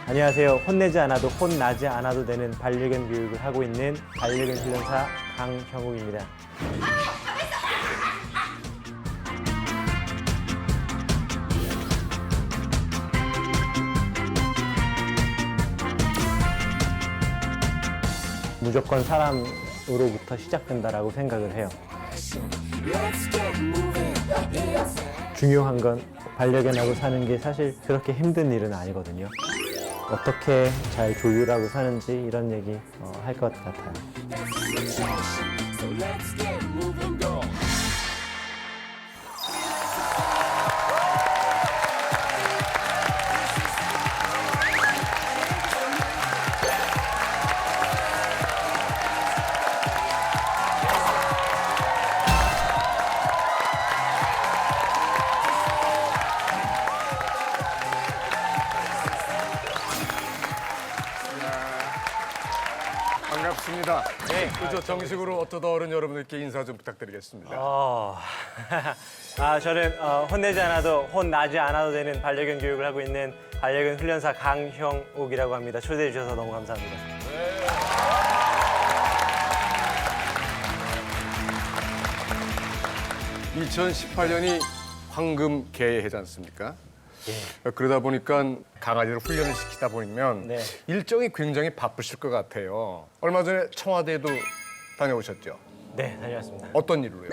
안녕하세요. 혼내지 않아도 혼나지 않아도 되는 반려견 교육을 하고 있는 반려견 훈련사 강형욱입니다. 무조건 사람으로부터 시작된다라고 생각을 해요. 중요한 건 반려견하고 사는 게 사실 그렇게 힘든 일은 아니거든요. 어떻게 잘 조율하고 사는지 이런 얘기 할 것 같아요. 반갑습니다. 네, 그저 정식으로 어쩌다 어른 여러분들께 인사 좀 부탁드리겠습니다. 저는 혼내지 않아도 혼나지 않아도 되는 반려견 교육을 하고 있는 반려견 훈련사 강형욱이라고 합니다. 초대해 주셔서 너무 감사합니다. 2018년이 황금 개의 해지 않습니까? 그러다 보니까 강아지를 훈련을 시키다 보면 네. 일정이 굉장히 바쁘실 것 같아요. 얼마 전에 청와대에도 다녀오셨죠? 네, 다녀왔습니다. 어떤 일로요?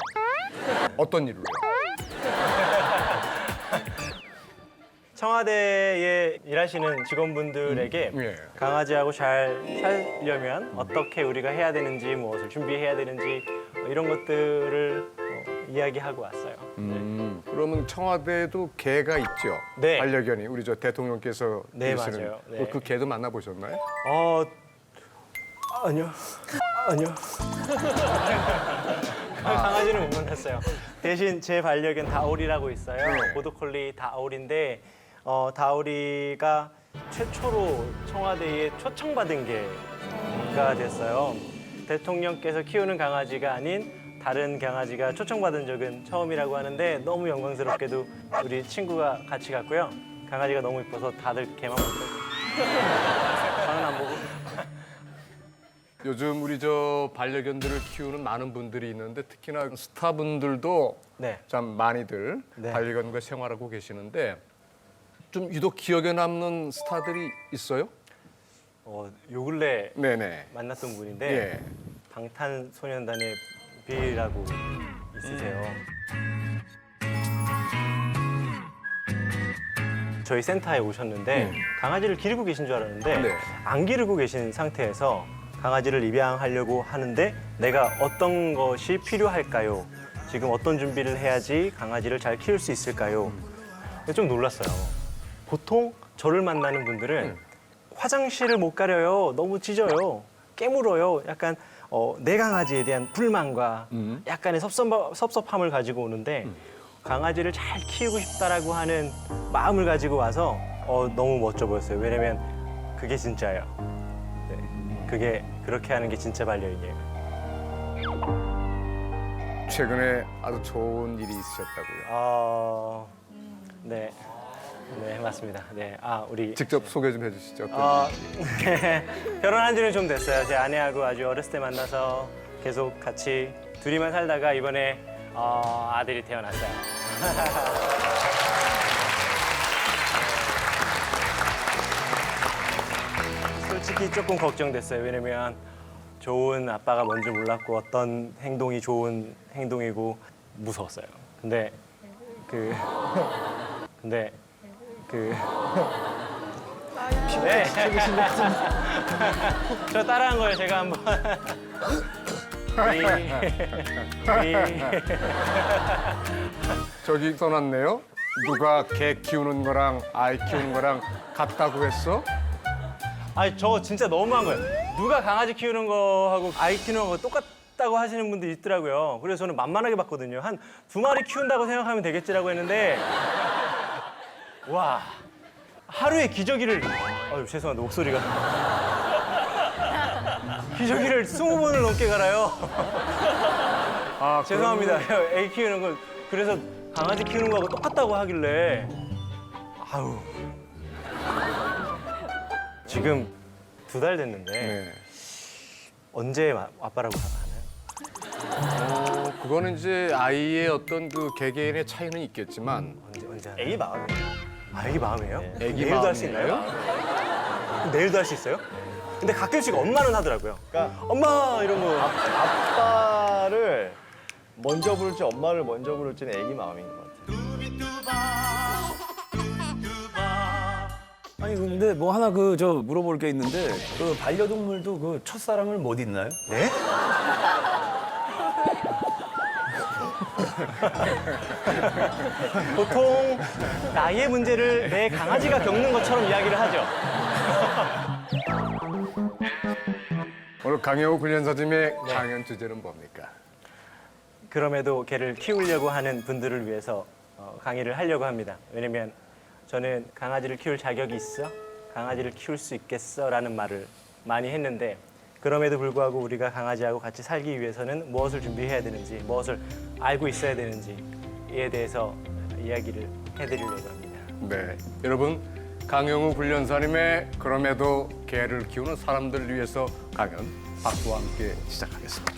어떤 일로요? 청와대에 일하시는 직원분들에게 예. 강아지하고 잘 살려면 어떻게 우리가 해야 되는지, 무엇을 준비해야 되는지 이런 것들을 이야기하고 왔어요. 그러면 청와대에도 개가 있죠? 네. 반려견이 우리 저 대통령께서 네, 기르시는. 맞아요. 네. 그 개도 만나보셨나요? 아니요. 아니요. 강아지는 못 만났어요. 대신 제 반려견 다오리라고 있어요. 네. 보더콜리 다오리인데 다오리가 최초로 청와대에 초청받은 개가 됐어요. 대통령께서 키우는 강아지가 아닌 다른 강아지가 초청받은 적은 처음이라고 하는데 너무 영광스럽게도 우리 친구가 같이 갔고요. 강아지가 너무 이뻐서 다들 개만 보고 저는 안 보고. 요즘 우리 저 반려견들을 키우는 많은 분들이 있는데 특히나 스타분들도 네. 참 많이들 네. 반려견과 생활하고 계시는데 좀 유독 기억에 남는 스타들이 있어요? 요 근래 네네. 만났던 분인데 예. 방탄소년단의 빌이라고 있으세요. 저희 센터에 오셨는데 강아지를 기르고 계신 줄 알았는데 네. 안 기르고 계신 상태에서 강아지를 입양하려고 하는데 내가 어떤 것이 필요할까요? 지금 어떤 준비를 해야지 강아지를 잘 키울 수 있을까요? 좀 놀랐어요. 보통 저를 만나는 분들은 화장실을 못 가려요. 너무 짖어요. 깨물어요. 약간 내 강아지에 대한 불만과 약간의 섭섭함을 가지고 오는데 강아지를 잘 키우고 싶다라고 하는 마음을 가지고 와서 너무 멋져 보였어요. 왜냐면 그게 진짜예요. 네, 그게 그렇게 하는 게 진짜 반려인이에요. 최근에 아주 좋은 일이 있으셨다고요. 네, 네 맞습니다. 네, 우리 직접 소개 좀 해주시죠. 어떤 일인지. 결혼한 지는 좀 됐어요. 제 아내하고 아주 어렸을 때 만나서 계속 같이 둘이만 살다가 이번에 아들이 태어났어요. 솔직히 조금 걱정됐어요. 왜냐면 좋은 아빠가 뭔지 몰랐고 어떤 행동이 좋은 행동이고 무서웠어요. 근데 네. 저 따라한 거예요, 제가 한번. 저기 써놨네요. 누가 개 키우는 거랑 아이 키우는 거랑 같다고 했어? 아니, 저 진짜 너무한 거예요. 누가 강아지 키우는 거하고 아이 키우는 거 똑같다고 하시는 분들이 있더라고요. 그래서 저는 만만하게 봤거든요. 한 2마리 키운다고 생각하면 되겠지라고 했는데 와, 하루에 기저귀를 죄송한데 목소리가 기저귀를 20번을 넘게 갈아요. 죄송합니다. 애 키우는 거 그래서 강아지 키우는 거하고 똑같다고 하길래 아우 지금 2달 됐는데 네. 언제 아빠라고 하나요? 그거는 이제 아이의 어떤 그 개개인의 차이는 있겠지만 언제 하나요? 애기 마음이에요. 아 애기 마음이에요? 애기 내일도 할 수 있나요? 내일도 할 수 있어요? 근데 가끔씩 엄마는 하더라고요. 그러니까 엄마 이런 거. 아빠를 먼저 부를지 엄마를 먼저 부를지는 애기 마음인 것 같아요. 아니 근데 뭐 하나 그 저 물어볼 게 있는데 그 반려동물도 그 첫사랑을 못 잊나요? 네? 보통 나이의 문제를 내 강아지가 겪는 것처럼 이야기를 하죠. 오늘 강영욱 훈련사님의 강연 주제는 뭡니까? 그럼에도 개를 키우려고 하는 분들을 위해서 강의를 하려고 합니다. 왜냐면 저는 강아지를 키울 자격이 있어? 강아지를 키울 수 있겠어? 라는 말을 많이 했는데 그럼에도 불구하고 우리가 강아지하고 같이 살기 위해서는 무엇을 준비해야 되는지, 무엇을 알고 있어야 되는지에 대해서 이야기를 해드리려고 합니다. 네, 여러분 강영욱 훈련사님의 그럼에도 개를 키우는 사람들을 위해서 강연 박수와 함께 시작하겠습니다.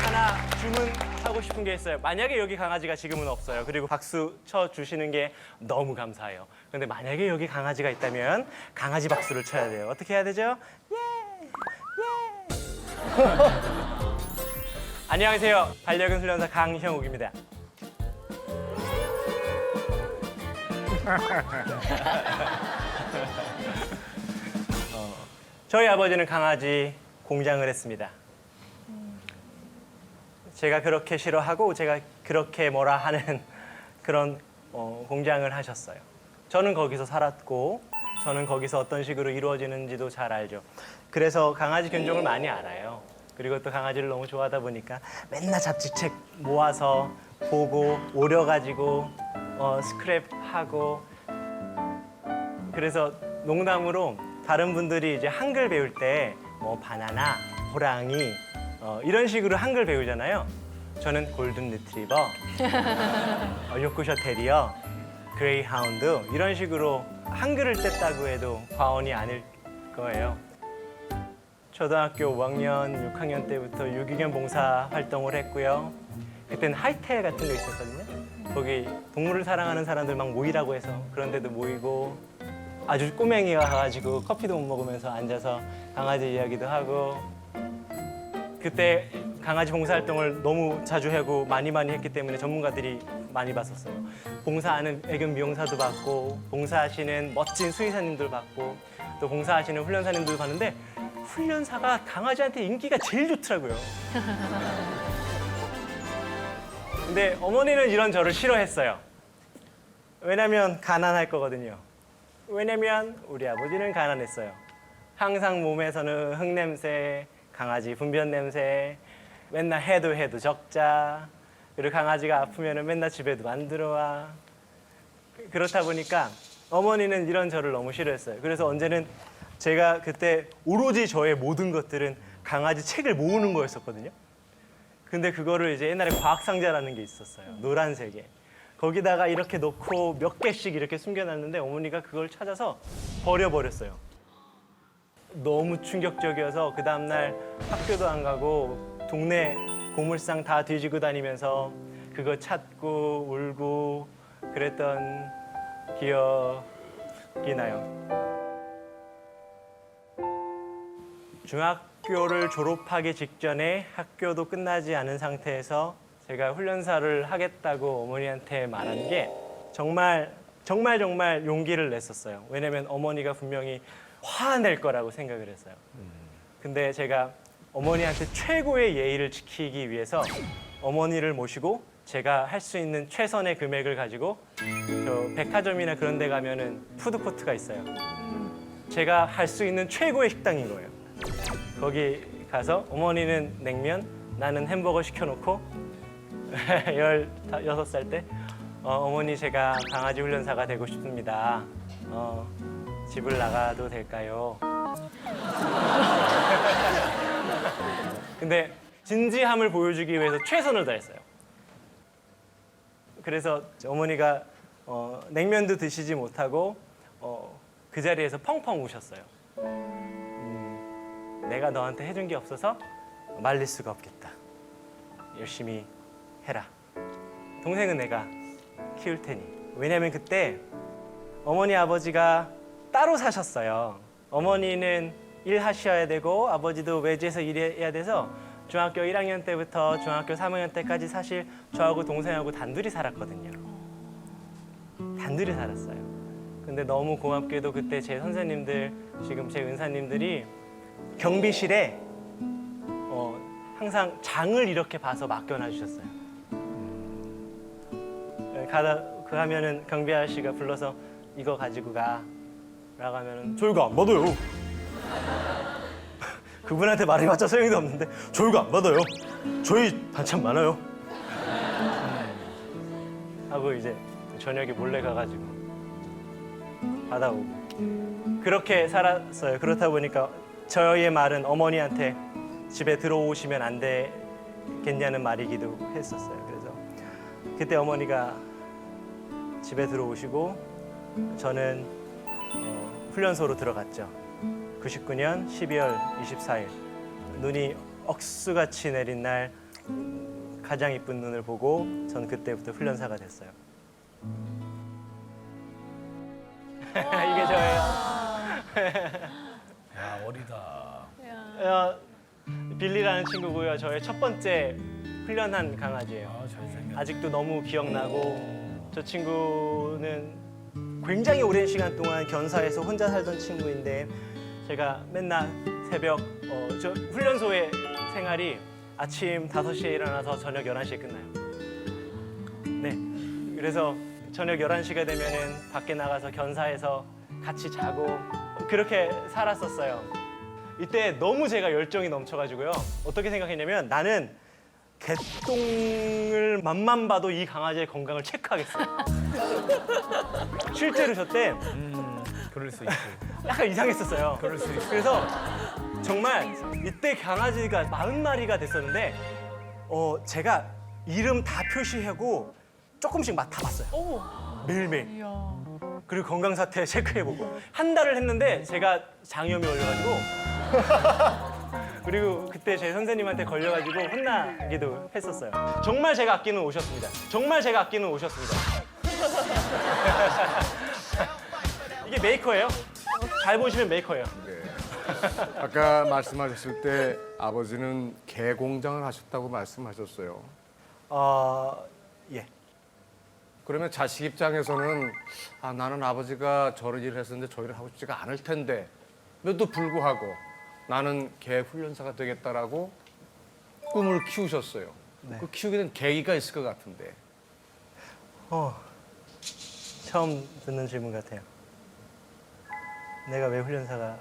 하나 주문하고 싶은 게 있어요. 만약에 여기 강아지가 지금은 없어요. 그리고 박수 쳐 주시는 게 너무 감사해요. 근데 만약에 여기 강아지가 있다면 강아지 박수를 쳐야 돼요. 어떻게 해야 되죠? 예! 예! 안녕하세요. 반려견 훈련사 강형욱입니다. 저희 아버지는 강아지 공장을 했습니다. 제가 그렇게 싫어하고 제가 그렇게 뭐라 하는 그런 공장을 하셨어요. 저는 거기서 살았고 저는 거기서 어떤 식으로 이루어지는지도 잘 알죠. 그래서 강아지 견종을 많이 알아요. 그리고 또 강아지를 너무 좋아하다 보니까 맨날 잡지책 모아서 보고 오려가지고 스크랩하고 그래서 농담으로 다른 분들이 이제 한글 배울 때 뭐 바나나, 호랑이 이런 식으로 한글 배우잖아요. 저는 골든 리트리버, 요크셔 테리어, 그레이하운드 이런 식으로 한글을 뗐다고 해도 과언이 아닐 거예요. 초등학교 5학년, 6학년 때부터 유기견 봉사 활동을 했고요. 그때는 하이텔 같은 거 있었거든요. 거기 동물을 사랑하는 사람들 막 모이라고 해서 그런 데도 모이고 아주 꼬맹이가 가가지고 커피도 못 먹으면서 앉아서 강아지 이야기도 하고 그때 강아지 봉사활동을 너무 자주 하고 많이 했기 때문에 전문가들이 많이 봤었어요. 봉사하는 애견 미용사도 봤고 봉사하시는 멋진 수의사님들 봤고 또 봉사하시는 훈련사님들 봤는데 훈련사가 강아지한테 인기가 제일 좋더라고요. 근데 어머니는 이런 저를 싫어했어요. 왜냐면 가난할 거거든요. 왜냐면 우리 아버지는 가난했어요. 항상 몸에서는 흙냄새, 강아지 분변 냄새, 맨날 해도 적자, 그리고 강아지가 아프면 맨날 집에도 안 들어와. 그렇다 보니까 어머니는 이런 저를 너무 싫어했어요. 그래서 언제는 제가 그때 오로지 저의 모든 것들은 강아지 책을 모으는 거였었거든요. 근데 그거를 이제 옛날에 과학상자라는 게 있었어요. 노란색에. 거기다가 이렇게 놓고 몇 개씩 이렇게 숨겨놨는데 어머니가 그걸 찾아서 버려버렸어요. 너무 충격적이어서 그 다음날 학교도 안 가고 동네 고물상 다 뒤지고 다니면서 그거 찾고 울고 그랬던 기억이 나요. 중학교를 졸업하기 직전에 학교도 끝나지 않은 상태에서 제가 훈련사를 하겠다고 어머니한테 말한 게 정말 용기를 냈었어요. 왜냐면 어머니가 분명히 화낼 거라고 생각을 했어요. 근데 제가 어머니한테 최고의 예의를 지키기 위해서 어머니를 모시고 제가 할 수 있는 최선의 금액을 가지고 저 백화점이나 그런 데 가면은 푸드코트가 있어요. 제가 할 수 있는 최고의 식당인 거예요. 거기 가서 어머니는 냉면, 나는 햄버거 시켜놓고 16살 때 어머니 제가 강아지 훈련사가 되고 싶습니다. 집을 나가도 될까요? 근데 진지함을 보여주기 위해서 최선을 다했어요. 그래서 어머니가 냉면도 드시지 못하고 그 자리에서 펑펑 우셨어요. 내가 너한테 해준 게 없어서 말릴 수가 없겠다. 열심히 해라. 동생은 내가 키울 테니. 왜냐면 그때 어머니 아버지가 따로 사셨어요. 어머니는 일하셔야 되고 아버지도 외지에서 일해야 돼서 중학교 1학년 때부터 중학교 3학년 때까지 사실 저하고 동생하고 단둘이 살았거든요. 단둘이 살았어요. 근데 너무 고맙게도 그때 제 선생님들, 지금 제 은사님들이 경비실에 항상 장을 이렇게 봐서 맡겨놔 주셨어요. 그 하면은 경비 아저씨가 불러서 이거 가지고 가라고 하면은 저희가 안 받아요. 그분한테 말해봤자 소용도 없는데 저희가 안 받아요. 저희 반찬 많아요. 하고 이제 저녁에 몰래 가가지고 받아오고 그렇게 살았어요. 그렇다 보니까 저의 말은 어머니한테 집에 들어오시면 안 되겠냐는 말이기도 했었어요. 그래서 그때 어머니가 집에 들어오시고 저는 훈련소로 들어갔죠. 99년 12월 24일 눈이 억수같이 내린 날 가장 이쁜 눈을 보고 전 그때부터 훈련사가 됐어요. 이게 저예요. 야, 어리다. 빌리라는 친구고요. 저의 첫 번째 훈련한 강아지예요. 아, 잘생겼다. 아직도 너무 기억나고 저 친구는 굉장히 오랜 시간 동안 견사에서 혼자 살던 친구인데 제가 맨날 새벽 저 훈련소의 생활이 아침 5시에 일어나서 저녁 11시에 끝나요. 네. 그래서 저녁 11시가 되면은 밖에 나가서 견사에서 같이 자고 그렇게 살았었어요. 이때 너무 제가 열정이 넘쳐가지고요. 어떻게 생각했냐면 나는 개똥을 맛만 봐도 이 강아지의 건강을 체크하겠어요. 실제로 저 때 그럴 수 있지. 약간 이상했었어요. 그럴 수 있어. 그래서 정말 이때 강아지가 40마리가 됐었는데 제가 이름 다 표시하고 조금씩 맡아봤어요. 매일매일. 그리고 건강 사태 체크해보고 한 달을 했는데 제가 장염이 걸려가지고 그리고 그때 제 선생님한테 걸려가지고 혼나기도 했었어요. 정말 제가 아끼는 옷이었습니다. 정말 제가 아끼는 옷이었습니다. 이게 메이커예요. 잘 보시면 메이커예요. 네. 아까 말씀하셨을 때 아버지는 개 공장을 하셨다고 말씀하셨어요. 예. 그러면 자식 입장에서는 나는 아버지가 저런 일을 했었는데 저 일을 하고 싶지가 않을 텐데 또 불구하고 나는 개 훈련사가 되겠다라고 꿈을 키우셨어요. 네. 그 키우게 된 계기가 있을 것 같은데. 처음 듣는 질문 같아요. 내가 왜 훈련사가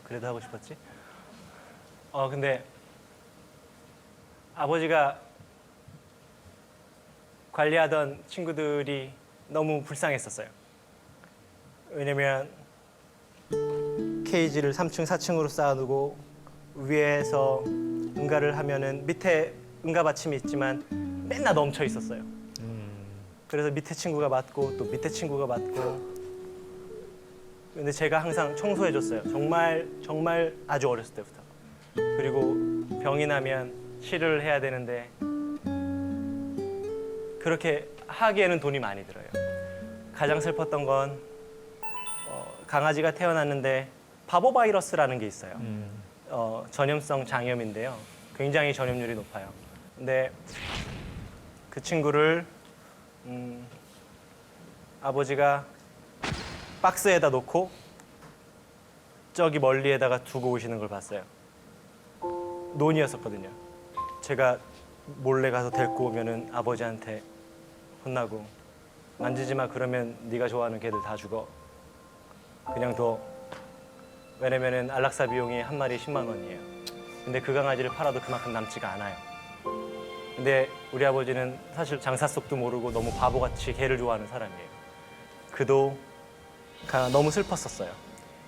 그래도 하고 싶었지? 근데 아버지가 관리하던 친구들이 너무 불쌍했었어요. 왜냐면 케이지를 3층, 4층으로 쌓아두고 위에서 응가를 하면은 밑에 응가 받침이 있지만 맨날 넘쳐 있었어요. 그래서 밑에 친구가 맞고 또 밑에 친구가 맞고 근데 제가 항상 청소해줬어요. 정말 아주 어렸을 때부터. 그리고 병이 나면 치료를 해야 되는데 그렇게 하기에는 돈이 많이 들어요. 가장 슬펐던 건 강아지가 태어났는데 바보 바이러스라는 게 있어요. 전염성 장염인데요. 굉장히 전염률이 높아요. 근데 그 친구를 아버지가 박스에다 놓고 저기 멀리에다가 두고 오시는 걸 봤어요. 논이었었거든요. 제가 몰래 가서 데리고 오면은 아버지한테 혼나고 만지지 마 그러면 네가 좋아하는 개들 다 죽어. 그냥 둬. 왜냐면은 안락사 비용이 한 마리 10만 원이에요. 근데 그 강아지를 팔아도 그만큼 남지가 않아요. 근데 우리 아버지는 사실 장사 속도 모르고 너무 바보같이 개를 좋아하는 사람이에요. 그도 너무 슬펐었어요.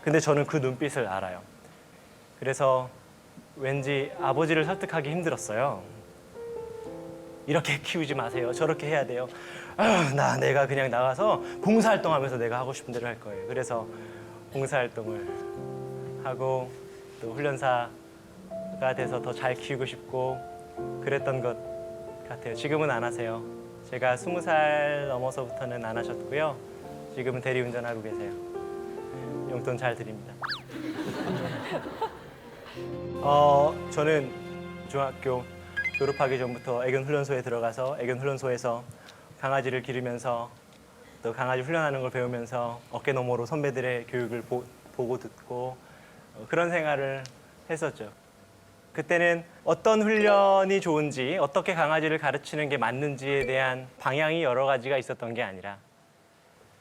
근데 저는 그 눈빛을 알아요. 그래서 왠지 아버지를 설득하기 힘들었어요. 이렇게 키우지 마세요. 저렇게 해야 돼요. 내가 그냥 나가서 봉사활동하면서 내가 하고 싶은 대로 할 거예요. 그래서 봉사활동을 하고 또 훈련사가 돼서 더 잘 키우고 싶고 그랬던 것 같아요. 지금은 안 하세요. 제가 20살 넘어서부터는 안 하셨고요. 지금은 대리운전하고 계세요. 용돈 잘 드립니다. 저는 중학교 졸업하기 전부터 애견훈련소에 들어가서 애견훈련소에서 강아지를 기르면서 또 강아지 훈련하는 걸 배우면서 어깨너머로 선배들의 교육을 보고 듣고 그런 생활을 했었죠. 그때는 어떤 훈련이 좋은지 어떻게 강아지를 가르치는 게 맞는지에 대한 방향이 여러 가지가 있었던 게 아니라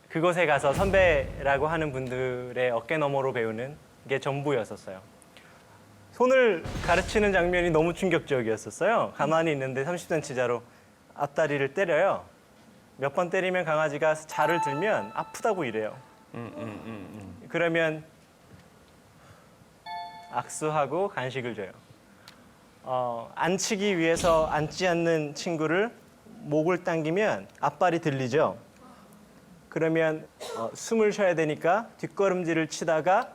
그곳에 가서 선배라고 하는 분들의 어깨너머로 배우는 게 전부였었어요. 손을 가르치는 장면이 너무 충격적이었었어요. 가만히 있는데 30cm자로 앞다리를 때려요. 몇 번 때리면 강아지가 자를 들면 아프다고 이래요. 그러면 악수하고 간식을 줘요. 앉히기 위해서 앉지 않는 친구를 목을 당기면 앞발이 들리죠. 그러면 숨을 쉬어야 되니까 뒷걸음질을 치다가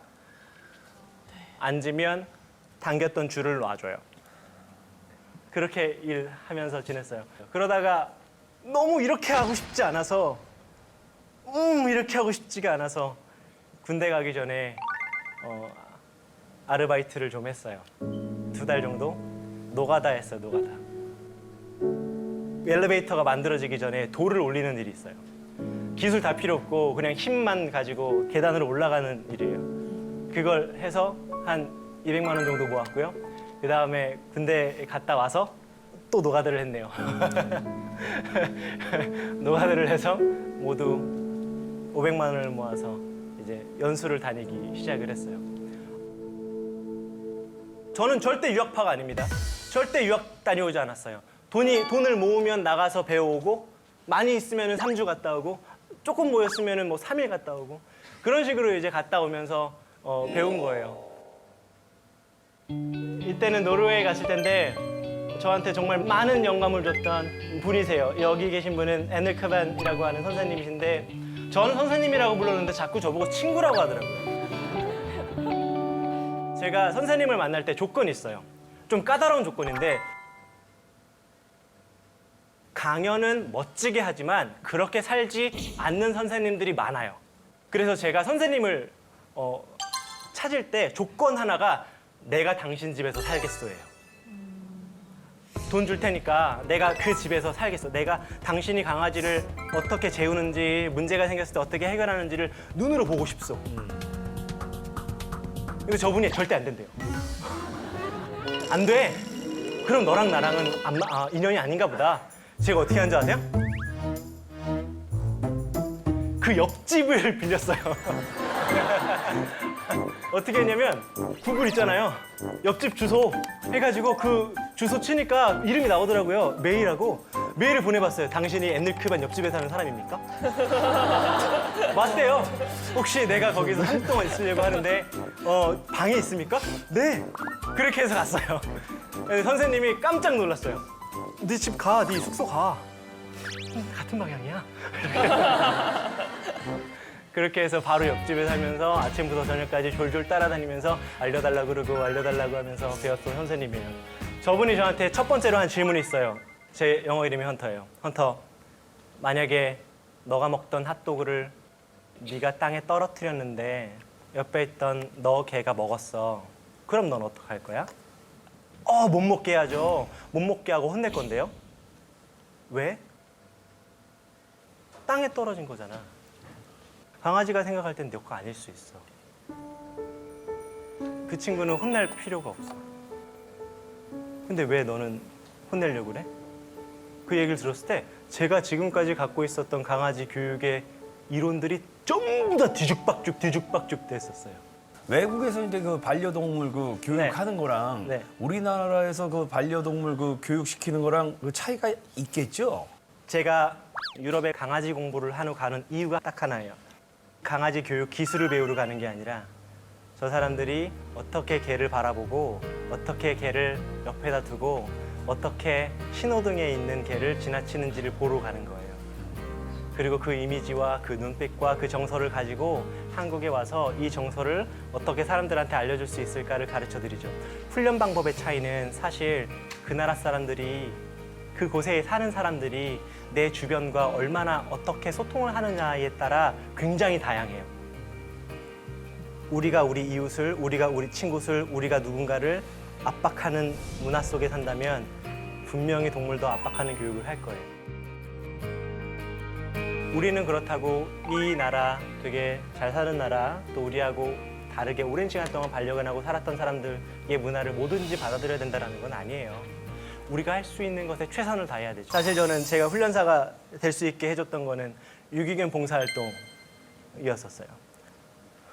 앉으면 당겼던 줄을 놔줘요. 그렇게 일하면서 지냈어요. 그러다가 너무 이렇게 하고 싶지 않아서 이렇게 하고 싶지가 않아서 군대 가기 전에 아르바이트를 좀 했어요. 2달 정도 노가다 했어요. 노가다. 엘리베이터가 만들어지기 전에 돌을 올리는 일이 있어요. 기술 다 필요 없고 그냥 힘만 가지고 계단으로 올라가는 일이에요. 그걸 해서 한 200만 원 정도 모았고요. 그 다음에 군대 갔다 와서 또 노가다를 했네요. 노가다를 해서 모두 500만 원을 모아서 이제 연수를 다니기 시작을 했어요. 저는 절대 유학파가 아닙니다. 절대 유학 다녀오지 않았어요. 돈을 모으면 나가서 배워오고 많이 있으면 3주 갔다 오고 조금 모였으면 뭐 3일 갔다 오고 그런 식으로 이제 갔다 오면서 배운 거예요. 이때는 노르웨이 갔을 텐데 저한테 정말 많은 영감을 줬던 분이세요. 여기 계신 분은 애넬크반이라고 하는 선생님이신데 저는 선생님이라고 불렀는데 자꾸 저보고 친구라고 하더라고요. 제가 선생님을 만날 때 조건이 있어요. 좀 까다로운 조건인데 강연은 멋지게 하지만 그렇게 살지 않는 선생님들이 많아요. 그래서 제가 선생님을 찾을 때 조건 하나가 내가 당신 집에서 살겠어예요. 돈 줄 테니까 내가 그 집에서 살겠어. 내가 당신이 강아지를 어떻게 재우는지 문제가 생겼을 때 어떻게 해결하는지를 눈으로 보고 싶소. 근데 저분이 절대 안 된대요. 안 돼. 그럼 너랑 나랑은 인연이 아닌가 보다. 제가 어떻게 하는 줄 아세요? 그 옆집을 빌렸어요. 어떻게 했냐면 구글 있잖아요. 옆집 주소 해가지고 그 주소 치니까 이름이 나오더라고요. 메일하고 메일을 보내봤어요. 당신이 애넬크반 옆집에 사는 사람입니까? 맞대요. 혹시 내가 거기서 한동안 있으려고 하는데 방이 있습니까? 네. 그렇게 해서 갔어요. 선생님이 깜짝 놀랐어요. 네 집 가, 네 숙소 가. 같은 방향이야. 그렇게 해서 바로 옆집에 살면서 아침부터 저녁까지 졸졸 따라다니면서 알려달라고 그러고 알려달라고 하면서 배웠던 선생님이에요. 저분이 저한테 첫 번째로 한 질문이 있어요. 제 영어 이름이 헌터예요. 헌터, 만약에 너가 먹던 핫도그를 네가 땅에 떨어뜨렸는데 옆에 있던 너 개가 먹었어. 그럼 넌 어떡할 거야? 못 먹게 해야죠. 못 먹게 하고 혼낼 건데요. 왜? 땅에 떨어진 거잖아. 강아지가 생각할 땐 네 거 아닐 수 있어. 그 친구는 혼낼 필요가 없어. 근데 왜 너는 혼내려고 그래? 그 얘기를 들었을 때 제가 지금까지 갖고 있었던 강아지 교육의 이론들이 전부 다 뒤죽박죽 됐었어요. 외국에서 이제 그 반려동물 그 교육하는 거랑 네. 우리나라에서 그 반려동물 그 교육시키는 거랑 그 차이가 있겠죠? 제가 유럽에 강아지 공부를 하러 가는 이유가 딱 하나예요. 강아지 교육 기술을 배우러 가는 게 아니라 저 사람들이 어떻게 개를 바라보고 어떻게 개를 옆에다 두고 어떻게 신호등에 있는 개를 지나치는지를 보러 가는 거예요. 그리고 그 이미지와 그 눈빛과 그 정서를 가지고 한국에 와서 이 정서를 어떻게 사람들한테 알려줄 수 있을까를 가르쳐 드리죠. 훈련 방법의 차이는 사실 그 나라 사람들이 그곳에 사는 사람들이 내 주변과 얼마나 어떻게 소통을 하느냐에 따라 굉장히 다양해요. 우리가 우리 이웃을, 우리가 우리 친구를, 우리가 누군가를 압박하는 문화 속에 산다면 분명히 동물도 압박하는 교육을 할 거예요. 우리는 그렇다고 이 나라 되게 잘 사는 나라, 또 우리하고 다르게 오랜 시간 동안 반려견하고 살았던 사람들의 문화를 뭐든지 받아들여야 된다는 건 아니에요. 우리가 할 수 있는 것에 최선을 다해야 되죠. 사실 저는 제가 훈련사가 될 수 있게 해줬던 거는 유기견 봉사활동이었었어요.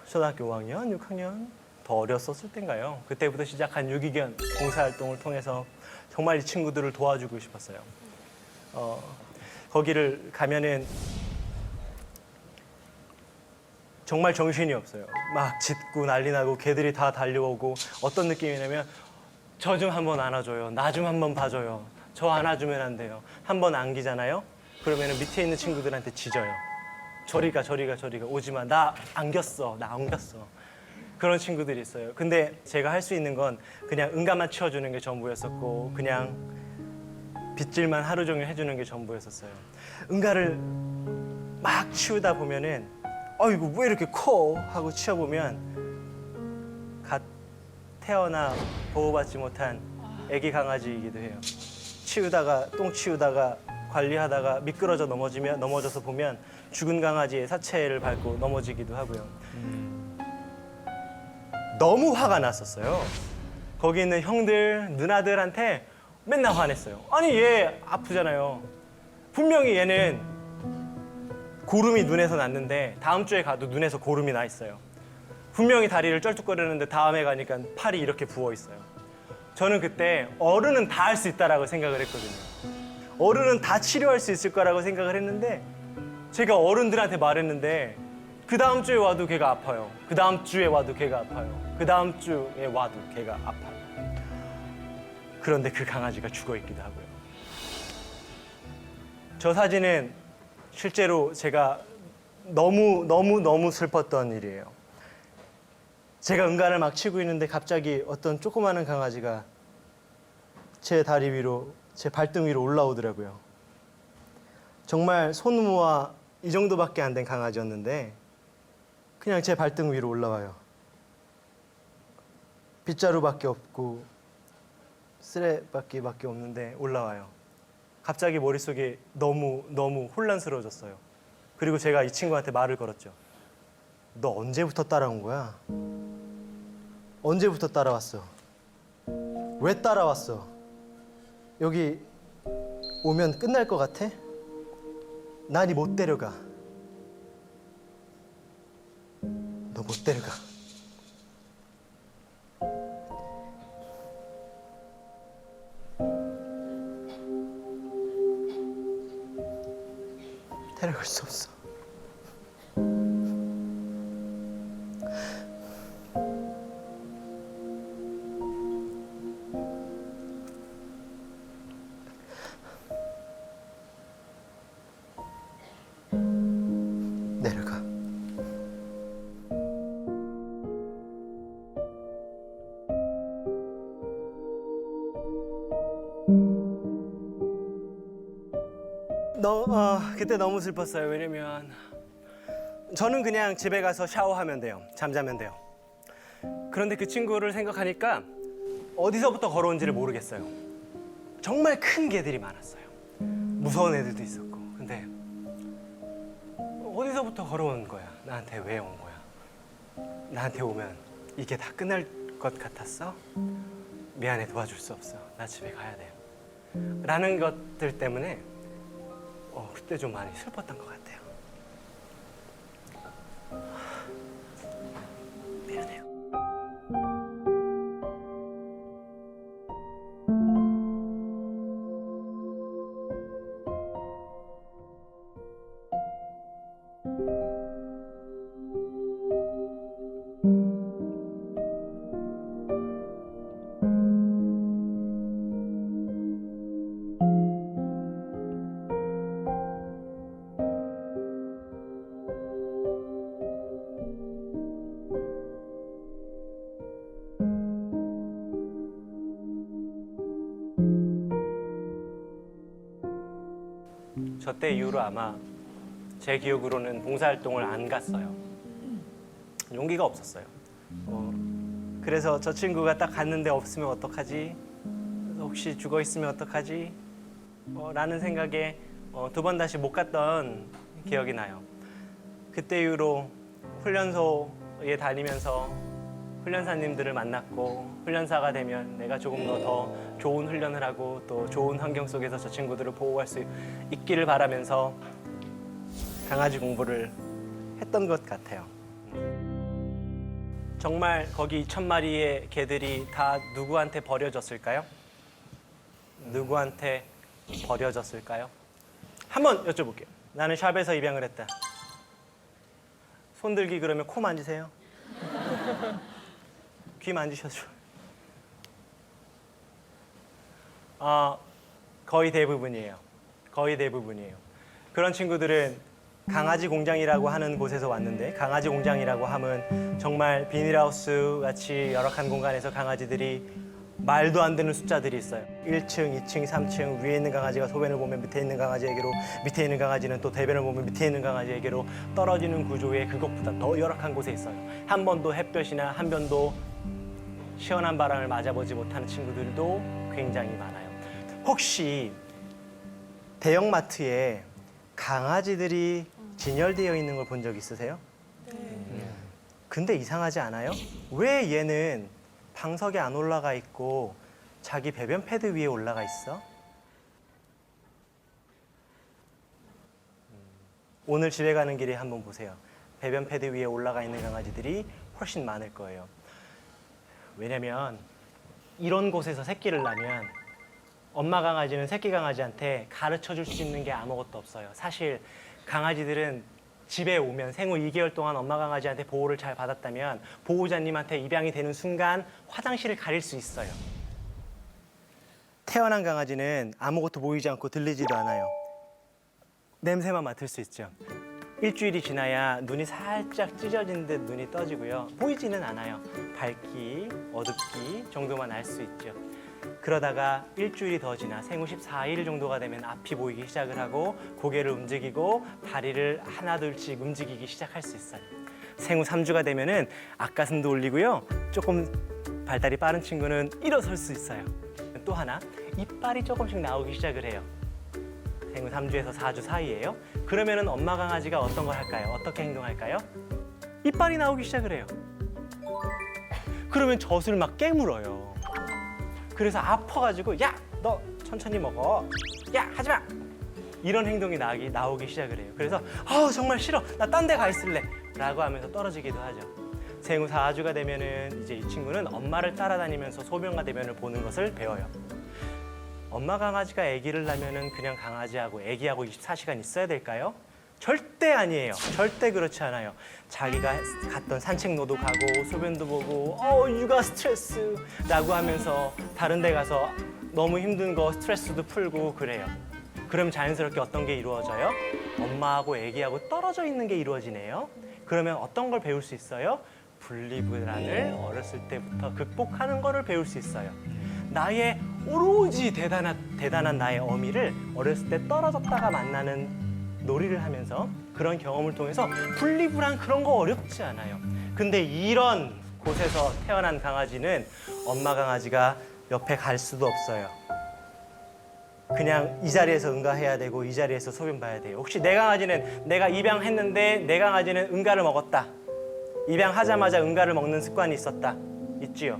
초등학교 5학년, 6학년 더 어렸었을 땐가요. 그때부터 시작한 유기견 봉사활동을 통해서 정말 이 친구들을 도와주고 싶었어요. 거기를 가면은 정말 정신이 없어요. 막 짖고 난리 나고 개들이 다 달려오고 어떤 느낌이냐면 저 좀 한번 안아줘요. 나 좀 한번 봐줘요. 저 안아주면 안 돼요. 한번 안기잖아요. 그러면 밑에 있는 친구들한테 짖어요. 저리가 오지마. 나 안겼어. 그런 친구들이 있어요. 근데 제가 할 수 있는 건 그냥 응가만 치워주는 게 전부였었고 그냥 빗질만 하루 종일 해주는 게 전부였었어요. 응가를 막 치우다 보면은 이거 왜 이렇게 커? 하고 치워보면 갓 태어나 보호받지 못한 아기 강아지이기도 해요. 똥 치우다가 관리하다가 미끄러져 넘어져서 보면 죽은 강아지의 사체를 밟고 넘어지기도 하고요. 너무 화가 났었어요. 거기 있는 형들, 누나들한테 맨날 화냈어요. 아니 얘 아프잖아요. 분명히 얘는 고름이 눈에서 났는데 다음 주에 가도 눈에서 고름이 나 있어요. 분명히 다리를 쩔뚝거리는데 다음에 가니까 팔이 이렇게 부어 있어요. 저는 그때 어른은 다 할 수 있다라고 생각을 했거든요. 어른은 다 치료할 수 있을 거라고 생각을 했는데 제가 어른들한테 말했는데 그 다음 주에 와도 걔가 아파요. 그 다음 주에 와도 걔가 아파요. 그 다음 주에 와도 걔가 아파요. 그런데 그 강아지가 죽어 있기도 하고요. 저 사진은 실제로 제가 너무 슬펐던 일이에요. 제가 응가를 막 치고 있는데 갑자기 어떤 조그마한 강아지가 제 다리 위로, 제 발등 위로 올라오더라고요. 정말 손모아 이 정도밖에 안 된 강아지였는데 그냥 제 발등 위로 올라와요. 빗자루밖에 없고 쓰레받기밖에 없는데 올라와요. 갑자기 머릿속이 너무 혼란스러워졌어요. 그리고 제가 이 친구한테 말을 걸었죠. 너 언제부터 따라온 거야? 언제부터 따라왔어? 왜 따라왔어? 여기 오면 끝날 것 같아? 나 니 못 데려가. 너 못 데려가. 데려갈 수 없어. 내려가. 그때 너무 슬펐어요. 왜냐면 저는 그냥 집에 가서 샤워하면 돼요. 잠자면 돼요. 그런데 그 친구를 생각하니까 어디서부터 걸어온지를 모르겠어요. 정말 큰 개들이 많았어요. 무서운 애들도 있었고. 근데 어디서부터 걸어온 거야? 나한테 왜 온 거야? 나한테 오면 이게 다 끝날 것 같았어? 미안해, 도와줄 수 없어. 나 집에 가야 돼. 라는 것들 때문에 그때 좀 많이 슬펐던 것 같아요. 미안해요. 저 때 이후로 아마 제 기억으로는 봉사활동을 안 갔어요. 용기가 없었어요. 그래서 저 친구가 딱 갔는데 없으면 어떡하지? 혹시 죽어 있으면 어떡하지? 라는 생각에 두 번 다시 못 갔던 기억이 나요. 그때 이후로 훈련소에 다니면서 훈련사님들을 만났고 훈련사가 되면 내가 조금 더 좋은 훈련을 하고 또 좋은 환경 속에서 저 친구들을 보호할 수 있기를 바라면서 강아지 공부를 했던 것 같아요. 정말 거기 2,000마리의 개들이 다 누구한테 버려졌을까요? 누구한테 버려졌을까요? 한번 여쭤볼게요. 나는 샵에서 입양을 했다. 손 들기 그러면 코 만지세요? 귀 만지셔줘. 거의 대부분이에요. 거의 대부분이에요. 그런 친구들은 강아지 공장이라고 하는 곳에서 왔는데 강아지 공장이라고 하면 정말 비닐하우스 같이 열악한 공간에서 강아지들이 말도 안 되는 숫자들이 있어요. 1층, 2층, 3층 위에 있는 강아지가 소변을 보면 밑에 있는 강아지에게로 밑에 있는 강아지는 또 대변을 보면 밑에 있는 강아지에게로 떨어지는 구조의 그것보다 더 열악한 곳에 있어요. 한 번도 햇볕이나 한 번도 시원한 바람을 맞아보지 못하는 친구들도 굉장히 많아요. 혹시 대형마트에 강아지들이 진열되어 있는 걸 본 적 있으세요? 네. 근데 이상하지 않아요? 왜 얘는 방석에 안 올라가 있고 자기 배변 패드 위에 올라가 있어? 오늘 집에 가는 길에 한번 보세요. 배변 패드 위에 올라가 있는 강아지들이 훨씬 많을 거예요. 왜냐면 이런 곳에서 새끼를 낳으면 엄마 강아지는 새끼 강아지한테 가르쳐 줄 수 있는 게 아무것도 없어요. 사실 강아지들은 집에 오면 생후 2개월 동안 엄마 강아지한테 보호를 잘 받았다면 보호자님한테 입양이 되는 순간 화장실을 가릴 수 있어요. 태어난 강아지는 아무것도 보이지 않고 들리지도 않아요. 냄새만 맡을 수 있죠. 일주일이 지나야 눈이 살짝 찢어진 듯 눈이 떠지고요. 보이지는 않아요. 밝기, 어둡기 정도만 알 수 있죠. 그러다가 일주일이 더 지나 생후 14일 정도가 되면 앞이 보이기 시작을 하고 고개를 움직이고 다리를 하나둘씩 움직이기 시작할 수 있어요. 생후 3주가 되면은 앞가슴도 올리고요. 조금 발달이 빠른 친구는 일어설 수 있어요. 또 하나, 이빨이 조금씩 나오기 시작을 해요. 생후 3주에서 4주 사이에요. 그러면은 엄마 강아지가 어떤 걸 할까요? 어떻게 행동할까요? 이빨이 나오기 시작을 해요. 그러면 젖을 막 깨물어요. 그래서 아파가지고 야, 너 천천히 먹어. 야, 하지 마. 이런 행동이 나오기 시작을 해요. 그래서 정말 싫어. 나 딴 데 가 있을래. 라고 하면서 떨어지기도 하죠. 생후 4주가 되면은 이제 이 친구는 엄마를 따라다니면서 소변과 대변을 보는 것을 배워요. 엄마 강아지가 아기를 낳으면은 그냥 강아지하고 아기하고 24시간 있어야 될까요? 절대 아니에요. 절대 그렇지 않아요. 자기가 갔던 산책로도 가고 소변도 보고 육아 스트레스라고 하면서 다른 데 가서 너무 힘든 거 스트레스도 풀고 그래요. 그럼 자연스럽게 어떤 게 이루어져요? 엄마하고 아기하고 떨어져 있는 게 이루어지네요. 그러면 어떤 걸 배울 수 있어요? 분리불안을 어렸을 때부터 극복하는 거를 배울 수 있어요. 나의 오로지 대단한 나의 어미를 어렸을 때 떨어졌다가 만나는 놀이를 하면서 그런 경험을 통해서 분리불안 그런 거 어렵지 않아요. 근데 이런 곳에서 태어난 강아지는 엄마 강아지가 옆에 갈 수도 없어요. 그냥 이 자리에서 응가해야 되고 이 자리에서 소변 봐야 돼요. 혹시 내 강아지는 내가 입양했는데 내 강아지는 응가를 먹었다. 입양하자마자 응가를 먹는 습관이 있었다. 있지요.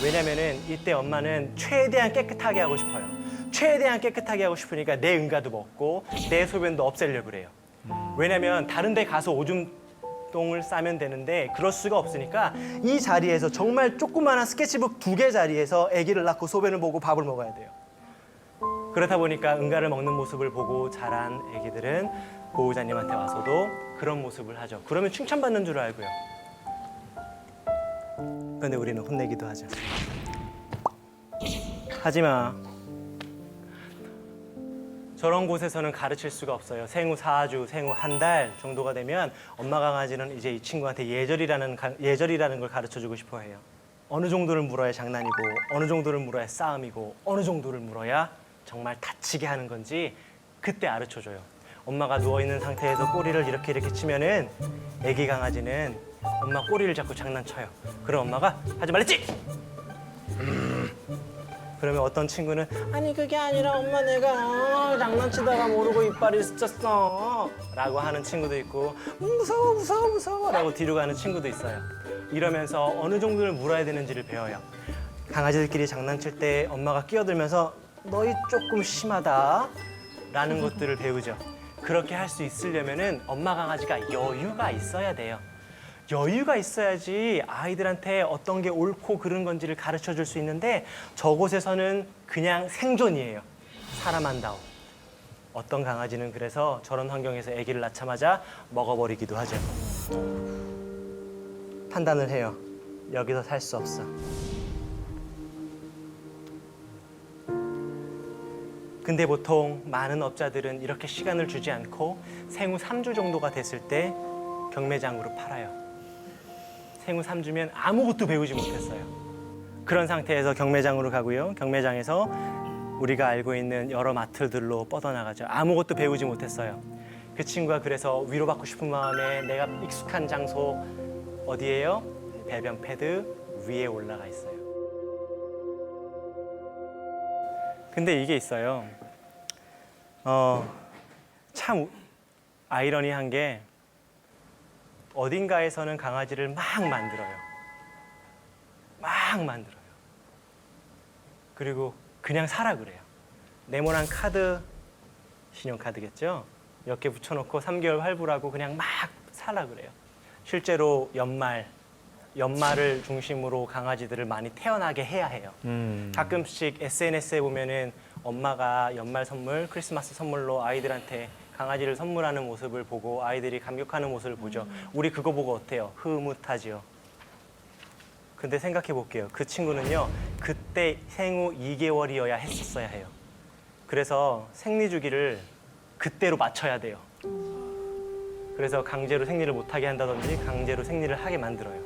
왜냐면은 이때 엄마는 최대한 깨끗하게 하고 싶어요. 최대한 깨끗하게 하고 싶으니까 내 응가도 먹고 내 소변도 없애려고 그래요. 왜냐면 다른 데 가서 오줌똥을 싸면 되는데 그럴 수가 없으니까 이 자리에서 정말 조그마한 스케치북 2개 자리에서 아기를 낳고 소변을 보고 밥을 먹어야 돼요. 그렇다 보니까 응가를 먹는 모습을 보고 자란 아기들은 보호자님한테 와서도 그런 모습을 하죠. 그러면 칭찬받는 줄 알고요. 근데 우리는 혼내기도 하죠. 하지마. 저런 곳에서는 가르칠 수가 없어요. 생후 4주, 생후 한 달 정도가 되면 엄마 강아지는 이제 이 친구한테 예절이라는 걸 가르쳐주고 싶어 해요. 어느 정도를 물어야 장난이고 어느 정도를 물어야 싸움이고 어느 정도를 물어야 정말 다치게 하는 건지 그때 가르쳐줘요. 엄마가 누워 있는 상태에서 꼬리를 이렇게 치면은 애기 강아지는 엄마 꼬리를 잡고 장난쳐요. 그럼 엄마가 하지 말랬지. 그러면 어떤 친구는 아니 그게 아니라 엄마 내가 장난치다가 모르고 이빨이 스쳤어 라고 하는 친구도 있고 무서워 무서워 무서워 라고 뒤로 가는 친구도 있어요. 이러면서 어느 정도를 물어야 되는지를 배워요. 강아지들끼리 장난칠 때 엄마가 끼어들면서 너희 조금 심하다 라는 것들을 배우죠. 그렇게 할 수 있으려면은 엄마 강아지가 여유가 있어야 돼요. 여유가 있어야지 아이들한테 어떤 게 옳고 그른 건지를 가르쳐 줄 수 있는데 저곳에서는 그냥 생존이에요. 사람 한다오. 어떤 강아지는 그래서 저런 환경에서 아기를 낳자마자 먹어버리기도 하죠. 판단을 해요. 여기서 살 수 없어. 근데 보통 많은 업자들은 이렇게 시간을 주지 않고 생후 3주 정도가 됐을 때 경매장으로 팔아요. 생후 3주면 아무것도 배우지 못했어요. 그런 상태에서 경매장으로 가고요. 경매장에서 우리가 알고 있는 여러 마트들로 뻗어나가죠. 아무것도 배우지 못했어요. 그 친구가 그래서 위로받고 싶은 마음에 내가 익숙한 장소 어디예요? 배변 패드 위에 올라가 있어요. 근데 이게 있어요. 참 아이러니한 게 어딘가에서는 강아지를 막 만들어요. 막 만들어요. 그리고 그냥 사라 그래요. 네모난 카드, 신용카드겠죠? 몇 개 붙여놓고 3개월 할부라고 그냥 막 사라 그래요. 실제로 연말을 중심으로 강아지들을 많이 태어나게 해야 해요. 가끔씩 SNS에 보면은 엄마가 연말 선물, 크리스마스 선물로 아이들한테 강아지를 선물하는 모습을 보고 아이들이 감격하는 모습을 보죠. 우리 그거 보고 어때요? 흐뭇하지요. 근데 생각해 볼게요. 그 친구는요, 그때 생후 2개월이어야 했었어야 해요. 그래서 생리 주기를 그때로 맞춰야 돼요. 그래서 강제로 생리를 못하게 한다든지 강제로 생리를 하게 만들어요.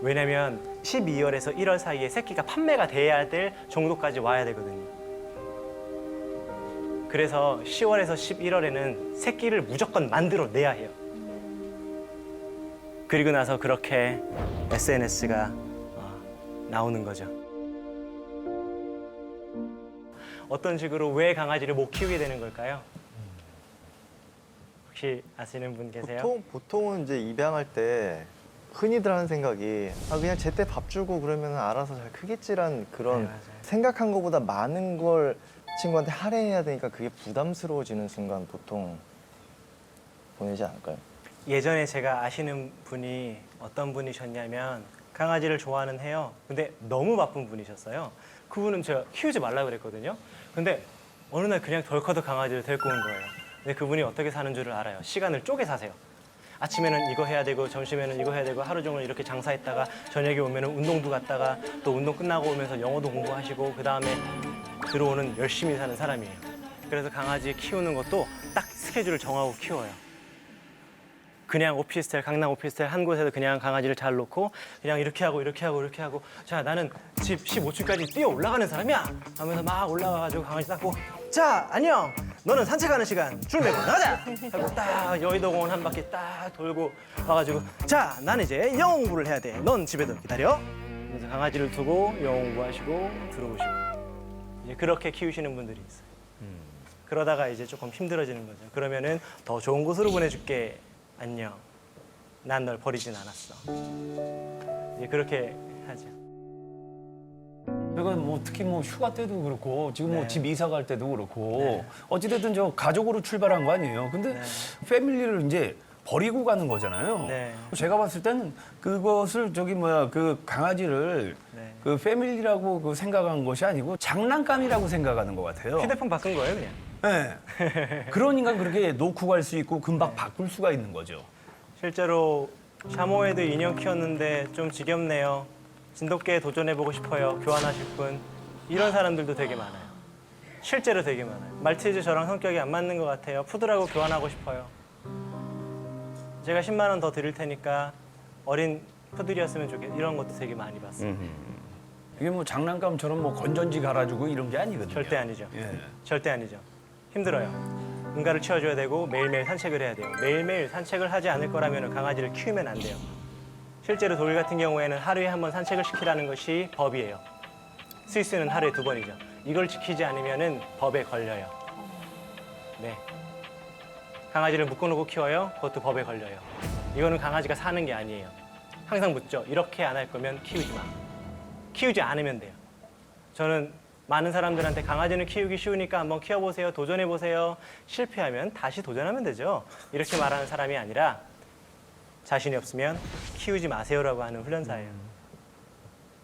왜냐면 12월에서 1월 사이에 새끼가 판매가 돼야 될 정도까지 와야 되거든요. 그래서 10월에서 11월에는 새끼를 무조건 만들어내야 해요. 그리고 나서 그렇게 SNS가 나오는 거죠. 어떤 식으로 왜 강아지를 못 키우게 되는 걸까요? 혹시 아시는 분 계세요? 보통은 이제 입양할 때 흔히들 하는 생각이 그냥 제때 밥 주고 그러면 알아서 잘 크겠지란 그런 네, 맞아요. 생각한 것보다 많은 걸 친구한테 할애해야 되니까 그게 부담스러워지는 순간 보통 보내지 않을까요? 예전에 제가 아시는 분이 어떤 분이셨냐면 강아지를 좋아는 해요. 근데 너무 바쁜 분이셨어요. 그분은 제가 키우지 말라 그랬거든요. 근데 어느 날 그냥 덜커덕 강아지를 데리고 온 거예요. 근데 그분이 어떻게 사는 줄을 알아요. 시간을 쪼개 사세요. 아침에는 이거 해야 되고 점심에는 이거 해야 되고 하루 종일 이렇게 장사했다가 저녁에 오면 운동도 갔다가 또 운동 끝나고 오면서 영어도 공부하시고 그 다음에 들어오는 열심히 사는 사람이에요. 그래서 강아지 키우는 것도 딱 스케줄을 정하고 키워요. 그냥 오피스텔, 강남 오피스텔 한 곳에서 그냥 강아지를 잘 놓고 그냥 이렇게 하고 이렇게 하고 이렇게 하고 자 나는 집 15층까지 뛰어 올라가는 사람이야 하면서 막 올라가가지고 강아지 닦고 자 안녕 너는 산책하는 시간 줄 매고 나가자 하고 딱 여의도공원 한 바퀴 딱 돌고 와가지고 자 나는 이제 영어 공부를 해야 돼넌 집에서 기다려 그래서 강아지를 두고 영어 공부하시고 들어오시고 이제 그렇게 키우시는 분들이 있어요. 그러다가 이제 조금 힘들어지는 거죠. 그러면은 더 좋은 곳으로 보내줄게. 안녕. 난 널 버리진 않았어. 이제 그렇게 하죠. 그러니까 뭐 특히 뭐 휴가 때도 그렇고 지금 뭐 네. 집 이사 갈 때도 그렇고 네. 어찌됐든 저 가족으로 출발한 거 아니에요. 근데 네. 패밀리를 이제 버리고 가는 거잖아요. 네. 제가 봤을 때는 그것을 저기 뭐야 그 강아지를 네. 그 패밀리라고 그 생각한 것이 아니고 장난감이라고 생각하는 것 같아요. 휴대폰 바꾼 거예요, 그냥. 네. 그러니까 그렇게 놓고 갈 수 있고 금방 바꿀 수가 있는 거죠. 실제로 샤모에도 인형 키웠는데 좀 지겹네요. 진돗개에 도전해보고 싶어요. 교환하실 분. 이런 사람들도 되게 많아요. 실제로 되게 많아요. 말티즈 저랑 성격이 안 맞는 것 같아요. 푸드라고 교환하고 싶어요. 제가 10만 원 더 드릴 테니까 어린 푸들이었으면 좋겠 이런 것도 되게 많이 봤어요. 이게 뭐 장난감처럼 뭐 건전지 갈아주고 이런 게 아니거든요. 절대 아니죠. 예. 절대 아니죠. 힘들어요. 응가를 치워줘야 되고 매일매일 산책을 해야 돼요. 매일매일 산책을 하지 않을 거라면 강아지를 키우면 안 돼요. 실제로 독일 같은 경우에는 하루에 한 번 산책을 시키라는 것이 법이에요. 스위스는 하루에 2번이죠. 이걸 지키지 않으면 법에 걸려요. 네. 강아지를 묶어놓고 키워요. 그것도 법에 걸려요. 이거는 강아지가 사는 게 아니에요. 항상 묻죠. 이렇게 안 할 거면 키우지 마. 키우지 않으면 돼요. 저는 많은 사람들한테 강아지는 키우기 쉬우니까 한번 키워보세요. 도전해보세요. 실패하면 다시 도전하면 되죠. 이렇게 말하는 사람이 아니라 자신이 없으면 키우지 마세요라고 하는 훈련사예요.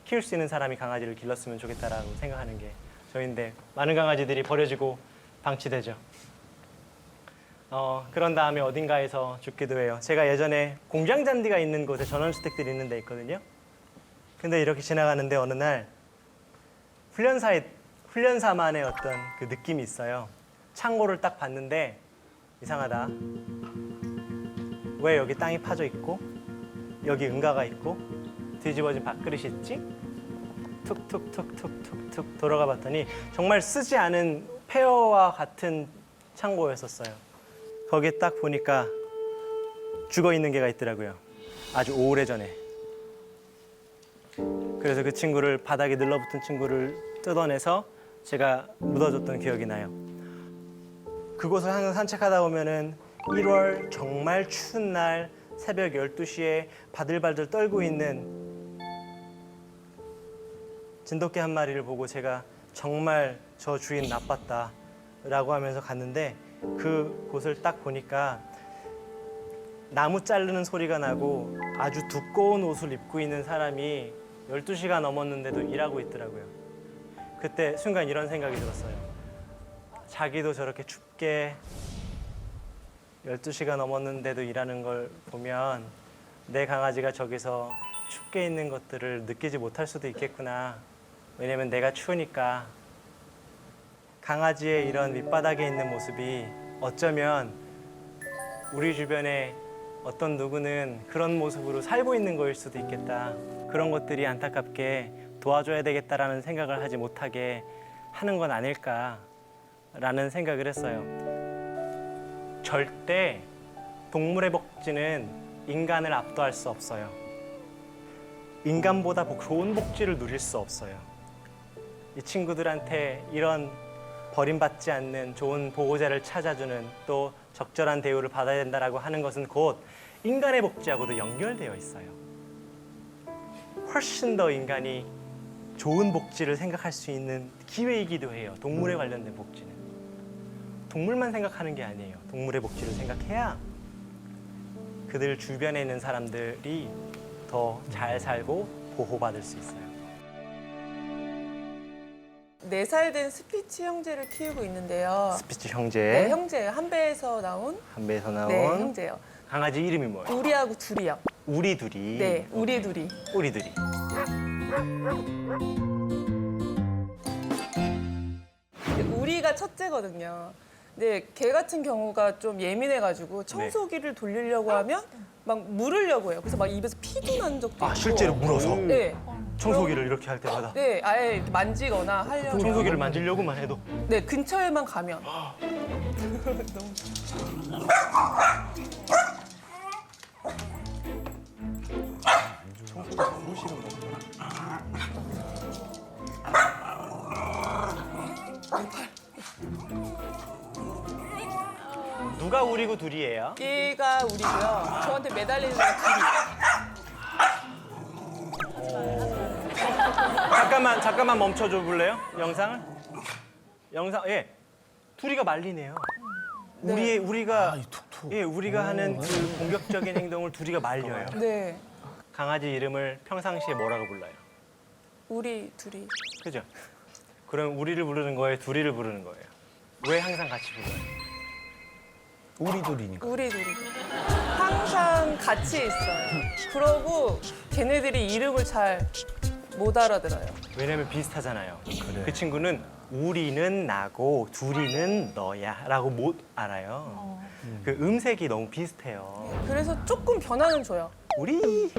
키울 수 있는 사람이 강아지를 길렀으면 좋겠다라고 생각하는 게 저인데 많은 강아지들이 버려지고 방치되죠. 그런 다음에 어딘가에서 죽기도 해요. 제가 예전에 공장 잔디가 있는 곳에 전원주택들이 있는 데 있거든요. 근데 이렇게 지나가는데 어느 날 훈련사만의 어떤 그 느낌이 있어요. 창고를 딱 봤는데 이상하다. 왜 여기 땅이 파져 있고 여기 응가가 있고 뒤집어진 밥그릇이 있지? 툭툭툭툭툭툭 돌아가 봤더니 정말 쓰지 않은 폐허와 같은 창고였었어요. 거기에 딱 보니까 죽어 있는 개가 있더라고요. 아주 오래전에. 그래서 그 친구를 바닥에 늘러붙은 친구를 뜯어내서 제가 묻어줬던 기억이 나요. 그곳을 항상 산책하다 보면은 1월 정말 추운 날 새벽 12시에 바들바들 떨고 있는 진돗개 한 마리를 보고 제가 정말 저 주인 나빴다 라고 하면서 갔는데 그 곳을 딱 보니까 나무 자르는 소리가 나고 아주 두꺼운 옷을 입고 있는 사람이 12시가 넘었는데도 일하고 있더라고요. 그때 순간 이런 생각이 들었어요. 자기도 저렇게 춥게 12시가 넘었는데도 일하는 걸 보면 내 강아지가 저기서 춥게 있는 것들을 느끼지 못할 수도 있겠구나. 왜냐면 내가 추우니까. 강아지의 이런 밑바닥에 있는 모습이 어쩌면 우리 주변에 어떤 누구는 그런 모습으로 살고 있는 거일 수도 있겠다. 그런 것들이 안타깝게 도와줘야 되겠다라는 생각을 하지 못하게 하는 건 아닐까라는 생각을 했어요. 절대 동물의 복지는 인간을 압도할 수 없어요. 인간보다 좋은 복지를 누릴 수 없어요. 이 친구들한테 이런 버림받지 않는 좋은 보호자를 찾아주는 또 적절한 대우를 받아야 된다라고 하는 것은 곧 인간의 복지하고도 연결되어 있어요. 훨씬 더 인간이 좋은 복지를 생각할 수 있는 기회이기도 해요. 동물에 관련된 복지는. 동물만 생각하는 게 아니에요. 동물의 복지를 생각해야 그들 주변에 있는 사람들이 더 잘 살고 보호받을 수 있어요. 4살 된 스피치 형제를 키우고 있는데요. 스피치 형제, 네, 형제예요. 한 배에서 나온. 한 배에서 나온 네, 형제요. 강아지 이름이 뭐예요? 우리하고 둘이요. 우리 둘이. 네, 우리 둘이. 우리 둘이. 우리가 첫째거든요. 근데 걔 같은 경우가 좀 예민해가지고 청소기를 돌리려고 하면 막 물으려고 해요. 그래서 막 입에서 피도 난 적도 있고. 아, 실제로 물어서? 네. 청소기를 이렇게 할 때마다? 네, 아예 만지거나 하려고. 청소기를 만지려고만 해도? 네, 근처에만 가면. 누가 우리고 둘이에요? 얘가 우리고요. 저한테 매달리는 애가 둘이. 잠깐만 멈춰줘 볼래요? 영상을? 예. 둘이가 말리네요. 네. 우리가 하는 그 공격적인 행동을 둘이가 말려요. 네, 강아지 이름을 평상시에 뭐라고 불러요? 우리 둘이. 그죠? 그럼 우리를 부르는 거예요? 둘이를 부르는 거예요? 왜 항상 같이 불러요? 우리 둘이니까. 우리 둘이. 항상 같이 있어요. 그러고 걔네들이 이름을 잘 못 알아들어요. 왜냐면 비슷하잖아요. 그 친구는 우리는 나고 둘이는 너야 라고 못 알아요. 그 음색이 너무 비슷해요. 그래서 조금 변화는 줘요. 우리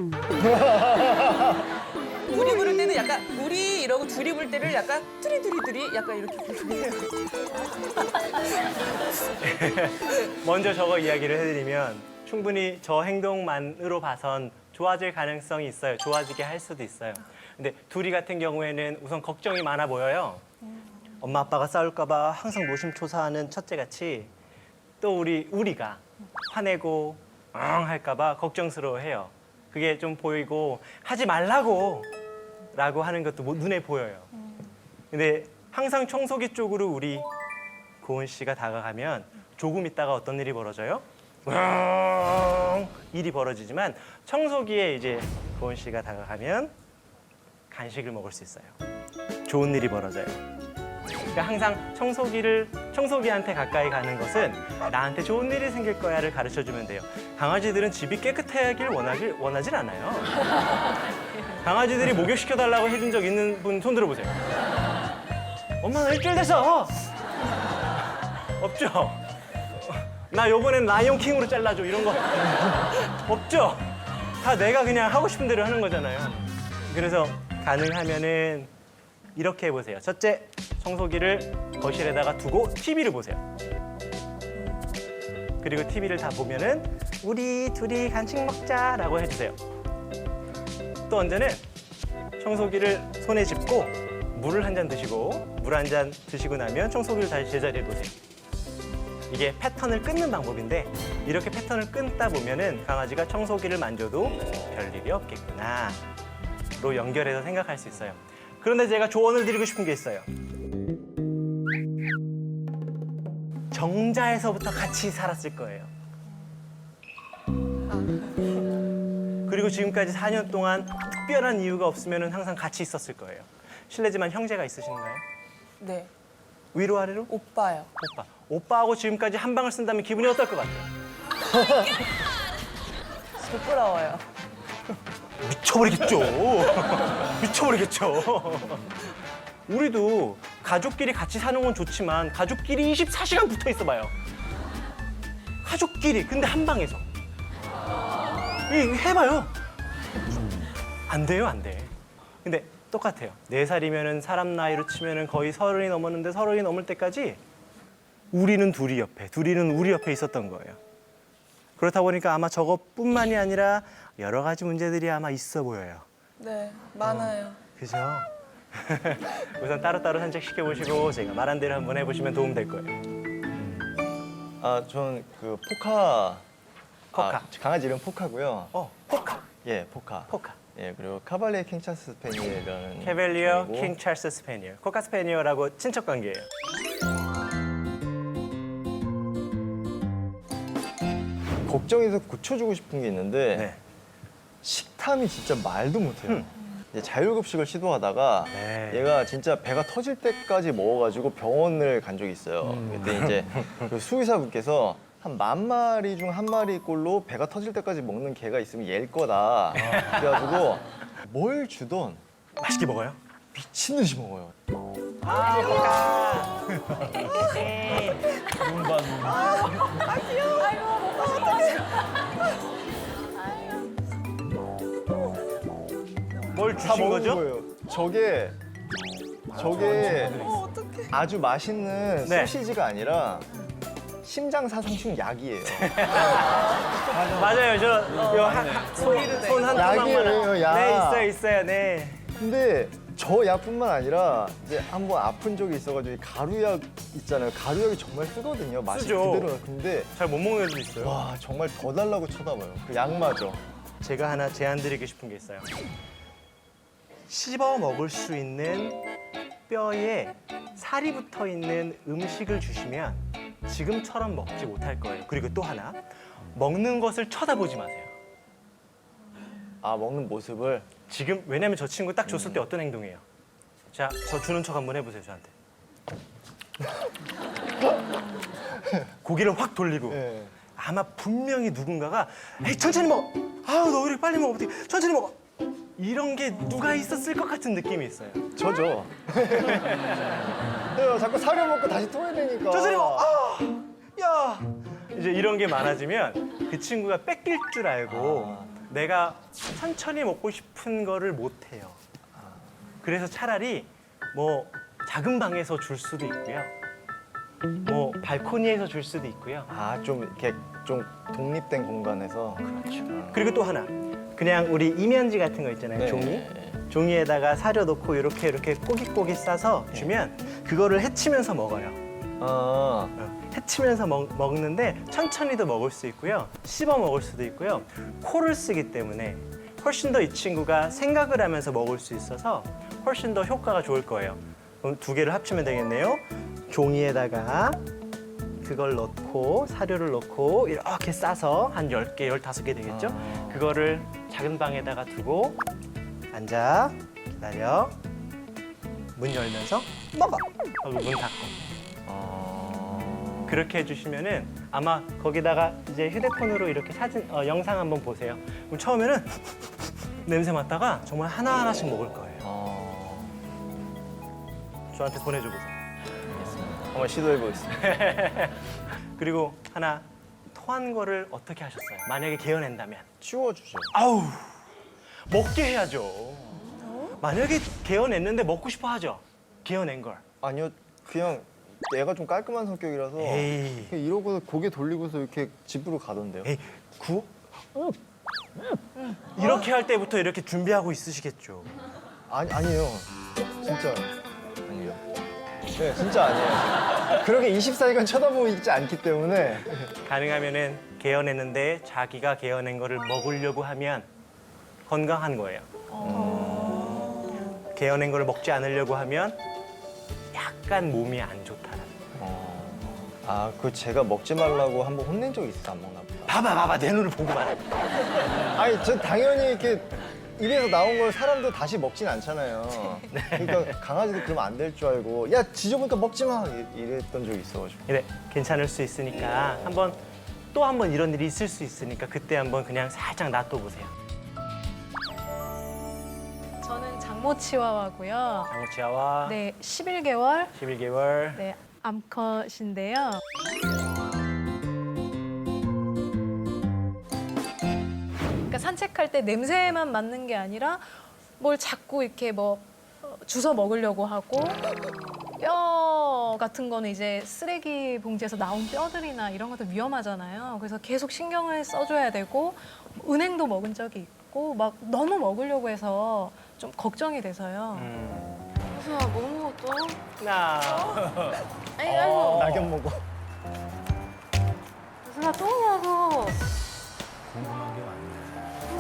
우리 부를 때는 약간 우리 이러고 둘이 부를 때를 약간 둘이 약간 이렇게 부르네요. 먼저 저거 이야기를 해드리면 충분히 저 행동만으로 봐선 좋아질 가능성이 있어요. 좋아지게 할 수도 있어요. 근데 둘이 같은 경우에는 우선 걱정이 많아 보여요. 엄마 아빠가 싸울까 봐 항상 노심초사하는 첫째같이 또 우리가 화내고 할까 봐 걱정스러워해요. 그게 좀 보이고 하지 말라고 라고 하는 것도 눈에 보여요. 근데 항상 청소기 쪽으로 우리 고은 씨가 다가가면 조금 있다가 어떤 일이 벌어져요? 일이 벌어지지만 청소기에 이제 고은 씨가 다가가면 간식을 먹을 수 있어요. 좋은 일이 벌어져요. 그러니까 항상 청소기한테 가까이 가는 것은 나한테 좋은 일이 생길 거야를 가르쳐 주면 돼요. 강아지들은 집이 깨끗하길 원하질 않아요. 강아지들이 목욕시켜 달라고 해준 적 있는 분 손 들어보세요. 엄마 나 일주일 됐어. 없죠? 나 요번엔 라이온 킹으로 잘라줘 이런 거 없죠? 다 내가 그냥 하고 싶은 대로 하는 거잖아요. 그래서 가능하면은 이렇게 해보세요. 첫째, 청소기를 거실에다가 두고 TV를 보세요. 그리고 TV를 다 보면은 우리 둘이 간식 먹자라고 해주세요. 또 언제는 청소기를 손에 짚고 물을 한 잔 드시고 물 한 잔 드시고 나면 청소기를 다시 제자리에 놓으세요. 이게 패턴을 끊는 방법인데 이렇게 패턴을 끊다 보면은 강아지가 청소기를 만져도 별일이 없겠구나 로 연결해서 생각할 수 있어요. 그런데 제가 조언을 드리고 싶은 게 있어요. 정자에서부터 같이 살았을 거예요. 그리고 지금까지 4년 동안 특별한 이유가 없으면 항상 같이 있었을 거예요. 실례지만 형제가 있으신가요? 네. 위로 아래로? 오빠요. 오빠하고 지금까지 한 방을 쓴다면 기분이 어떨 것 같아요? 부끄러워요. 미쳐버리겠죠. 미쳐버리겠죠. 우리도 가족끼리 같이 사는 건 좋지만 가족끼리 24시간 붙어 있어 봐요. 가족끼리 근데 한 방에서. 해봐요. 안 돼요, 안 돼. 근데 똑같아요. 4살이면은 사람 나이로 치면은 거의 30이 넘었는데 30이 넘을 때까지 우리는 우리 옆에 있었던 거예요. 그렇다 보니까 아마 저것뿐만이 아니라 여러 가지 문제들이 아마 있어 보여요. 네, 많아요. 그죠? 우선 따로따로 산책시켜보시고 제가 말한 대로 한번 해보시면 도움 될 거예요. 저는 그 포카. 포카. 강아지 이름 포카고요. 포카. 예, 포카. 포카. 예, 그리고 카발리에 킹차스 스페니엘이라는 캐벨리어 종이고, 킹 찰스 스페니어. 코카 스페니어라고 친척 관계예요. 걱정해서 고쳐주고 싶은 게 있는데 네. 식탐이 진짜 말도 못해요. 이제 자율급식을 시도하다가 네. 얘가 진짜 배가 터질 때까지 먹어가지고 병원을 간 적이 있어요. 그때 이제 그 수의사분께서 한 10,000마리 중 1마리꼴로 배가 터질 때까지 먹는 개가 있으면 얘일 거다. 그래가지고 뭘 주던 맛있게 먹어요? 미친 듯이 먹어요. 뭘 다 주신 먹은 거죠? 거예요. 저게 어떡해. 아주 맛있는 네. 소시지가 아니라 심장 사상충 약이에요. 맞아요. 손한 약이에요, 약. 네, 있어요. 네. 근데 저 약뿐만 아니라 이제 한번 아픈 적이 있어가지고 이 가루약 있잖아요. 가루약이 정말 쓰거든요. 맛이 쓰죠. 그대로. 근데 잘 못 먹는 애도 있어요. 와 정말 더 달라고 쳐다봐요. 그 약마저. 제가 하나 제안 드리고 싶은 게 있어요. 씹어 먹을 수 있는 뼈에 살이 붙어 있는 음식을 주시면 지금처럼 먹지 못할 거예요. 그리고 또 하나, 먹는 것을 쳐다보지 마세요. 아 먹는 모습을. 지금 왜냐면 저 친구 딱 줬을 때 어떤 행동이에요? 자, 저 주는 척 한번 해보세요, 저한테. 고개를 확 돌리고. 예. 아마 분명히 누군가가 에이 천천히 먹어. 아우 너 왜 이렇게 빨리 먹어? 어떻게 천천히 먹어. 이런 게 누가 있었을 것 같은 느낌이 있어요. 저죠. 자꾸 사료 먹고 다시 토해내니까. 천천히 먹어. 야. 이제 이런 게 많아지면 그 친구가 뺏길 줄 알고 내가 천천히 먹고 싶은 거를 못 해요. 그래서 차라리 뭐 작은 방에서 줄 수도 있고요. 뭐 발코니에서 줄 수도 있고요. 아, 좀 이렇게 좀 독립된 공간에서. 그리고 또 하나, 그냥 우리 이면지 같은 거 있잖아요. 네. 종이. 종이에다가 사료 넣고 이렇게 꼬깃꼬깃 싸서 주면 그거를 헤치면서 먹어요. 아, 헤치면서 먹는데 천천히도 먹을 수 있고요. 씹어 먹을 수도 있고요. 코를 쓰기 때문에 훨씬 더 이 친구가 생각을 하면서 먹을 수 있어서 훨씬 더 효과가 좋을 거예요. 그럼 두 개를 합치면 되겠네요. 종이에다가 그걸 넣고 사료를 넣고 이렇게 싸서 한 10개, 15개 되겠죠? 그거를 작은 방에다가 두고 앉아, 기다려. 문 열면서 먹어! 하고 문 닫고. 그렇게 해주시면은 아마 거기다가 이제 휴대폰으로 이렇게 사진, 영상 한번 보세요. 그럼 처음에는 냄새 맡다가 정말 하나하나씩 먹을 거예요. 저한테 보내줘 보세요. 한번 시도해 보겠습니다. 그리고 하나, 토한 거를 어떻게 하셨어요? 만약에 개어낸다면. 치워주죠. 아우, 먹게 해야죠. 만약에 개어냈는데 먹고 싶어 하죠? 개어낸 걸. 아니요, 그냥 얘가 좀 깔끔한 성격이라서 에이. 그냥 이러고서 고개 돌리고서 이렇게 집으로 가던데요. 에이, 이렇게 할 때부터 이렇게 준비하고 있으시겠죠. 아니에요. 진짜 아니에요. 네, 진짜 아니에요. 그렇게 24시간 쳐다보고 있지 않기 때문에. 가능하면은 개어냈는데 자기가 개어낸 거를 먹으려고 하면 건강한 거예요. 개어낸 거를 먹지 않으려고 하면 약간 몸이 안 좋다라는 거예요. 아, 그 제가 먹지 말라고 한번 혼낸 적이 있어서 안 먹나 보다. 봐봐, 내 눈을 보고 말해. 아니, 저 당연히 이렇게 입에서 나온 걸 사람도 다시 먹진 않잖아요. 그러니까 강아지도 그러면 안 될 줄 알고 야, 지저분하니까 먹지 마 이랬던 적이 있어가지고. 그래, 괜찮을 수 있으니까 또 한 번 이런 일이 있을 수 있으니까 그때 한번 그냥 살짝 놔둬 보세요. 저는 장모 치와와고요. 장모 치아와 네, 11개월 11개월. 네, 암컷인데요. 그러니까 산책할 때 냄새만 맡는 게 아니라 뭘 자꾸 이렇게 뭐 주워 먹으려고 하고 뼈 같은 거는 이제 쓰레기 봉지에서 나온 뼈들이나 이런 것들 위험하잖아요. 그래서 계속 신경을 써줘야 되고 은행도 먹은 적이 있고 막 너무 먹으려고 해서 좀 걱정이 돼서요. 수아 뭐 먹었어? 나. 아이고 낙엽 먹어. 수아 똥이라고.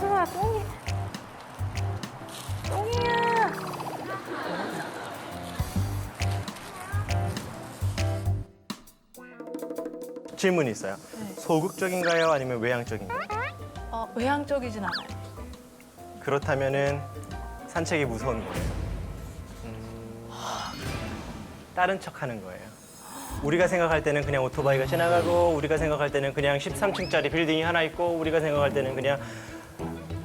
수아 똥이. 똥이야. 질문이 있어요. 소극적인가요? 아니면 외향적인가요? 외향적이진 않아요. 그렇다면은 산책이 무서운 거예요. 다른 척 하는 거예요. 우리가 생각할 때는 그냥 오토바이가 지나가고 우리가 생각할 때는 그냥 13층짜리 빌딩이 하나 있고 우리가 생각할 때는 그냥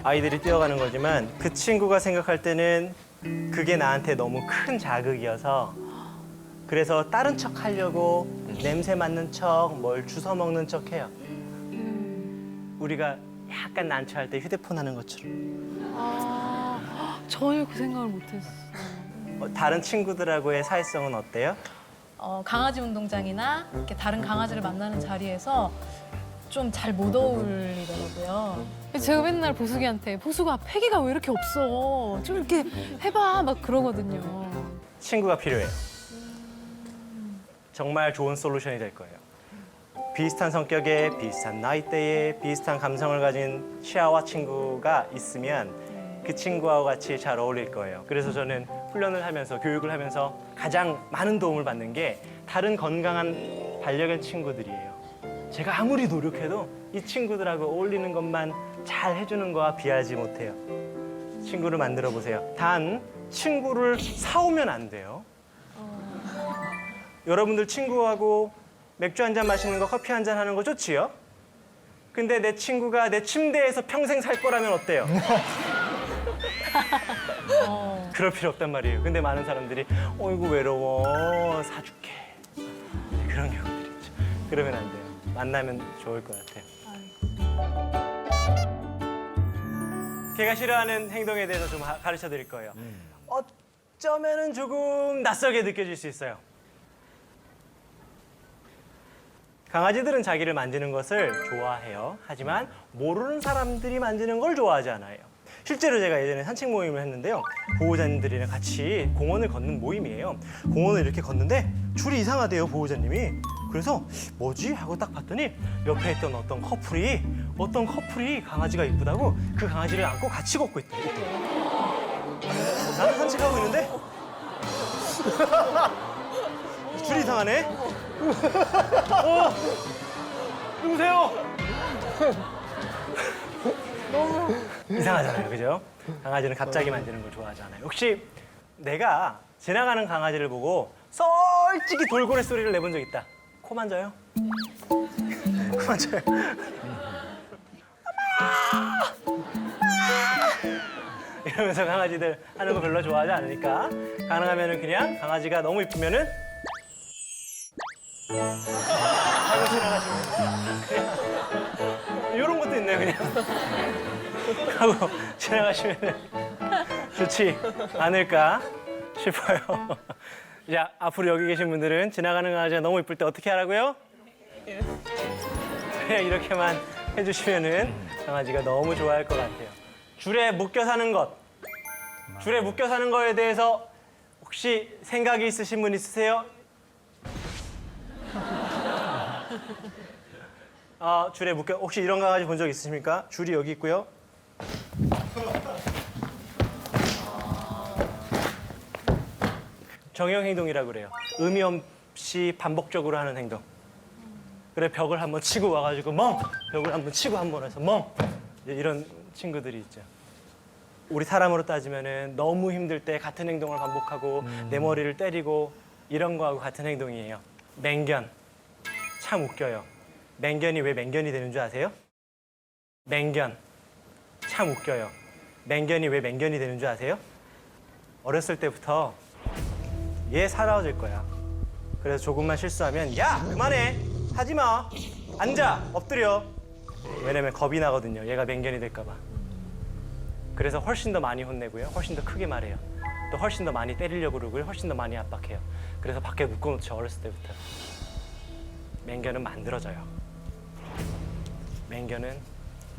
아이들이 뛰어가는 거지만 그 친구가 생각할 때는 그게 나한테 너무 큰 자극이어서 그래서 다른 척 하려고 냄새 맡는 척, 뭘 주워 먹는 척 해요. 우리가 약간 난처할 때 휴대폰 하는 것처럼. 전혀 그 생각을 못했어. 다른 친구들하고의 사회성은 어때요? 강아지 운동장이나 이렇게 다른 강아지를 만나는 자리에서 좀 잘 못 어울리더라고요. 제가 맨날 보숙이한테 보숙아 패기가 왜 이렇게 없어? 좀 이렇게 해봐 막 그러거든요. 친구가 필요해요. 정말 좋은 솔루션이 될 거예요. 비슷한 성격에 비슷한 나이대에 비슷한 감성을 가진 치아와 친구가 있으면 그 친구와 같이 잘 어울릴 거예요. 그래서 저는 훈련을 하면서 교육을 하면서 가장 많은 도움을 받는 게 다른 건강한 반려견 친구들이에요. 제가 아무리 노력해도 이 친구들하고 어울리는 것만 잘 해주는 거와 비하지 못해요. 친구를 만들어 보세요. 단 친구를 사오면 안 돼요. 여러분들 친구하고 맥주 한잔 마시는 거, 커피 한잔 하는 거 좋지요? 근데 내 친구가 내 침대에서 평생 살 거라면 어때요? 그럴 필요 없단 말이에요. 근데 많은 사람들이 어이구 외로워 사줄게 그런 경우들이 있죠. 그러면 안 돼요. 만나면 좋을 것 같아요. 걔가 싫어하는 행동에 대해서 좀 가르쳐 드릴 거예요. 어쩌면은 조금 낯설게 느껴질 수 있어요. 강아지들은 자기를 만지는 것을 좋아해요. 하지만 모르는 사람들이 만지는 걸 좋아하지 않아요. 실제로 제가 예전에 산책 모임을 했는데요. 보호자님들이랑 같이 공원을 걷는 모임이에요. 공원을 이렇게 걷는데 줄이 이상하대요, 보호자님이. 그래서 뭐지? 하고 딱 봤더니 옆에 있던 어떤 커플이 강아지가 이쁘다고 그 강아지를 안고 같이 걷고 있대요. 나는 산책하고 있는데 줄이 이상하네. 누구세요? 너무 이상하잖아요, 그죠? 강아지는 갑자기 만지는 걸 좋아하지 않아요. 혹시 내가 지나가는 강아지를 보고 솔직히 돌고래 소리를 내본 적 있다? 코 만져요? 코 만져요? 이러면서 강아지들 하는 거 별로 좋아하지 않으니까 가능하면은 그냥 강아지가 너무 이쁘면은 하고 지나가시면 이런 것도 있네요, 그냥 하고 지나가시면 좋지 않을까 싶어요. 자, 앞으로 여기 계신 분들은 지나가는 강아지가 너무 이쁠 때 어떻게 하라고요? 그냥 이렇게만 해주시면은 강아지가 너무 좋아할 것 같아요. 줄에 묶여 사는 것, 줄에 묶여 사는 거에 대해서 혹시 생각이 있으신 분 있으세요? 줄에 묶여, 혹시 이런 강아지 본 적 있으십니까? 줄이 여기 있고요. 정형 행동이라고 그래요. 의미 없이 반복적으로 하는 행동. 그래, 벽을 한번 치고 와가지고 멍! 벽을 한번 치고 한번 해서 멍! 이제 이런 친구들이 있죠. 우리 사람으로 따지면은 너무 힘들 때 같은 행동을 반복하고 내 머리를 때리고 이런 거하고 같은 행동이에요. 맹견. 참 웃겨요. 맹견이 왜 맹견이 되는 줄 아세요? 맹견. 참 웃겨요. 맹견이 왜 맹견이 되는 줄 아세요? 어렸을 때부터 얘 사라질 거야. 그래서 조금만 실수하면 야! 그만해! 하지 마! 앉아! 엎드려! 왜냐면 겁이 나거든요. 얘가 맹견이 될까 봐. 그래서 훨씬 더 많이 혼내고요. 훨씬 더 크게 말해요. 또 훨씬 더 많이 때리려고 그러고요. 훨씬 더 많이 압박해요. 그래서 밖에 묶어놓죠. 어렸을 때부터. 맹견은 만들어져요. 맹견은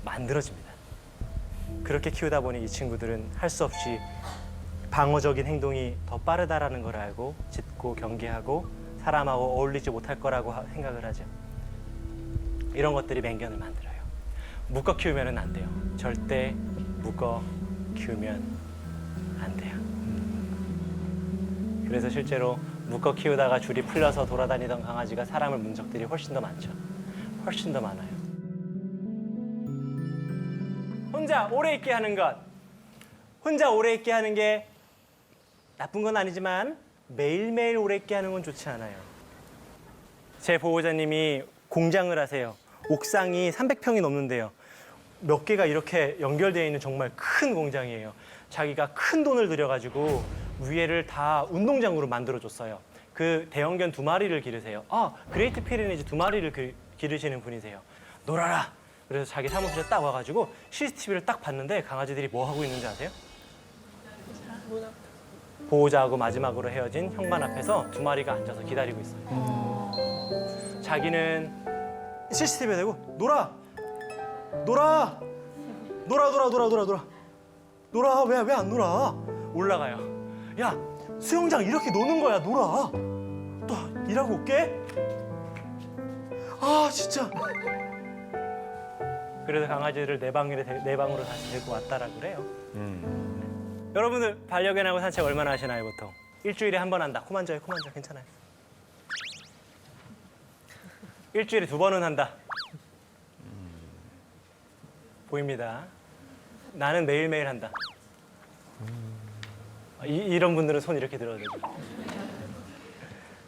만들어집니다. 그렇게 키우다 보니 이 친구들은 할 수 없이 방어적인 행동이 더 빠르다라는 걸 알고 짖고 경계하고 사람하고 어울리지 못할 거라고 생각을 하죠. 이런 것들이 맹견을 만들어요. 묶어 키우면 안 돼요. 절대 묶어 키우면 안 돼요. 그래서 실제로 묶어 키우다가 줄이 풀려서 돌아다니던 강아지가 사람을 문 적들이 훨씬 더 많죠. 훨씬 더 많아요. 혼자 오래 있게 하는 것. 혼자 오래 있게 하는 게 나쁜 건 아니지만 매일매일 오래 있게 하는 건 좋지 않아요. 제 보호자님이 공장을 하세요. 옥상이 300평이 넘는데요. 몇 개가 이렇게 연결되어 있는 정말 큰 공장이에요. 자기가 큰 돈을 들여가지고 위에를 다 운동장으로 만들어줬어요. 그 대형견 2마리를 기르세요. 그레이트 피레니즈 2마리를 기르시는 분이세요. 놀아라! 그래서 자기 사무실에 딱 와가지고 CCTV를 딱 봤는데 강아지들이 뭐 하고 있는지 아세요? 보호자하고 마지막으로 헤어진 현관 앞에서 2마리가 앉아서 기다리고 있어요. 자기는 CCTV에 대고 놀아! 왜 안 놀아? 올라가요. 야, 수영장 이렇게 노는 거야. 놀아. 또 일하고 올게. 진짜. 그래서 강아지를 내 방으로 다시 데리고 왔다라고 그래요. 여러분들 반려견하고 산책 얼마나 하시나요, 보통? 일주일에 한 번 한다. 코 만져요, 괜찮아요. 일주일에 2번은 한다. 보입니다. 나는 매일매일 한다. 이런 분들은 손 이렇게 들어도 되죠.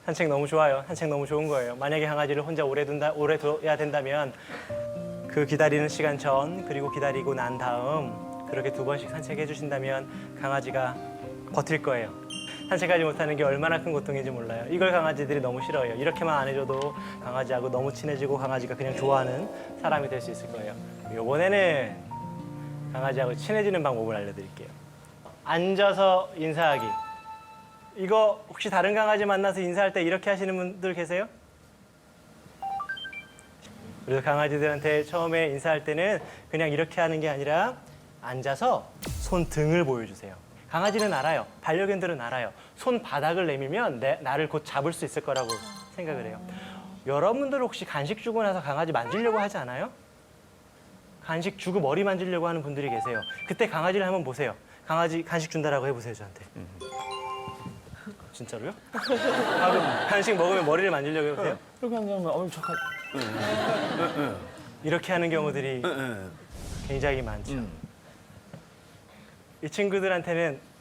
산책 너무 좋아요. 산책 너무 좋은 거예요. 만약에 강아지를 혼자 오래 둬야 된다면 그 기다리는 시간 전 그리고 기다리고 난 다음 그렇게 2번씩 산책해 주신다면 강아지가 버틸 거예요. 산책하지 못하는 게 얼마나 큰 고통인지 몰라요. 이걸 강아지들이 너무 싫어해요. 이렇게만 안 해줘도 강아지하고 너무 친해지고 강아지가 그냥 좋아하는 사람이 될 수 있을 거예요. 이번에는 강아지하고 친해지는 방법을 알려드릴게요. 앉아서 인사하기. 이거 혹시 다른 강아지 만나서 인사할 때 이렇게 하시는 분들 계세요? 그래서 강아지들한테 처음에 인사할 때는 그냥 이렇게 하는 게 아니라 앉아서 손등을 보여주세요. 강아지는 알아요. 반려견들은 알아요. 손바닥을 내밀면 나를 곧 잡을 수 있을 거라고 생각을 해요. 여러분들 혹시 간식 주고 나서 강아지 만지려고 하지 않아요? 간식 주고 머리 만지려고 하는 분들이 계세요. 그때 강아지를 한번 보세요. 강아지 간식 준다라고 해보세요, 저한테. 진짜로요? 간식 먹으면 머리를 만지려고 해보세요. 이렇게 하면 착한. 이렇게 하는 경우들이 굉장히 많죠. 이 친구들한테는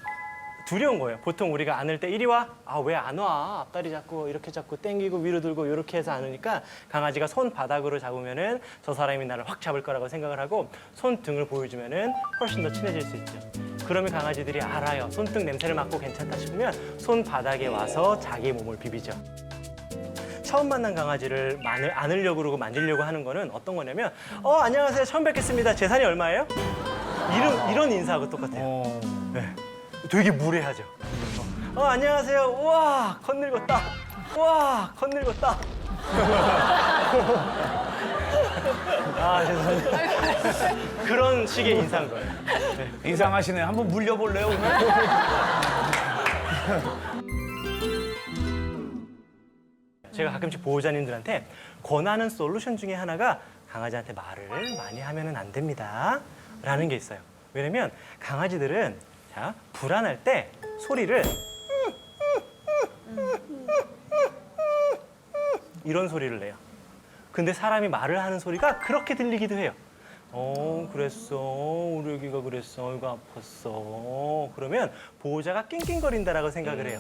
두려운 거예요. 보통 우리가 안을 때 이리 와. 아, 왜 안 와? 앞다리 잡고 이렇게 잡고 당기고 위로 들고 이렇게 해서 안으니까 강아지가 손바닥으로 잡으면은 저 사람이 나를 확 잡을 거라고 생각을 하고 손등을 보여주면은 훨씬 더 친해질 수 있죠. 그러면 강아지들이 알아요. 손등 냄새를 맡고 괜찮다 싶으면 손바닥에 와서 자기 몸을 비비죠. 처음 만난 강아지를 안으려고 그러고 만지려고 하는 거는 어떤 거냐면 안녕하세요. 처음 뵙겠습니다. 재산이 얼마예요? 이런 인사하고 똑같아요. 네. 되게 무례하죠. 안녕하세요. 우와, 건늙었다. 우와, 건늙었다. 아, 죄송합니다. 그런 식의 인사인 거예요. 네. 이상하시네. 한번 물려볼래요, 오늘? 제가 가끔씩 보호자님들한테 권하는 솔루션 중에 하나가 강아지한테 말을 많이 하면은 안 됩니다. 라는 게 있어요. 왜냐면 강아지들은 불안할 때 소리를 이런 소리를 내요. 근데 사람이 말을 하는 소리가 그렇게 들리기도 해요. 그랬어. 우리 애기가 그랬어. 이거 아팠어. 그러면 보호자가 낑낑거린다라고 생각을 해요.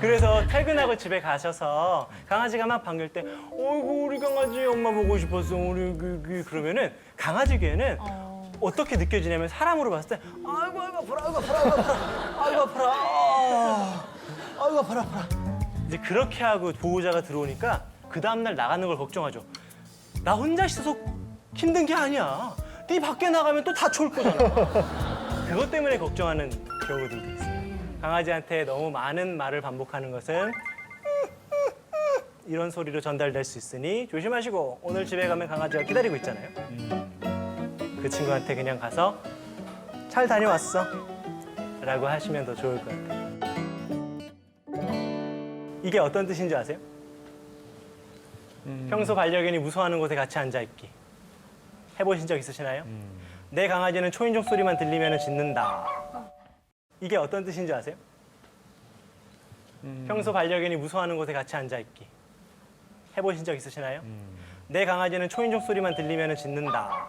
그래서 퇴근하고 집에 가셔서 강아지가 막 반길 때 어이구 우리 강아지 엄마 보고 싶었어. 우리 그러면은 강아지 귀에는 어떻게 느껴지냐면 사람으로 봤을 때 아이고 아파라 아이고 아파라 아이고 아파라 아이고 아파라 이제 그렇게 하고 보호자가 들어오니까 그 다음날 나가는 걸 걱정하죠. 나 혼자 있어서 힘든 게 아니야. 네 밖에 나가면 또 다쳐올 거잖아. 그것 때문에 걱정하는 경우들도 있어요. 강아지한테 너무 많은 말을 반복하는 것은 이런 소리로 전달될 수 있으니 조심하시고 오늘 집에 가면 강아지가 기다리고 있잖아요. 그 친구한테 그냥 가서 잘 다녀왔어 라고 하시면 더 좋을 것 같아요. 이게 어떤 뜻인지 아세요? 평소 반려견이 무서워하는 곳에 같이 앉아있기. 해보신 적 있으시나요? 내 강아지는 초인종 소리만 들리면 짖는다. 이게 어떤 뜻인지 아세요? 평소 반려견이 무서워하는 곳에 같이 앉아있기. 해보신 적 있으시나요? 내 강아지는 초인종 소리만 들리면 짖는다.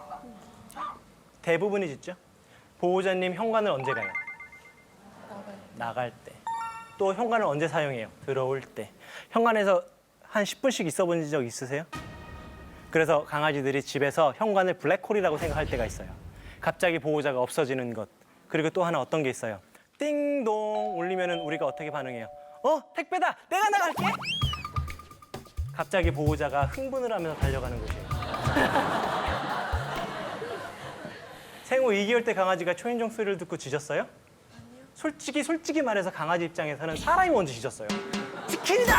대부분이 짖죠? 보호자님 현관을 언제 가요? 나갈 때. 또 현관을 언제 사용해요? 들어올 때. 현관에서 한 10분씩 있어 본 적 있으세요? 그래서 강아지들이 집에서 현관을 블랙홀이라고 생각할 때가 있어요. 갑자기 보호자가 없어지는 것. 그리고 또 하나 어떤 게 있어요? 띵동 울리면은 우리가 어떻게 반응해요? 택배다! 내가 나갈게! 갑자기 보호자가 흥분을 하면서 달려가는 곳이에요. 생후 2개월 때 강아지가 초인종 소리를 듣고 짖었어요? 아니요. 솔직히 말해서 강아지 입장에서는 사람이 먼저 짖었어요. 치킨이다!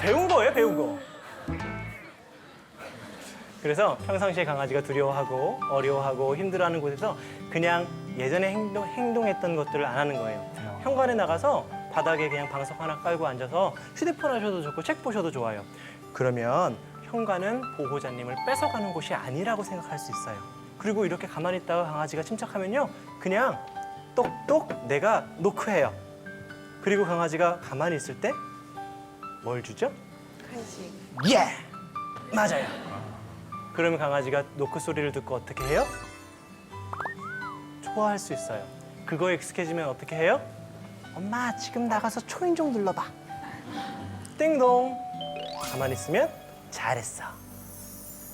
배운 거예요, 배운 거. 그래서 평상시에 강아지가 두려워하고 어려워하고 힘들어하는 곳에서 그냥 예전에 행동했던 것들을 안 하는 거예요. 현관에 나가서 바닥에 그냥 방석 하나 깔고 앉아서 휴대폰 하셔도 좋고 책 보셔도 좋아요. 그러면 현관은 보호자님을 뺏어가는 곳이 아니라고 생각할 수 있어요. 그리고 이렇게 가만히 있다가 강아지가 침착하면요. 그냥 똑똑 내가 노크해요. 그리고 강아지가 가만히 있을 때 뭘 주죠? 간식. 예! 맞아요. 그러면 강아지가 노크 소리를 듣고 어떻게 해요? 좋아할 수 있어요. 그거에 익숙해지면 어떻게 해요? 엄마 지금 나가서 초인종 눌러봐. 띵동. 가만히 있으면 잘했어.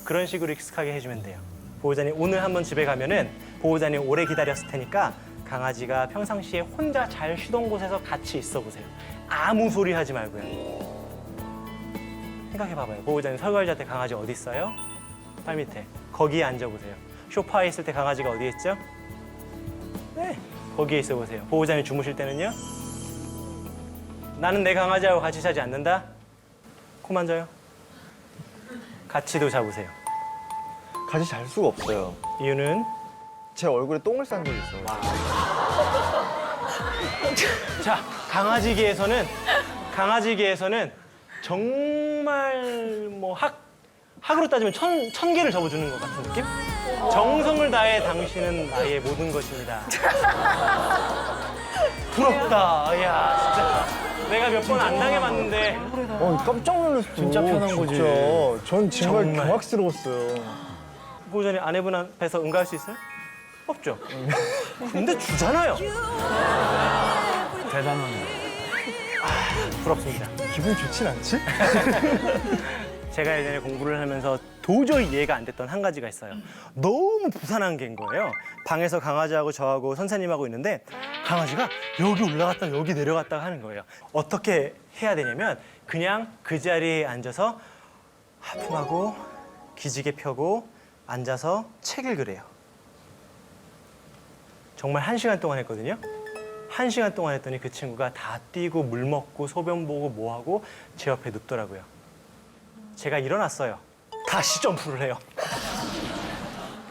그런 식으로 익숙하게 해주면 돼요. 보호자님 오늘 한번 집에 가면은 보호자님 오래 기다렸을 테니까 강아지가 평상시에 혼자 잘 쉬던 곳에서 같이 있어 보세요. 아무 소리 하지 말고요. 생각해 봐봐요. 보호자님 설거지 할 때 강아지 어디 있어요? 팔 밑에. 거기에 앉아보세요. 소파에 있을 때 강아지가 어디에 있죠? 네, 거기에 있어 보세요. 보호자님 주무실 때는요? 나는 내 강아지하고 같이 자지 않는다. 코 만져요. 같이도 잡으세요. 같이 잘 수가 없어요. 이유는 제 얼굴에 똥을 싼 적이 있어요. 자, 강아지계에서는 정말 뭐 학으로 따지면 천 개를 접어주는 것 같은 느낌? 정성을 다해 당신은 나의 모든 것입니다. 부럽다. 야, 진짜 내가 몇 번 안 당해봤는데 깜짝 놀랐어. 진짜 편한 거지. 진짜. 전 정말 정말. 경악스러웠어요. 그 전에 아내분 앞에서 응가할 수 있어요? 없죠. 근데 주잖아요. 대단하네. 부럽습니다. 기분이 좋진 않지? 제가 예전에 공부를 하면서 도저히 이해가 안 됐던 한 가지가 있어요. 너무 부산한 개인 거예요. 방에서 강아지하고 저하고 선생님하고 있는데 강아지가 여기 올라갔다 여기 내려갔다 하는 거예요. 어떻게 해야 되냐면 그냥 그 자리에 앉아서 하품하고 기지개 펴고 앉아서 책 읽으래요. 정말 1시간 동안 했거든요. 1시간 동안 했더니 그 친구가 다 뛰고 물 먹고 소변 보고 뭐 하고 제 옆에 눕더라고요. 제가 일어났어요. 다시 점프를 해요.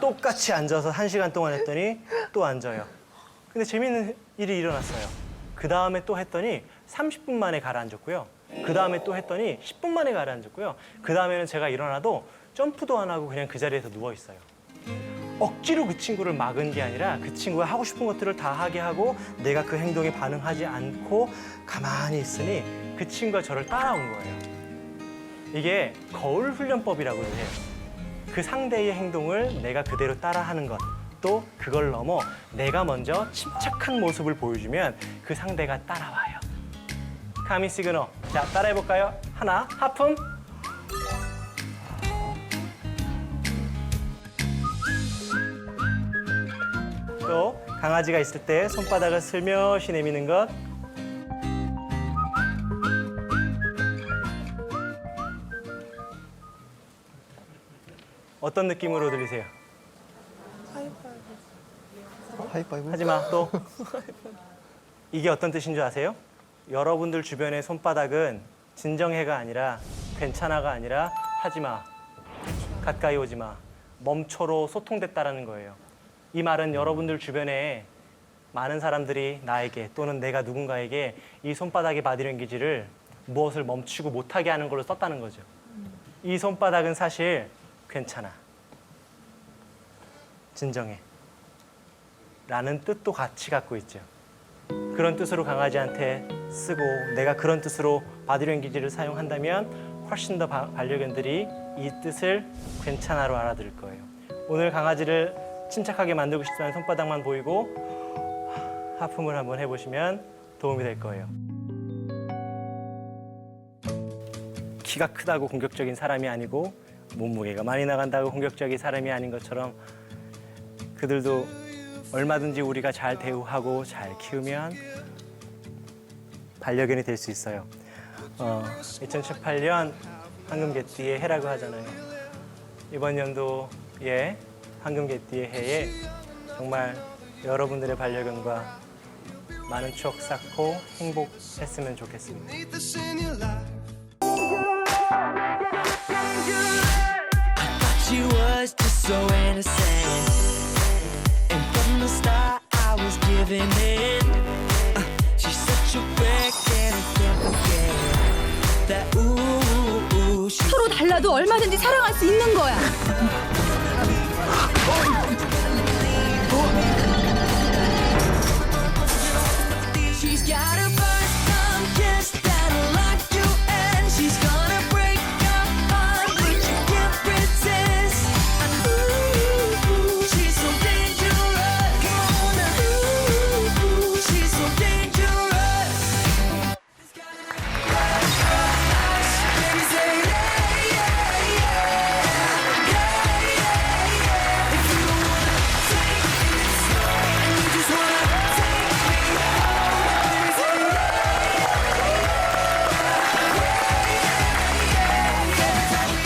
똑같이 앉아서 1시간 동안 했더니 또 앉아요. 근데 재밌는 일이 일어났어요. 그 다음에 또 했더니 30분 만에 가라앉았고요. 그 다음에 또 했더니 10분 만에 가라앉았고요. 그 다음에는 제가 일어나도 점프도 안 하고 그냥 그 자리에서 누워 있어요. 억지로 그 친구를 막은 게 아니라 그 친구가 하고 싶은 것들을 다 하게 하고 내가 그 행동에 반응하지 않고 가만히 있으니 그 친구가 저를 따라온 거예요. 이게 거울 훈련법이라고 해요. 그 상대의 행동을 내가 그대로 따라하는 것, 또 그걸 넘어 내가 먼저 침착한 모습을 보여주면 그 상대가 따라와요. 카미 시그너. 자, 따라해볼까요? 하나, 하품. 또 강아지가 있을 때 손바닥을 슬며시 내미는 것. 어떤 느낌으로 들리세요? 하이파이브. 하지마. 또 이게 어떤 뜻인 줄 아세요? 여러분들 주변의 손바닥은 진정해가 아니라 괜찮아가 아니라 하지마, 가까이 오지마, 멈춰로 소통됐다라는 거예요. 이 말은 여러분들 주변에 많은 사람들이 나에게 또는 내가 누군가에게 이 손바닥의 바디랭귀지를 무엇을 멈추고 못하게 하는 걸로 썼다는 거죠. 이 손바닥은 사실 괜찮아, 진정해 라는 뜻도 같이 갖고 있죠. 그런 뜻으로 강아지한테 쓰고 내가 그런 뜻으로 바디랭귀지를 사용한다면 훨씬 더 반려견들이 이 뜻을 괜찮아로 알아들을 거예요. 오늘 강아지를 침착하게 만들고 싶다는 손바닥만 보이고 하품을 한번 해보시면 도움이 될 거예요. 키가 크다고 공격적인 사람이 아니고 몸무게가 많이 나간다고 공격적인 사람이 아닌 것처럼 그들도 얼마든지 우리가 잘 대우하고 잘 키우면 반려견이 될 수 있어요. 2018년 황금개띠의 해라고 하잖아요. 이번 연도에 황금개띠의 해에 정말 여러분들의 반려견과 많은 추억 쌓고 행복했으면 좋겠습니다. She was just so innocent, and from the start I was giving in. She's such a wreck and I can't forget that. Ooh, she's 서로 달라도 얼마든지 사랑할 수 있는 거야. she's got a burst some kiss that'll lock you in. She's gonna break your heart, but you can't resist. Ooh, she's so dangerous. Come on now. Ooh, she's so dangerous. Baby, say yeah, yeah, yeah. Yeah, yeah, yeah. If you wanna take it slow and you just wanna take me home, baby, say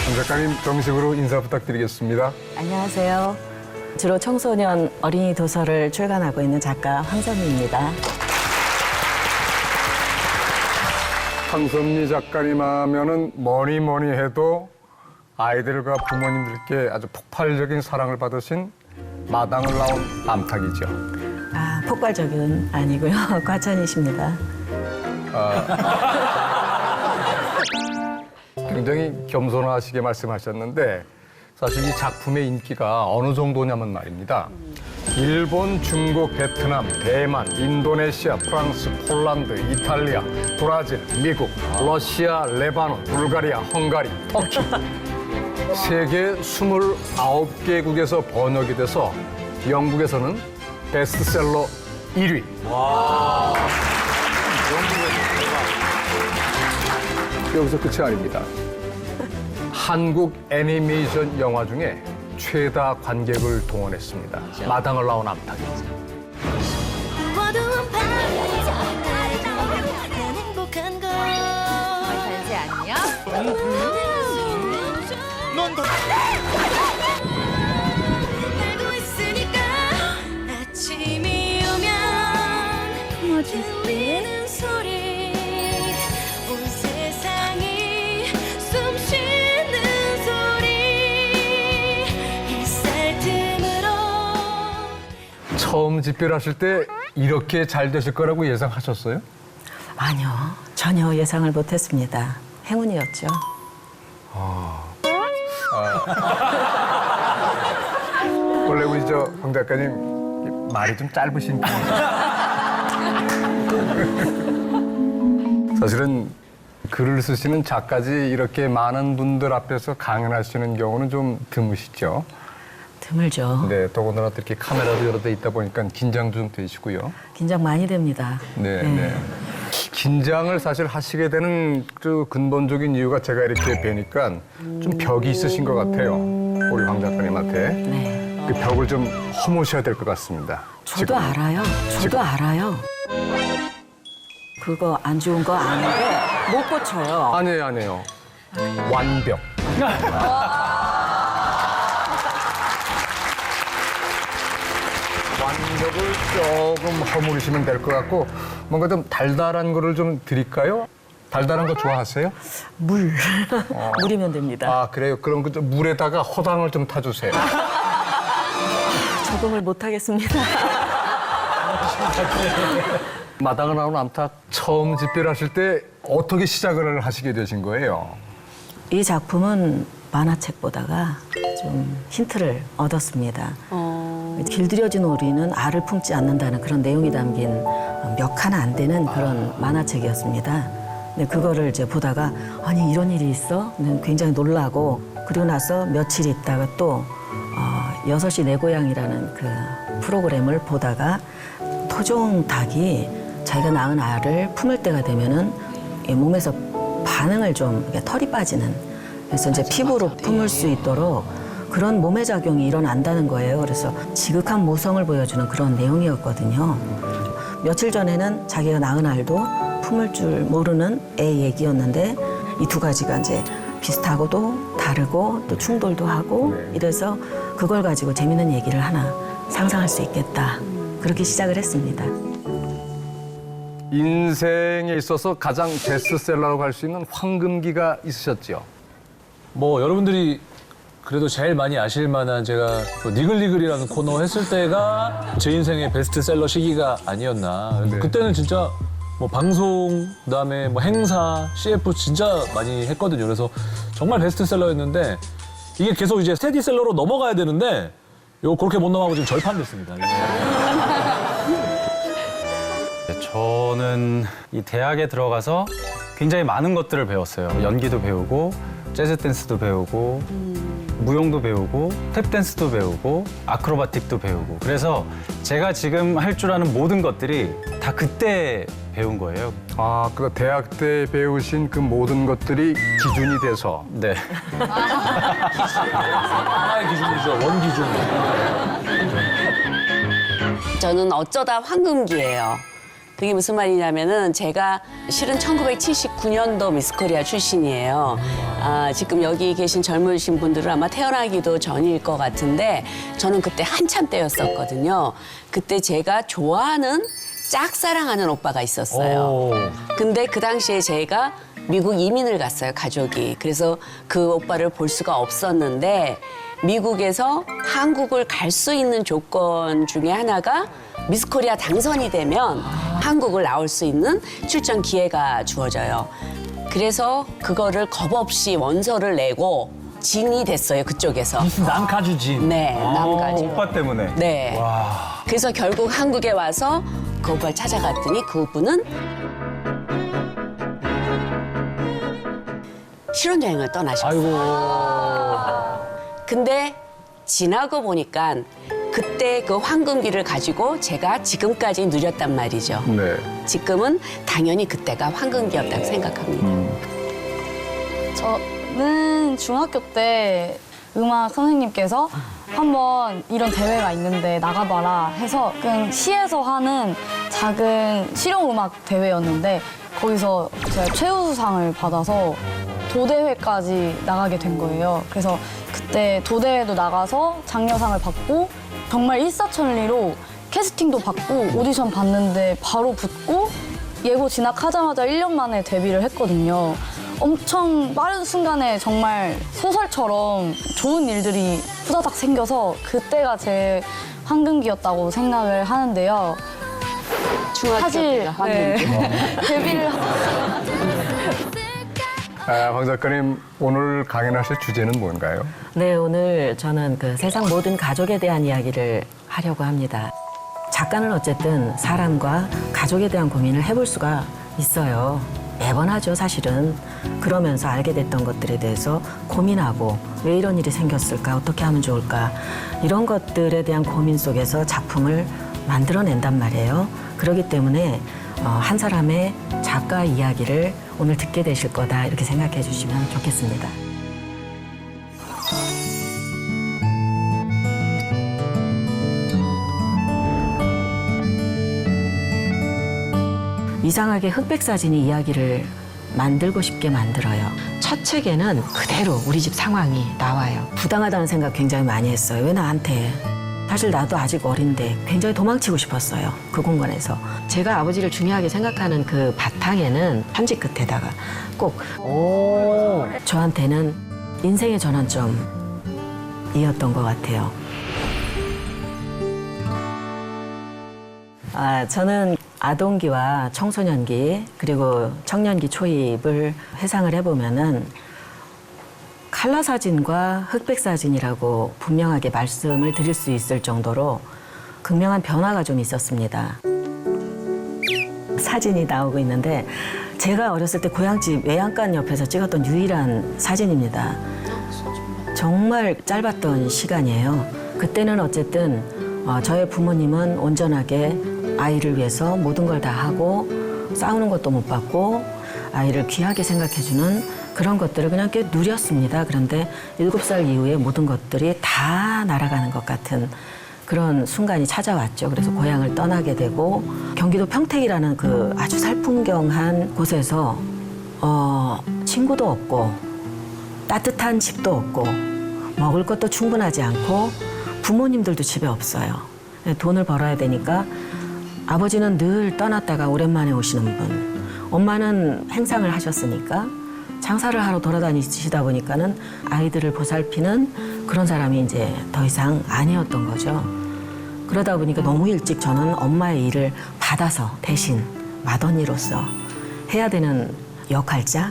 장 작가님 정식으로 인사 부탁드리겠습니다. 안녕하세요. 주로 청소년 어린이 도서를 출간하고 있는 작가 황정미입니다. 황선미 작가님 하면은 뭐니 해도 아이들과 부모님들께 아주 폭발적인 사랑을 받으신 마당을 나온 암탉이죠. 아, 폭발적은 아니고요. 과찬이십니다. 굉장히 겸손하시게 말씀하셨는데 사실 이 작품의 인기가 어느 정도냐면 말입니다. 일본, 중국, 베트남, 대만, 인도네시아, 프랑스, 폴란드, 이탈리아, 브라질, 미국, 러시아, 레바논, 불가리아, 헝가리, 터키 세계 29개국에서 번역이 돼서 영국에서는 베스트셀러 1위. 여기서 끝이 아닙니다. 한국 애니메이션 영화 중에 최다 관객을 동원했습니다. 마당을 나온 암탉이. 어두운 밤에서 나를 떠올리는 행복한 걸 단지 아니야? 알고 있으니까 아침이 오면 들리는 소리 온 세상이 숨 쉬는 소리 햇살 틈으로 처음 집필하실 때 이렇게 잘 되실 거라고 예상하셨어요? 아니요. 전혀 예상을 못했습니다. 행운이었죠. 원래 우리 황 작가님 말이 좀 짧으신 편이에요. 사실은 글을 쓰시는 작가지 이렇게 많은 분들 앞에서 강연하시는 경우는 좀 드무시죠. 드물죠. 네, 더군다나 또 이렇게 카메라도 여러 대 있다 보니까 긴장도 좀 되시고요. 긴장 많이 됩니다. 네. 긴장을 사실 하시게 되는 그 근본적인 이유가 제가 이렇게 뵈니까 좀 벽이 있으신 것 같아요. 우리 황 작가님한테. 네. 그 벽을 좀 허무셔야 될 것 같습니다. 저도 알아요. 저도 알아요. 그거 안 좋은 거 아는데 못 고쳐요. 아니에요. 완벽. 완벽을 조금 허물으시면 될 것 같고 뭔가 좀 달달한 거를 좀 드릴까요? 달달한 거 좋아하세요? 물. 물이면 됩니다. 아 그래요? 그럼 그 물에다가 허당을 좀 타주세요. 적응을 못 하겠습니다. 마당을 나온 암탉 처음 집필하실 때 어떻게 시작을 하시게 되신 거예요? 이 작품은 만화책 보다가 좀 힌트를 얻었습니다. 길들여진 오리는 알을 품지 않는다는 그런 내용이 담긴 몇 칸 안 되는 그런 만화책이었습니다. 근데 그거를 이제 보다가 아니 이런 일이 있어? 굉장히 놀라고 그리고 나서 며칠 있다가 또 6시 내 고향이라는 그 프로그램을 보다가 토종 닭이 자기가 낳은 알을 품을 때가 되면은 이 몸에서 반응을 좀 이렇게 털이 빠지는 그래서 이제 피부로 품을 수 있도록 그런 몸의 작용이 일어난다는 거예요. 그래서 지극한 모성을 보여주는 그런 내용이었거든요. 며칠 전에는 자기가 낳은 알도 품을 줄 모르는 애 얘기였는데 이 두 가지가 이제 비슷하고도 다르고 또 충돌도 하고 이래서 그걸 가지고 재밌는 얘기를 하나 상상할 수 있겠다. 그렇게 시작을 했습니다. 인생에 있어서 가장 베스트셀러라고 할 수 있는 황금기가 있으셨죠? 뭐 여러분들이 그래도 제일 많이 아실 만한 제가 니글니글이라는 코너 했을 때가 제 인생의 베스트셀러 시기가 아니었나. 네. 그때는 진짜 뭐 방송, 그다음에 뭐 행사, CF 진짜 많이 했거든요. 그래서 정말 베스트셀러였는데 이게 계속 이제 스테디셀러로 넘어가야 되는데 요 그렇게 못 넘어가고 지금 절판됐습니다. 저는 이 대학에 들어가서 굉장히 많은 것들을 배웠어요. 연기도 배우고 재즈 댄스도 배우고 무용도 배우고 탭 댄스도 배우고 아크로바틱도 배우고 그래서 제가 지금 할 줄 아는 모든 것들이 다 그때 배운 거예요. 아, 그 대학 때 배우신 그 모든 것들이 기준이 돼서 네. 하나의 기준이죠. 원기준. 저는 어쩌다 황금기예요. 그게 무슨 말이냐면은 제가 실은 1979년도 미스코리아 출신이에요. 지금 여기 계신 젊으신 분들은 아마 태어나기도 전일 것 같은데 저는 그때 한참 때였었거든요. 그때 제가 좋아하는 짝사랑하는 오빠가 있었어요. 근데 그 당시에 제가 미국 이민을 갔어요, 가족이. 그래서 그 오빠를 볼 수가 없었는데 미국에서 한국을 갈 수 있는 조건 중에 하나가 미스 코리아 당선이 되면 한국을 나올 수 있는 출전 기회가 주어져요. 그래서 그거를 겁 없이 원서를 내고 진이 됐어요, 그쪽에서. 남가주 진. 네, 남가주. 오빠 때문에. 네. 그래서 결국 한국에 와서 그 오빠를 찾아갔더니 그분은 신혼여행을 떠나셨어요. 근데 지나고 보니까 그때 그 황금기를 가지고 제가 지금까지 누렸단 말이죠. 네. 지금은 당연히 그때가 황금기였다고 생각합니다. 저는 중학교 때 음악 선생님께서 한번 이런 대회가 있는데 나가봐라 해서 그냥 시에서 하는 작은 실용음악 대회였는데 거기서 제가 최우수상을 받아서 도대회까지 나가게 된 거예요. 그래서 그때 도대회도 나가서 장려상을 받고 정말 일사천리로 캐스팅도 받고 오디션 봤는데 바로 붙고 예고 진학하자마자 1년 만에 데뷔를 했거든요. 엄청 빠른 순간에 정말 소설처럼 좋은 일들이 후다닥 생겨서 그때가 제 황금기였다고 생각을 하는데요. 중학교 때가 황금기. 데뷔를 황 작가님, 오늘 강연하실 주제는 뭔가요? 네, 오늘 저는 그 세상 모든 가족에 대한 이야기를 하려고 합니다. 작가는 어쨌든 사람과 가족에 대한 고민을 해볼 수가 있어요. 매번 하죠, 사실은. 그러면서 알게 됐던 것들에 대해서 고민하고 왜 이런 일이 생겼을까, 어떻게 하면 좋을까, 이런 것들에 대한 고민 속에서 작품을 만들어낸단 말이에요. 그렇기 때문에 한 사람의 작가 이야기를 오늘 듣게 되실 거다, 이렇게 생각해 주시면 좋겠습니다. 이상하게 흑백 사진이 이야기를 만들고 싶게 만들어요. 첫 책에는 그대로 우리 집 상황이 나와요. 부당하다는 생각 굉장히 많이 했어요. 왜 나한테? 사실 나도 아직 어린데 굉장히 도망치고 싶었어요. 그 공간에서. 제가 아버지를 중요하게 생각하는 그 바탕에는 편지 끝에다가 꼭 저한테는 인생의 전환점이었던 것 같아요. 저는 아동기와 청소년기 그리고 청년기 초입을 회상을 해보면은 칼라 사진과 흑백 사진이라고 분명하게 말씀을 드릴 수 있을 정도로 극명한 변화가 좀 있었습니다. 사진이 나오고 있는데 제가 어렸을 때 고향집 외양간 옆에서 찍었던 유일한 사진입니다. 정말 짧았던 시간이에요. 그때는 어쨌든 저의 부모님은 온전하게 아이를 위해서 모든 걸 다 하고 싸우는 것도 못 받고 아이를 귀하게 생각해주는 그런 것들을 그냥 꽤 누렸습니다. 그런데 7살 이후에 모든 것들이 다 날아가는 것 같은 그런 순간이 찾아왔죠. 그래서 고향을 떠나게 되고 경기도 평택이라는 그 아주 살풍경한 곳에서 친구도 없고 따뜻한 집도 없고 먹을 것도 충분하지 않고 부모님들도 집에 없어요. 돈을 벌어야 되니까 아버지는 늘 떠났다가 오랜만에 오시는 분, 엄마는 행상을 하셨으니까 장사를 하러 돌아다니시다 보니까는 아이들을 보살피는 그런 사람이 이제 더 이상 아니었던 거죠. 그러다 보니까 너무 일찍 저는 엄마의 일을 받아서 대신 맏언니로서 해야 되는 역할자.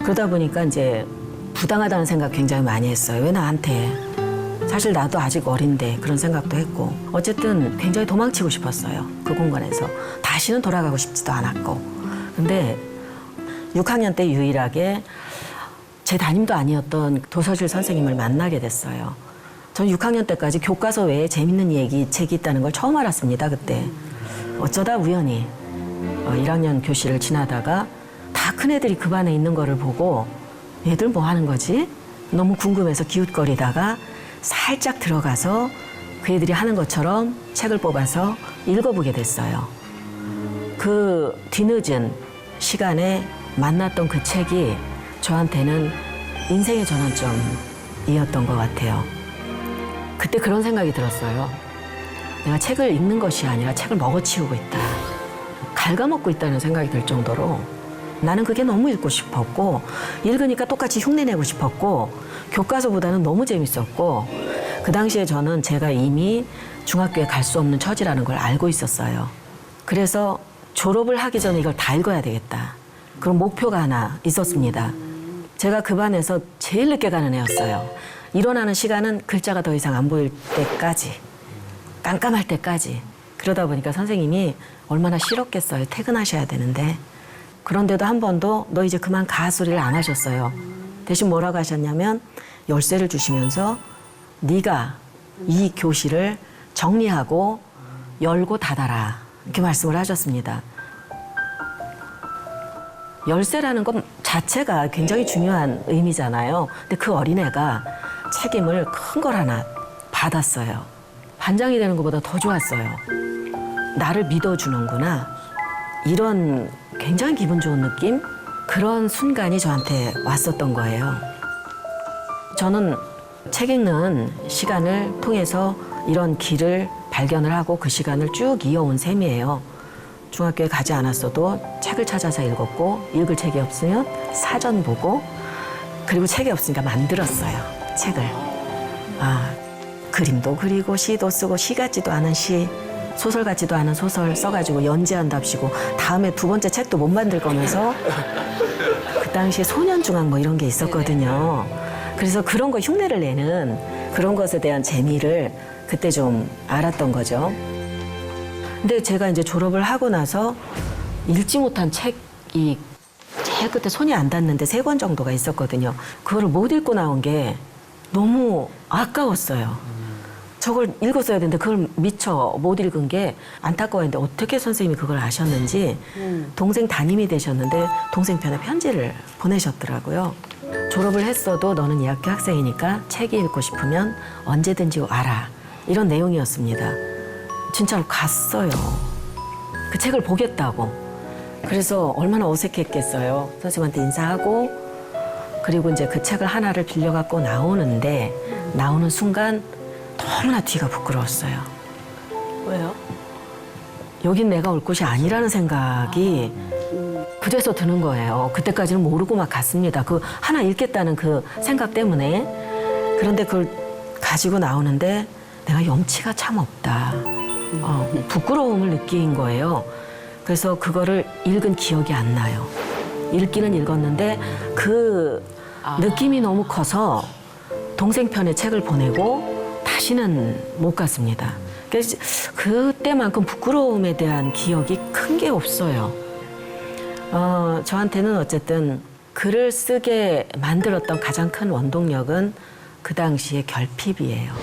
그러다 보니까 이제 부당하다는 생각 굉장히 많이 했어요. 왜 나한테? 사실 나도 아직 어린데 그런 생각도 했고 어쨌든 굉장히 도망치고 싶었어요. 그 공간에서. 다시는 돌아가고 싶지도 않았고. 근데 6학년 때 유일하게 제 담임도 아니었던 도서실 선생님을 만나게 됐어요. 전 6학년 때까지 교과서 외에 재밌는 얘기 책이 있다는 걸 처음 알았습니다. 그때. 어쩌다 우연히 1학년 교실을 지나다가 다 큰 애들이 그 반에 있는 거를 보고 얘들 뭐 하는 거지? 너무 궁금해서 기웃거리다가 살짝 들어가서 그 애들이 하는 것처럼 책을 뽑아서 읽어보게 됐어요. 그 뒤늦은 시간에 만났던 그 책이 저한테는 인생의 전환점이었던 것 같아요. 그때 그런 생각이 들었어요. 내가 책을 읽는 것이 아니라 책을 먹어치우고 있다. 갉아먹고 있다는 생각이 들 정도로 나는 그게 너무 읽고 싶었고 읽으니까 똑같이 흉내내고 싶었고 교과서보다는 너무 재밌었고 그 당시에 저는 제가 이미 중학교에 갈 수 없는 처지라는 걸 알고 있었어요. 그래서 졸업을 하기 전에 이걸 다 읽어야 되겠다. 그런 목표가 하나 있었습니다. 제가 그 반에서 제일 늦게 가는 애였어요. 일어나는 시간은 글자가 더 이상 안 보일 때까지, 깜깜할 때까지. 그러다 보니까 선생님이 얼마나 싫었겠어요. 퇴근하셔야 되는데. 그런데도 한 번도 너 이제 그만 가 소리를 안 하셨어요. 대신 뭐라고 하셨냐면 열쇠를 주시면서 네가 이 교실을 정리하고 열고 닫아라. 이렇게 말씀을 하셨습니다. 열쇠라는 것 자체가 굉장히 중요한 의미잖아요. 근데 그 어린애가 책임을 큰 걸 하나 받았어요. 반장이 되는 것보다 더 좋았어요. 나를 믿어주는구나. 이런 굉장히 기분 좋은 느낌? 그런 순간이 저한테 왔었던 거예요. 저는 책 읽는 시간을 통해서 이런 길을 발견을 하고 그 시간을 쭉 이어온 셈이에요. 중학교에 가지 않았어도 책을 찾아서 읽었고 읽을 책이 없으면 사전 보고 그리고 책이 없으니까 만들었어요. 책을. 그림도 그리고 시도 쓰고 시 같지도 않은 시 소설 같지도 않은 소설 써가지고 연재한답시고 다음에 두 번째 책도 못 만들 거면서 그 당시에 소년중앙 뭐 이런 게 있었거든요. 그래서 그런 거 흉내를 내는 그런 것에 대한 재미를 그때 좀 알았던 거죠. 근데 제가 이제 졸업을 하고 나서 읽지 못한 책이 제일 끝에 손이 안 닿는데 3권 정도가 있었거든요. 그거를 못 읽고 나온 게 너무 아까웠어요. 저걸 읽었어야 되는데 그걸 미처 못 읽은 게 안타까웠는데 어떻게 선생님이 그걸 아셨는지 동생 담임이 되셨는데 동생 편에 편지를 보내셨더라고요. 졸업을 했어도 너는 2학기 학생이니까 책이 읽고 싶으면 언제든지 와라. 이런 내용이었습니다. 진짜로 갔어요. 그 책을 보겠다고. 그래서 얼마나 어색했겠어요. 선생님한테 인사하고 그리고 이제 그 책을 하나를 빌려갖고 나오는데 나오는 순간 너무나 뒤가 부끄러웠어요. 왜요? 여긴 내가 올 곳이 아니라는 생각이 그래서 드는 거예요. 그때까지는 모르고 막 갔습니다. 그 하나 읽겠다는 그 생각 때문에. 그런데 그걸 가지고 나오는데 내가 염치가 참 없다. 부끄러움을 느낀 거예요. 그래서 그거를 읽은 기억이 안 나요. 읽기는 읽었는데 그 느낌이 너무 커서 동생 편에 책을 보내고 다시는 못 갔습니다. 그래서 그때만큼 부끄러움에 대한 기억이 큰 게 없어요. 저한테는 어쨌든 글을 쓰게 만들었던 가장 큰 원동력은 그 당시의 결핍이에요.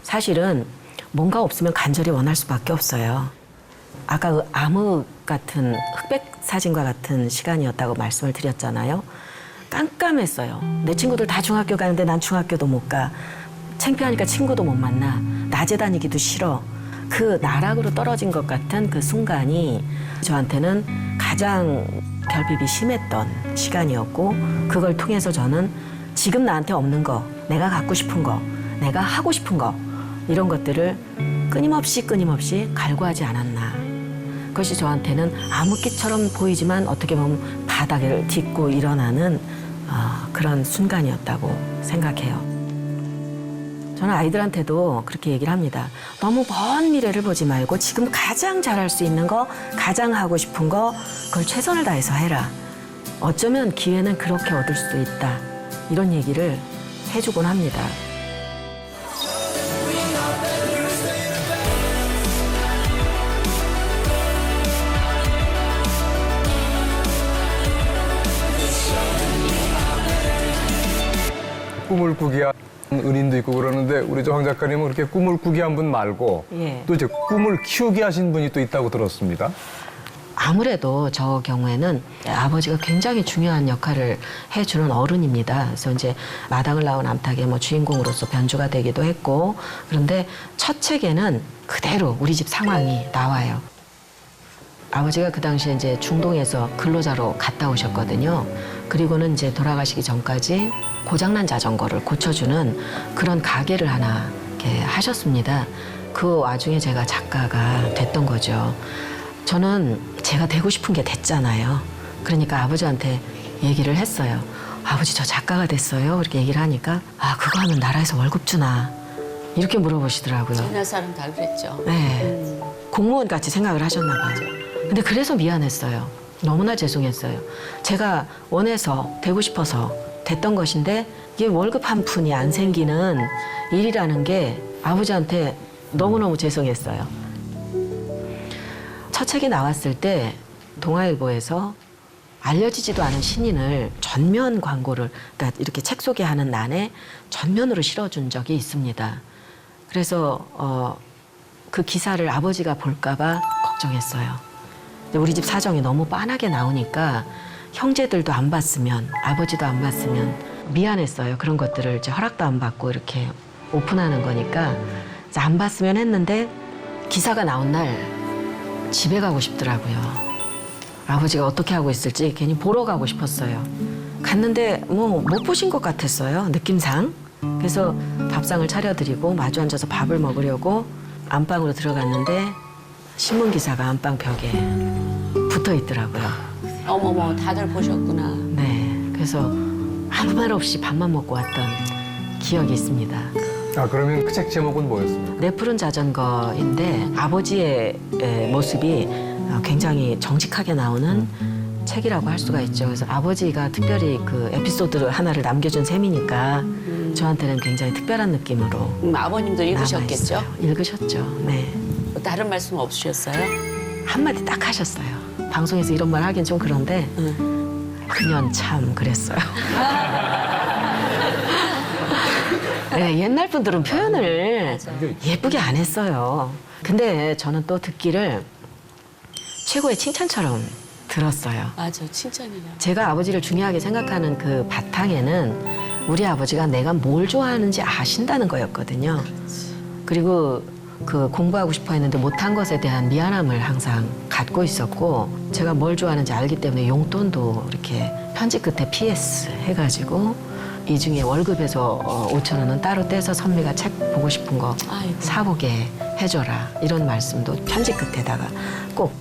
사실은 뭔가 없으면 간절히 원할 수밖에 없어요. 아까 그 암흑 같은 흑백 사진과 같은 시간이었다고 말씀을 드렸잖아요. 깜깜했어요. 내 친구들 다 중학교 가는데 난 중학교도 못 가. 창피하니까 친구도 못 만나. 낮에 다니기도 싫어. 그 나락으로 떨어진 것 같은 그 순간이 저한테는 가장 결핍이 심했던 시간이었고 그걸 통해서 저는 지금 나한테 없는 거, 내가 갖고 싶은 거, 내가 하고 싶은 거 이런 것들을 끊임없이 갈구하지 않았나. 그것이 저한테는 암흑기처럼 보이지만 어떻게 보면 바닥을 딛고 일어나는 그런 순간이었다고 생각해요. 저는 아이들한테도 그렇게 얘기를 합니다. 너무 먼 미래를 보지 말고 지금 가장 잘할 수 있는 거, 가장 하고 싶은 거 그걸 최선을 다해서 해라. 어쩌면 기회는 그렇게 얻을 수도 있다. 이런 얘기를 해주곤 합니다. 꿈을 꾸게 한 은인도 있고 그러는데 우리 저 황 작가님은 그렇게 꿈을 꾸게 한 분 말고 예. 또 이제 꿈을 키우게 하신 분이 또 있다고 들었습니다. 아무래도 저 경우에는 아버지가 굉장히 중요한 역할을 해주는 어른입니다. 그래서 이제 마당을 나온 암탉의 뭐 주인공으로서 변주가 되기도 했고 그런데 첫 책에는 그대로 우리 집 상황이 나와요. 아버지가 그 당시에 이제 중동에서 근로자로 갔다 오셨거든요. 그리고는 이제 돌아가시기 전까지 고장난 자전거를 고쳐주는 그런 가게를 하나 이렇게 하셨습니다. 그 와중에 제가 작가가 됐던 거죠. 저는 제가 되고 싶은 게 됐잖아요. 그러니까 아버지한테 얘기를 했어요. 아버지 저 작가가 됐어요. 이렇게 얘기를 하니까 아 그거 하면 나라에서 월급 주나 이렇게 물어보시더라고요. 옛날 사람 다 그랬죠. 네. 공무원 같이 생각을 하셨나 봐요. 근데 그래서 미안했어요. 너무나 죄송했어요. 제가 원해서 되고 싶어서 됐던 것인데 이게 월급 한 푼이 안 생기는 일이라는 게 아버지한테 너무너무 죄송했어요. 첫 책이 나왔을 때 동아일보에서 알려지지도 않은 신인을 전면 광고를, 그러니까 이렇게 책 소개하는 난에 전면으로 실어준 적이 있습니다. 그래서 그 기사를 아버지가 볼까봐 걱정했어요. 근데 우리 집 사정이 너무 빤하게 나오니까 형제들도 안 봤으면, 아버지도 안 봤으면 미안했어요. 그런 것들을 이제 허락도 안 받고 이렇게 오픈하는 거니까 이제 안 봤으면 했는데 기사가 나온 날 집에 가고 싶더라고요. 아버지가 어떻게 하고 있을지 괜히 보러 가고 싶었어요. 갔는데 뭐 못 보신 것 같았어요, 느낌상. 그래서 밥상을 차려드리고 마주 앉아서 밥을 먹으려고 안방으로 들어갔는데 신문 기사가 안방 벽에 붙어 있더라고요. 어머머, 다들 보셨구나. 네, 그래서 아무 말 없이 밥만 먹고 왔던 기억이 있습니다. 아, 그러면 그 책 제목은 뭐였습니까? 내 푸른 자전거인데 아버지의 모습이 굉장히 정직하게 나오는 책이라고 할 수가 있죠. 그래서 아버지가 특별히 그 에피소드 하나를 남겨준 셈이니까 저한테는 굉장히 특별한 느낌으로 아버님도 읽으셨겠죠? 남아있어요. 읽으셨죠. 네. 다른 말씀 없으셨어요? 한마디 딱 하셨어요. 방송에서 이런 말 하긴 좀 그런데 그년 참 그랬어요. 네, 옛날 분들은 표현을 예쁘게 안 했어요. 근데 저는 또 듣기를 최고의 칭찬처럼 들었어요. 맞아, 칭찬이야. 제가 아버지를 중요하게 생각하는 그 바탕에는 우리 아버지가 내가 뭘 좋아하는지 아신다는 거였거든요. 그리고 그 공부하고 싶어 했는데 못한 것에 대한 미안함을 항상 갖고 있었고, 제가 뭘 좋아하는지 알기 때문에 용돈도 이렇게 편지 끝에 PS 해가지고 이 중에 월급에서 5천 원은 따로 떼서 선미가 책 보고 싶은 거 사보게 해줘라, 이런 말씀도 편지 끝에다가 꼭.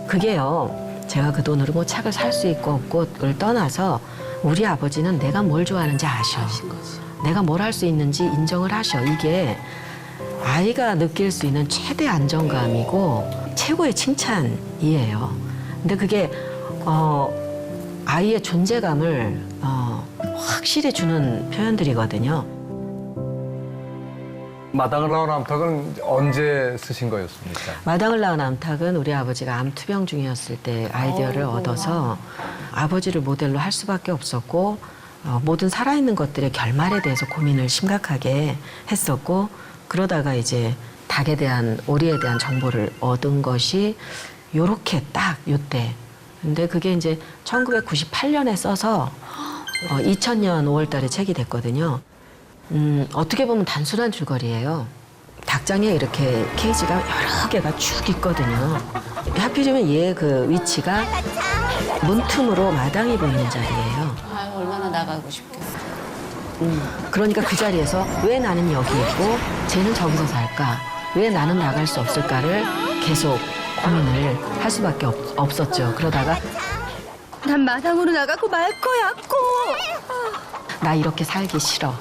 그게요, 제가 그 돈으로 뭐 책을 살 수 있고 없고를 떠나서 우리 아버지는 내가 뭘 좋아하는지 아셔. 내가 뭘 할 수 있는지 인정을 하셔. 이게 아이가 느낄 수 있는 최대 안정감이고 최고의 칭찬이에요. 근데 그게 아이의 존재감을 확실히 주는 표현들이거든요. 마당을 나온 암탉은 언제 쓰신 거였습니까? 마당을 낳은 암탉은 우리 아버지가 암 투병 중이었을 때 아이디어를 얻어서 아버지를 모델로 할 수밖에 없었고, 모든 살아있는 것들의 결말에 대해서 고민을 심각하게 했었고, 그러다가 이제 닭에 대한, 오리에 대한 정보를 얻은 것이 요렇게 딱 요때. 근데 그게 이제 1998년에 써서 2000년 5월 달에 책이 됐거든요. 어떻게 보면 단순한 줄거리예요. 닭장에 이렇게 케이지가 여러 개가 쭉 있거든요. 하필이면 얘 그 위치가 문틈으로 마당이 보이는 자리예요. 아, 얼마나 나가고 싶겠어. 그러니까 그 자리에서 왜 나는 여기 있고 쟤는 저기서 살까? 왜 나는 나갈 수 없을까를 계속 고민을 할 수밖에 없었죠. 그러다가 난 마당으로 나가고 말 거야, 꼭. 나 이렇게 살기 싫어.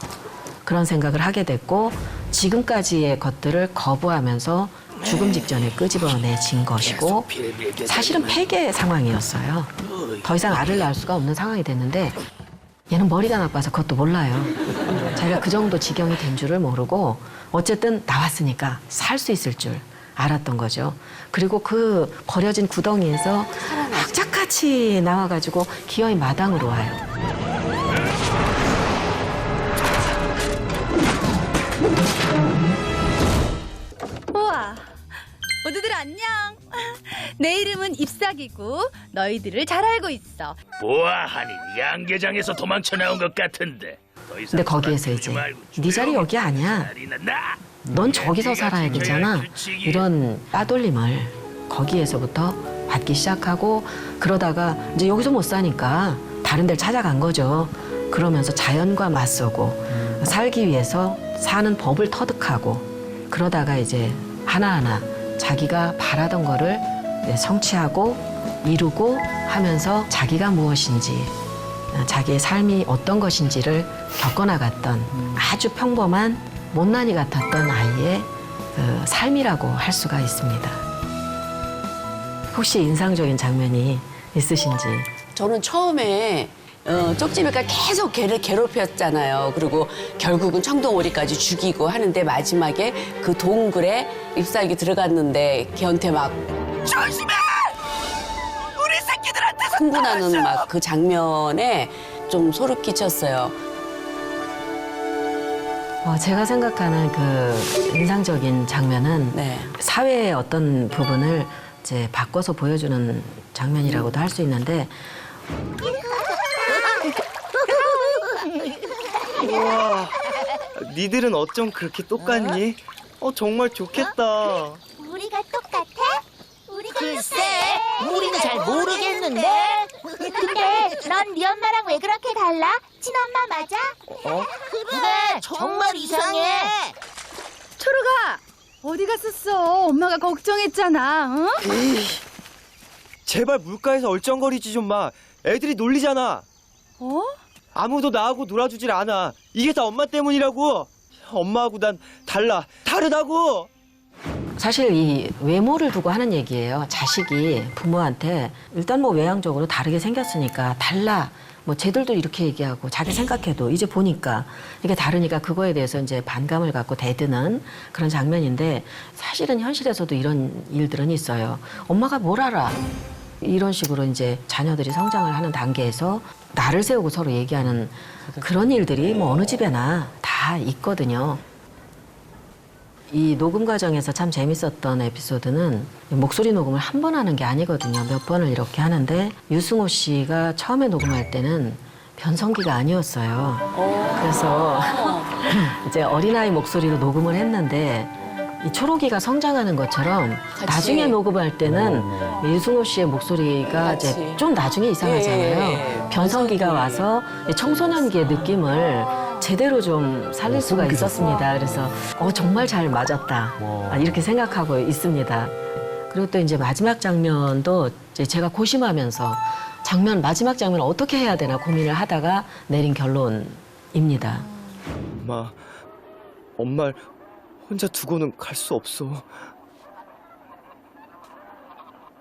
그런 생각을 하게 됐고, 지금까지의 것들을 거부하면서 죽음 직전에 끄집어내진 것이고, 사실은 폐계 상황이었어요. 더 이상 알을 낳을 수가 없는 상황이 됐는데 얘는 머리가 나빠서 그것도 몰라요. 자기가 그 정도 지경이 된 줄을 모르고 어쨌든 나왔으니까 살 수 있을 줄 알았던 거죠. 그리고 그 버려진 구덩이에서 악착같이 나와가지고 기어이 마당으로 와요. 우와, 모두들 안녕. 내 이름은 잎사귀고 너희들을 잘 알고 있어. 보아하니 양계장에서 도망쳐 나온 것 같은데. 근데 거기에서 이제 네 자리 여기 아니야. 넌 저기서 살아야 되잖아. 이런 따돌림을 거기에서부터 받기 시작하고, 그러다가 이제 여기서 못 사니까 다른 데를 찾아간 거죠. 그러면서 자연과 맞서고 살기 위해서 사는 법을 터득하고, 그러다가 이제 하나하나 자기가 바라던 거를 성취하고 이루고 하면서 자기가 무엇인지 자기의 삶이 어떤 것인지를 겪어나갔던 아주 평범한 못난이 같았던 아이의 그 삶이라고 할 수가 있습니다. 혹시 인상적인 장면이 있으신지? 저는 처음에 쪽지비가 계속 걔를 괴롭혔잖아요. 그리고 결국은 청동오리까지 죽이고 하는데 마지막에 그 동굴에 잎사귀 들어갔는데 걔한테 막 조심해! 우리 새끼들한테서 흥분하는 막 그 장면에 좀 소름 끼쳤어요. 제가 생각하는 그 인상적인 장면은 사회의 어떤 부분을 이제 바꿔서 보여주는 장면이라고도 할 수 있는데 우와, 니들은 어쩜 그렇게 똑같니? 정말 좋겠다. 우리가 똑같아? 글쎄, 우리는 잘 모르겠는데. 근데 넌 네 엄마랑 왜 그렇게 달라? 친엄마 맞아? 그래, 정말 이상해. 초록아, 어디 갔었어? 엄마가 걱정했잖아. 에이, 제발 물가에서 얼쩡거리지 좀 마. 애들이 놀리잖아. 아무도 나하고 놀아주질 않아. 이게 다 엄마 때문이라고. 엄마하고 난 다르다고. 사실 이 외모를 두고 하는 얘기예요. 자식이 부모한테 일단 뭐 외향적으로 다르게 생겼으니까 달라. 뭐 쟤들도 이렇게 얘기하고 자기 생각해도 이제 보니까 이게 다르니까 그거에 대해서 이제 반감을 갖고 대드는 그런 장면인데 사실은 현실에서도 이런 일들은 있어요. 엄마가 뭘 알아? 이런 식으로 이제 자녀들이 성장을 하는 단계에서 나를 세우고 서로 얘기하는 그런 일들이 뭐 어느 집에나 다 있거든요. 이 녹음 과정에서 참 재밌었던 에피소드는 목소리 녹음을 한 번 하는 게 아니거든요. 몇 번을 이렇게 하는데 유승호 씨가 처음에 녹음할 때는 변성기가 아니었어요. 그래서 이제 어린아이 목소리로 녹음을 했는데 이 초록이가 성장하는 것처럼 나중에 녹음할 때는 유승호 씨의 목소리가 이제 좀 나중에 이상하잖아요. 변성기가 와서 청소년기의 느낌을 제대로 좀 살릴 수가 있었습니다. 그래서 정말 잘 맞았다 이렇게 생각하고 있습니다. 그리고 또 이제 마지막 장면도 이제 제가 고심하면서 마지막 장면 어떻게 해야 되나 고민을 하다가 내린 결론입니다. 엄마를 혼자 두고는 갈 수 없어.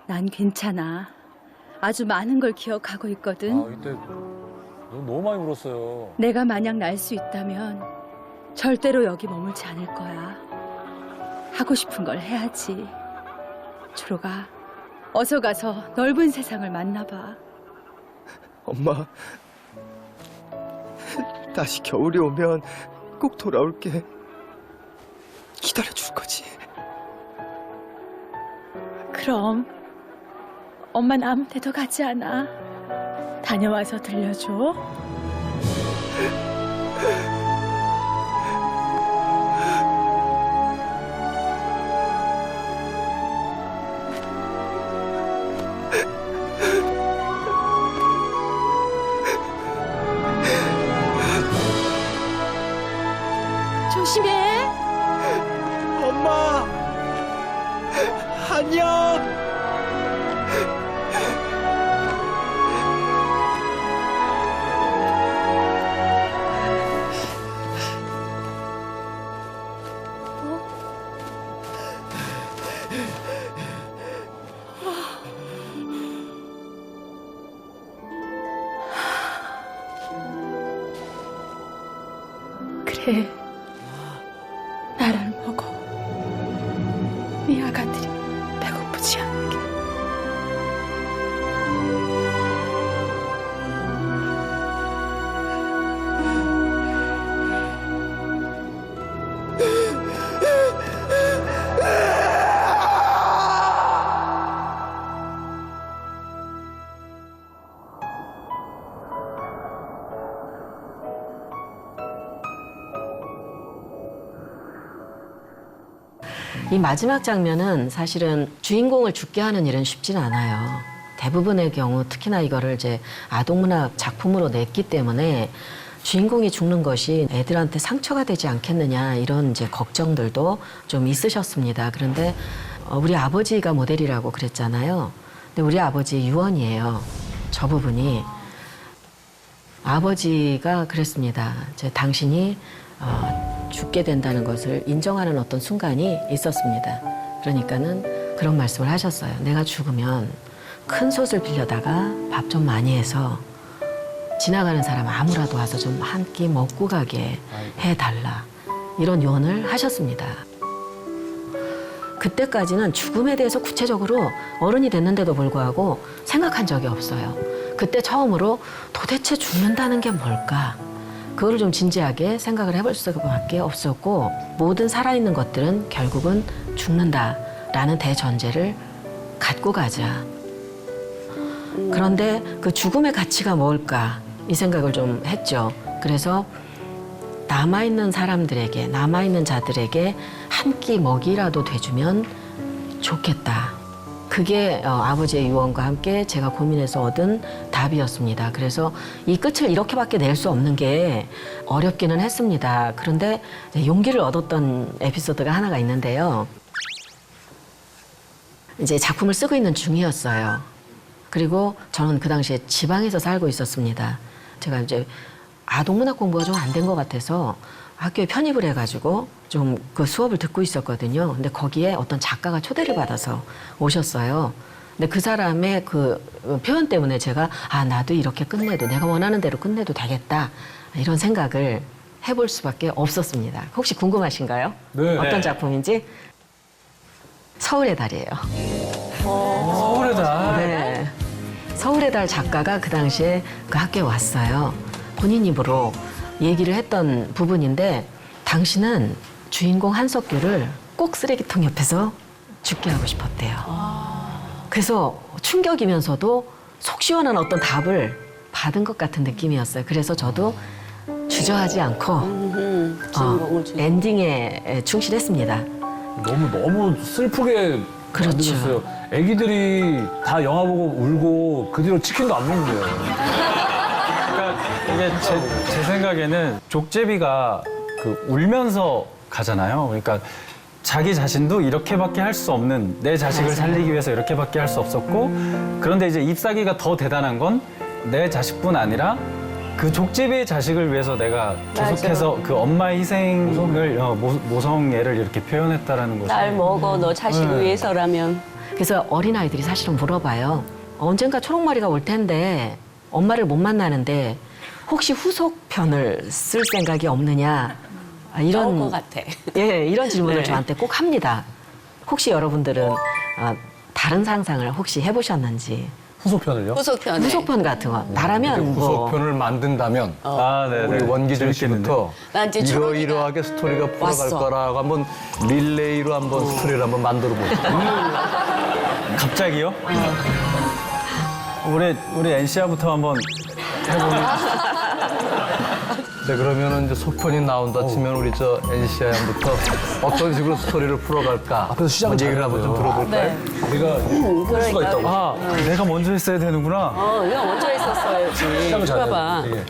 난 괜찮아. 아주 많은 걸 기억하고 있거든. 이때 너무 많이 울었어요. 내가 만약 날 수 있다면 절대로 여기 머물지 않을 거야. 하고 싶은 걸 해야지. 초록아, 어서 가서 넓은 세상을 만나봐. 엄마, 다시 겨울이 오면 꼭 돌아올게. 기다려줄 거지. 그럼 엄마는 아무 데도 가지 않아. 다녀와서 들려줘. 조심해. 엄마, 안녕. 그래, 나를 먹어. 네 아가들이 배고프지 않게. 이 마지막 장면은 사실은 주인공을 죽게 하는 일은 쉽지는 않아요. 대부분의 경우 특히나 이거를 이제 아동문학 작품으로 냈기 때문에 주인공이 죽는 것이 애들한테 상처가 되지 않겠느냐 이런 이제 걱정들도 좀 있으셨습니다. 그런데 우리 아버지가 모델이라고 그랬잖아요. 근데 우리 아버지 유언이에요. 저 부분이. 아버지가 그랬습니다. 당신이 죽게 된다는 것을 인정하는 어떤 순간이 있었습니다. 그러니까는 그런 말씀을 하셨어요. 내가 죽으면 큰 솥을 빌려다가 밥 좀 많이 해서 지나가는 사람 아무라도 와서 좀 한 끼 먹고 가게 해달라. 이런 유언을 하셨습니다. 그때까지는 죽음에 대해서 구체적으로 어른이 됐는데도 불구하고 생각한 적이 없어요. 그때 처음으로 도대체 죽는다는 게 뭘까? 그거를 좀 진지하게 생각을 해볼 수밖에 없었고, 모든 살아있는 것들은 결국은 죽는다라는 대전제를 갖고 가자. 그런데 그 죽음의 가치가 뭘까? 이 생각을 좀 했죠. 그래서 남아있는 사람들에게, 남아있는 자들에게 한 끼 먹이라도 돼주면 좋겠다. 그게 아버지의 유언과 함께 제가 고민해서 얻은 답이었습니다. 그래서 이 끝을 이렇게밖에 낼 수 없는 게 어렵기는 했습니다. 그런데 용기를 얻었던 에피소드가 하나가 있는데요. 이제 작품을 쓰고 있는 중이었어요. 그리고 저는 그 당시에 지방에서 살고 있었습니다. 제가 이제 아동문학 공부가 좀 안 된 것 같아서 학교에 편입을 해가지고 좀 그 수업을 듣고 있었거든요. 근데 거기에 어떤 작가가 초대를 받아서 오셨어요. 근데 그 사람의 그 표현 때문에 제가 나도 이렇게 끝내도, 내가 원하는 대로 끝내도 되겠다, 이런 생각을 해볼 수밖에 없었습니다. 혹시 궁금하신가요? 네. 어떤 네. 작품인지? 서울의 달이에요. 서울의 달. 네. 서울의 달 작가가 그 당시에 그 학교에 왔어요. 본인 입으로 얘기를 했던 부분인데, 당신은 주인공 한석규를 꼭 쓰레기통 옆에서 죽게 하고 싶었대요. 그래서 충격이면서도 속 시원한 어떤 답을 받은 것 같은 느낌이었어요. 그래서 저도 주저하지 않고 엔딩에 충실했습니다. 너무 슬프게 그렇죠. 만들었어요. 애기들이 다 영화 보고 울고 그 뒤로 치킨도 안 먹는데요. 그러니까 이게 제 생각에는 족제비가 그 울면서 가잖아요. 그러니까 자기 자신도 이렇게밖에 할 수 없는, 내 자식을 살리기 위해서 이렇게밖에 할 수 없었고, 그런데 이제 잎사귀가 더 대단한 건 내 자식뿐 아니라 그 족제비의 자식을 위해서 내가 계속해서 그 엄마의 희생을 모성애를 이렇게 표현했다라는 거죠. 날 먹어, 너 자식을 위해서라면. 그래서 어린아이들이 사실은 물어봐요. 언젠가 초록머리가 올 텐데 엄마를 못 만나는데 혹시 후속편을 쓸 생각이 없느냐, 이런 나올 것 같아. 예, 이런 질문을 네. 저한테 꼭 합니다. 혹시 여러분들은 다른 상상을 혹시 해보셨는지? 후속편을요? 후속편 같은 거. 나라면 뭐 후속편을 만든다면 네네. 우리 원기준 씨부터 난 이제 초록이가 이러이러하게 스토리가 풀어갈 왔어. 거라고 한번 릴레이로 한번 스토리를 한번 만들어 보죠. 갑자기요? 우리 NC야부터 한번 해보면. 네, 그러면은 이제 속편이 나온다 치면 우리 저 NCI 양부터 어떤 식으로 스토리를 풀어갈까? 앞에서 시작을 얘기를 한번 좀 들어볼까요? 우리가 할 수가 있다고. 내가 먼저 했어야 되는구나. 내가 먼저 했었어야지. 시작을 잘해야 봐봐. 돼.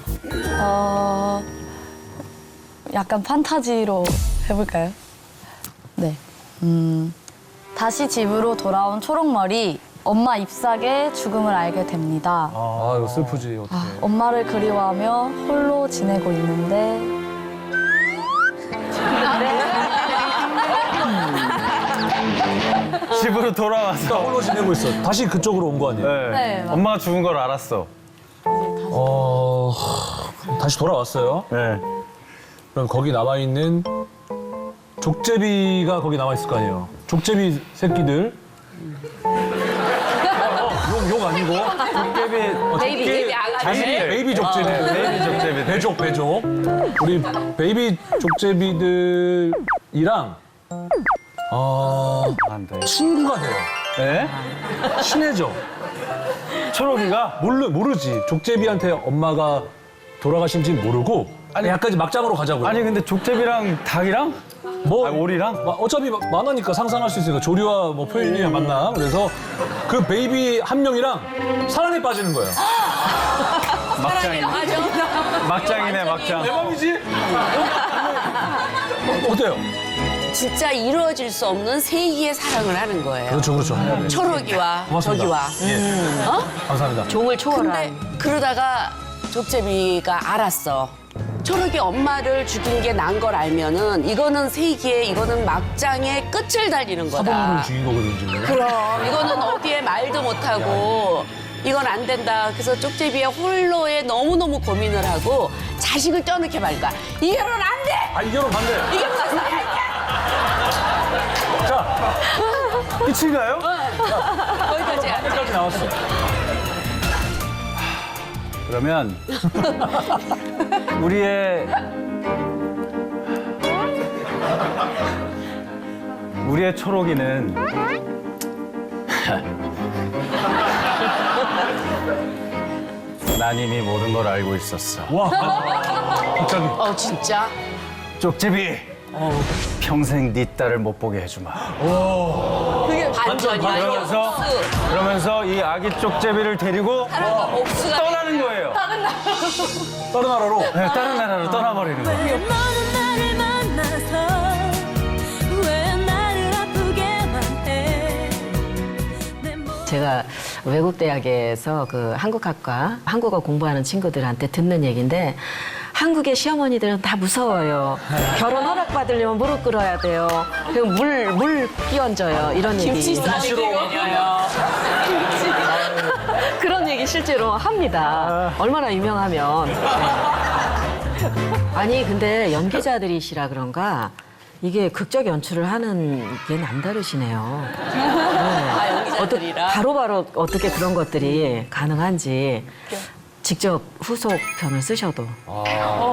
약간 판타지로 해볼까요? 네. 다시 집으로 돌아온 초록머리, 엄마 잎사귀의 죽음을 알게 됩니다. 이거 슬프지, 어떡해. 엄마를 그리워하며 홀로 지내고 있는데 집으로 돌아와서 홀로 지내고 있어. 다시 그쪽으로 온 거 아니에요? 네, 맞아요. 엄마가 죽은 걸 알았어. 다시 돌아왔어요. 네. 그럼 거기 남아있는 족제비가 거기 남아있을 거 아니에요. 족제비 새끼들. 욕 아니고. 베이비 아가씨. 베이비 족제비. 베이비 족제비. 배족. 우리 베이비 족제비들이랑 안 돼. 친구가 돼요. 네? 친해져. 초록이가? 모르지. 족제비한테 엄마가 돌아가신지 모르고 약간 막장으로 가자고요. 아니 근데 족제비랑 닭이랑? 오리랑? 어차피 만화니까 상상할 수 있으니까 조류와 뭐 표현이야 만나. 그래서 그 베이비 한 명이랑 사랑에 빠지는 거예요. 막장이네. 막장이네, 막장. 대박이지? 어때요? 진짜 이루어질 수 없는 세기의 사랑을 하는 거예요. 그렇죠. 초록이와 고맙습니다. 저기와. 예. 어? 감사합니다. 종을 초월한. 근데 그러다가 족제비가 알았어. 초록이 엄마를 죽인 게 난 걸 알면은 이거는 세기에 이거는 막장의 끝을 달리는 거다. 사범으로 죽인 거거든요, 지금. 그럼 이거는 어디에 말도 못하고 이건 안 된다. 그래서 쪽제비의 홀로에 너무너무 고민을 하고 자식을 떼어놓게 말 거야. 이 결혼 안 돼! 아, 이 결혼 반대. 이 결혼 안 돼! 자, 끝인가요? 거기까지야. 끝까지 나왔어. 그러면 우리의 초록이는 난 이미 모든 걸 알고 있었어. 와, 진짜? 쪽제비, 평생 네 딸을 못 보게 해주마. 그게 반전이야. 그러면서 이 아기 쪽제비를 데리고 옥수가 떠나는 거예요. 다른 나라. 다른 나라로? 네, 다른 나라로 떠나버리는 거예요. 너는 나를 만나서 왜 나를 아프게만 해. 제가 외국 대학에서 그 한국학과 한국어 공부하는 친구들한테 듣는 얘기인데 한국의 시어머니들은 다 무서워요. 결혼 허락 받으려면 무릎 꿇어야 돼요. 그리고 물 끼얹어요. 이런 얘기. 김치 싸는 게 뭐냐요. 그런 얘기 실제로 합니다. 얼마나 유명하면. 아니 근데 연기자들이시라 그런가 이게 극적 연출을 하는 게 남다르시네요. 연기자들이라. 바로바로 어떻게 그런 것들이 가능한지 직접 후속편을 쓰셔도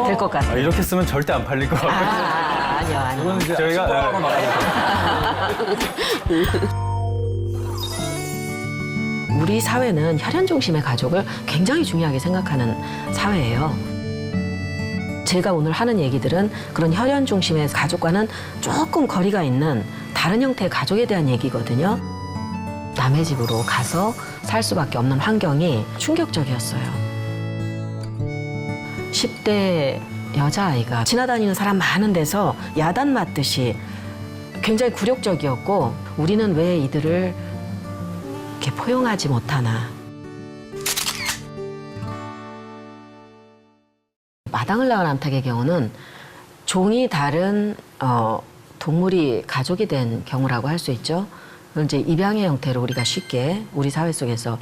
될 것 같아요. 이렇게 쓰면 절대 안 팔릴 것 같아요. 아니요. 이건 이제 저희가 우리 사회는 혈연 중심의 가족을 굉장히 중요하게 생각하는 사회예요. 제가 오늘 하는 얘기들은 그런 혈연 중심의 가족과는 조금 거리가 있는 다른 형태의 가족에 대한 얘기거든요. 남의 집으로 가서 살 수밖에 없는 환경이 충격적이었어요. 10대 여자아이가 지나다니는 사람 많은 데서 야단 맞듯이 굉장히 굴욕적이었고 우리는 왜 이들을 이렇게 포용하지 못하나. 마당을 나간 암탉의 경우는 종이 다른 동물이 가족이 된 경우라고 할 수 있죠. 그걸 이제 입양의 형태로 우리가 쉽게 우리 사회 속에서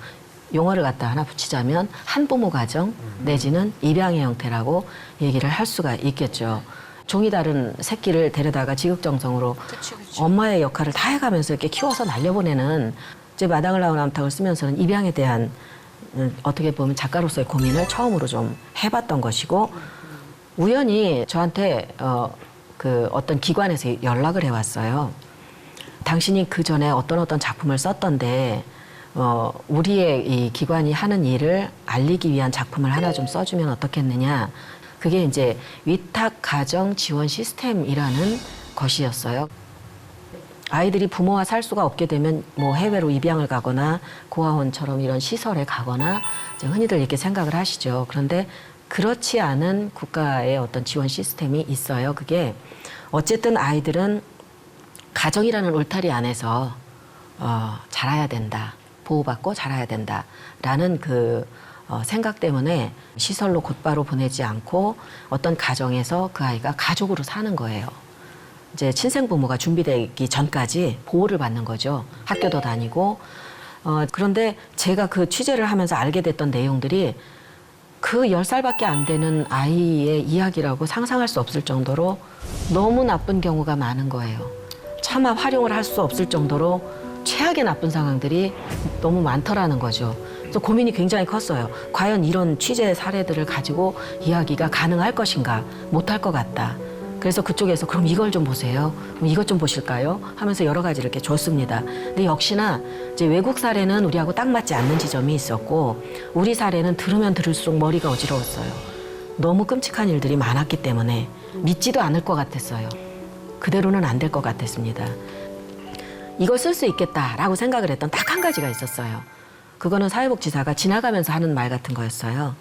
용어를 갖다 하나 붙이자면 한부모 가정 내지는 입양의 형태라고 얘기를 할 수가 있겠죠. 종이 다른 새끼를 데려다가 지극정성으로 엄마의 역할을 다 해가면서 이렇게 키워서 날려보내는 이제 마당을 나온 암탉을 쓰면서는 입양에 대한 어떻게 보면 작가로서의 고민을 처음으로 좀 해봤던 것이고 우연히 저한테 그 어떤 기관에서 연락을 해왔어요. 당신이 그 전에 어떤 작품을 썼던데 우리의 이 기관이 하는 일을 알리기 위한 작품을 하나 좀 써주면 어떻겠느냐. 그게 이제 위탁 가정 지원 시스템이라는 것이었어요. 아이들이 부모와 살 수가 없게 되면 뭐 해외로 입양을 가거나 고아원처럼 이런 시설에 가거나 이제 흔히들 이렇게 생각을 하시죠. 그런데 그렇지 않은 국가의 어떤 지원 시스템이 있어요. 그게 어쨌든 아이들은 가정이라는 울타리 안에서 자라야 된다. 보호받고 자라야 된다라는 그 생각 때문에 시설로 곧바로 보내지 않고 어떤 가정에서 그 아이가 가족으로 사는 거예요. 이제 친생부모가 준비되기 전까지 보호를 받는 거죠. 학교도 다니고. 그런데 제가 그 취재를 하면서 알게 됐던 내용들이 그 10살밖에 안 되는 아이의 이야기라고 상상할 수 없을 정도로 너무 나쁜 경우가 많은 거예요. 차마 활용을 할 수 없을 정도로 최악의 나쁜 상황들이 너무 많더라는 거죠. 그래서 고민이 굉장히 컸어요. 과연 이런 취재 사례들을 가지고 이야기가 가능할 것인가, 못할 것 같다. 그래서 그쪽에서 그럼 이걸 좀 보세요. 그럼 이것 좀 보실까요? 하면서 여러 가지를 이렇게 줬습니다. 근데 역시나 이제 외국 사례는 우리하고 딱 맞지 않는 지점이 있었고 우리 사례는 들으면 들을수록 머리가 어지러웠어요. 너무 끔찍한 일들이 많았기 때문에 믿지도 않을 것 같았어요. 그대로는 안 될 것 같았습니다. 이걸 쓸 수 있겠다라고 생각을 했던 딱 한 가지가 있었어요. 그거는 사회복지사가 지나가면서 하는 말 같은 거였어요.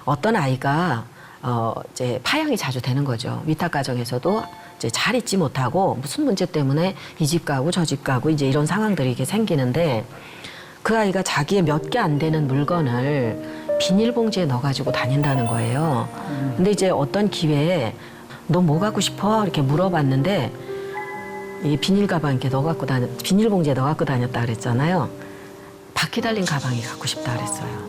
어떤 아이가 이제 파양이 자주 되는 거죠. 위탁 가정에서도 이제 잘 있지 못하고 무슨 문제 때문에 이 집 가고 저 집 가고 이제 이런 상황들이 이렇게 생기는데 그 아이가 자기의 몇 개 안 되는 물건을 비닐봉지에 넣어가지고 다닌다는 거예요. 근데 이제 어떤 기회에 너 뭐 갖고 싶어? 이렇게 물어봤는데 이 비닐 가방 이렇게 비닐봉지에 넣어 갖고 다녔다 그랬잖아요. 바퀴 달린 가방이 갖고 싶다 그랬어요.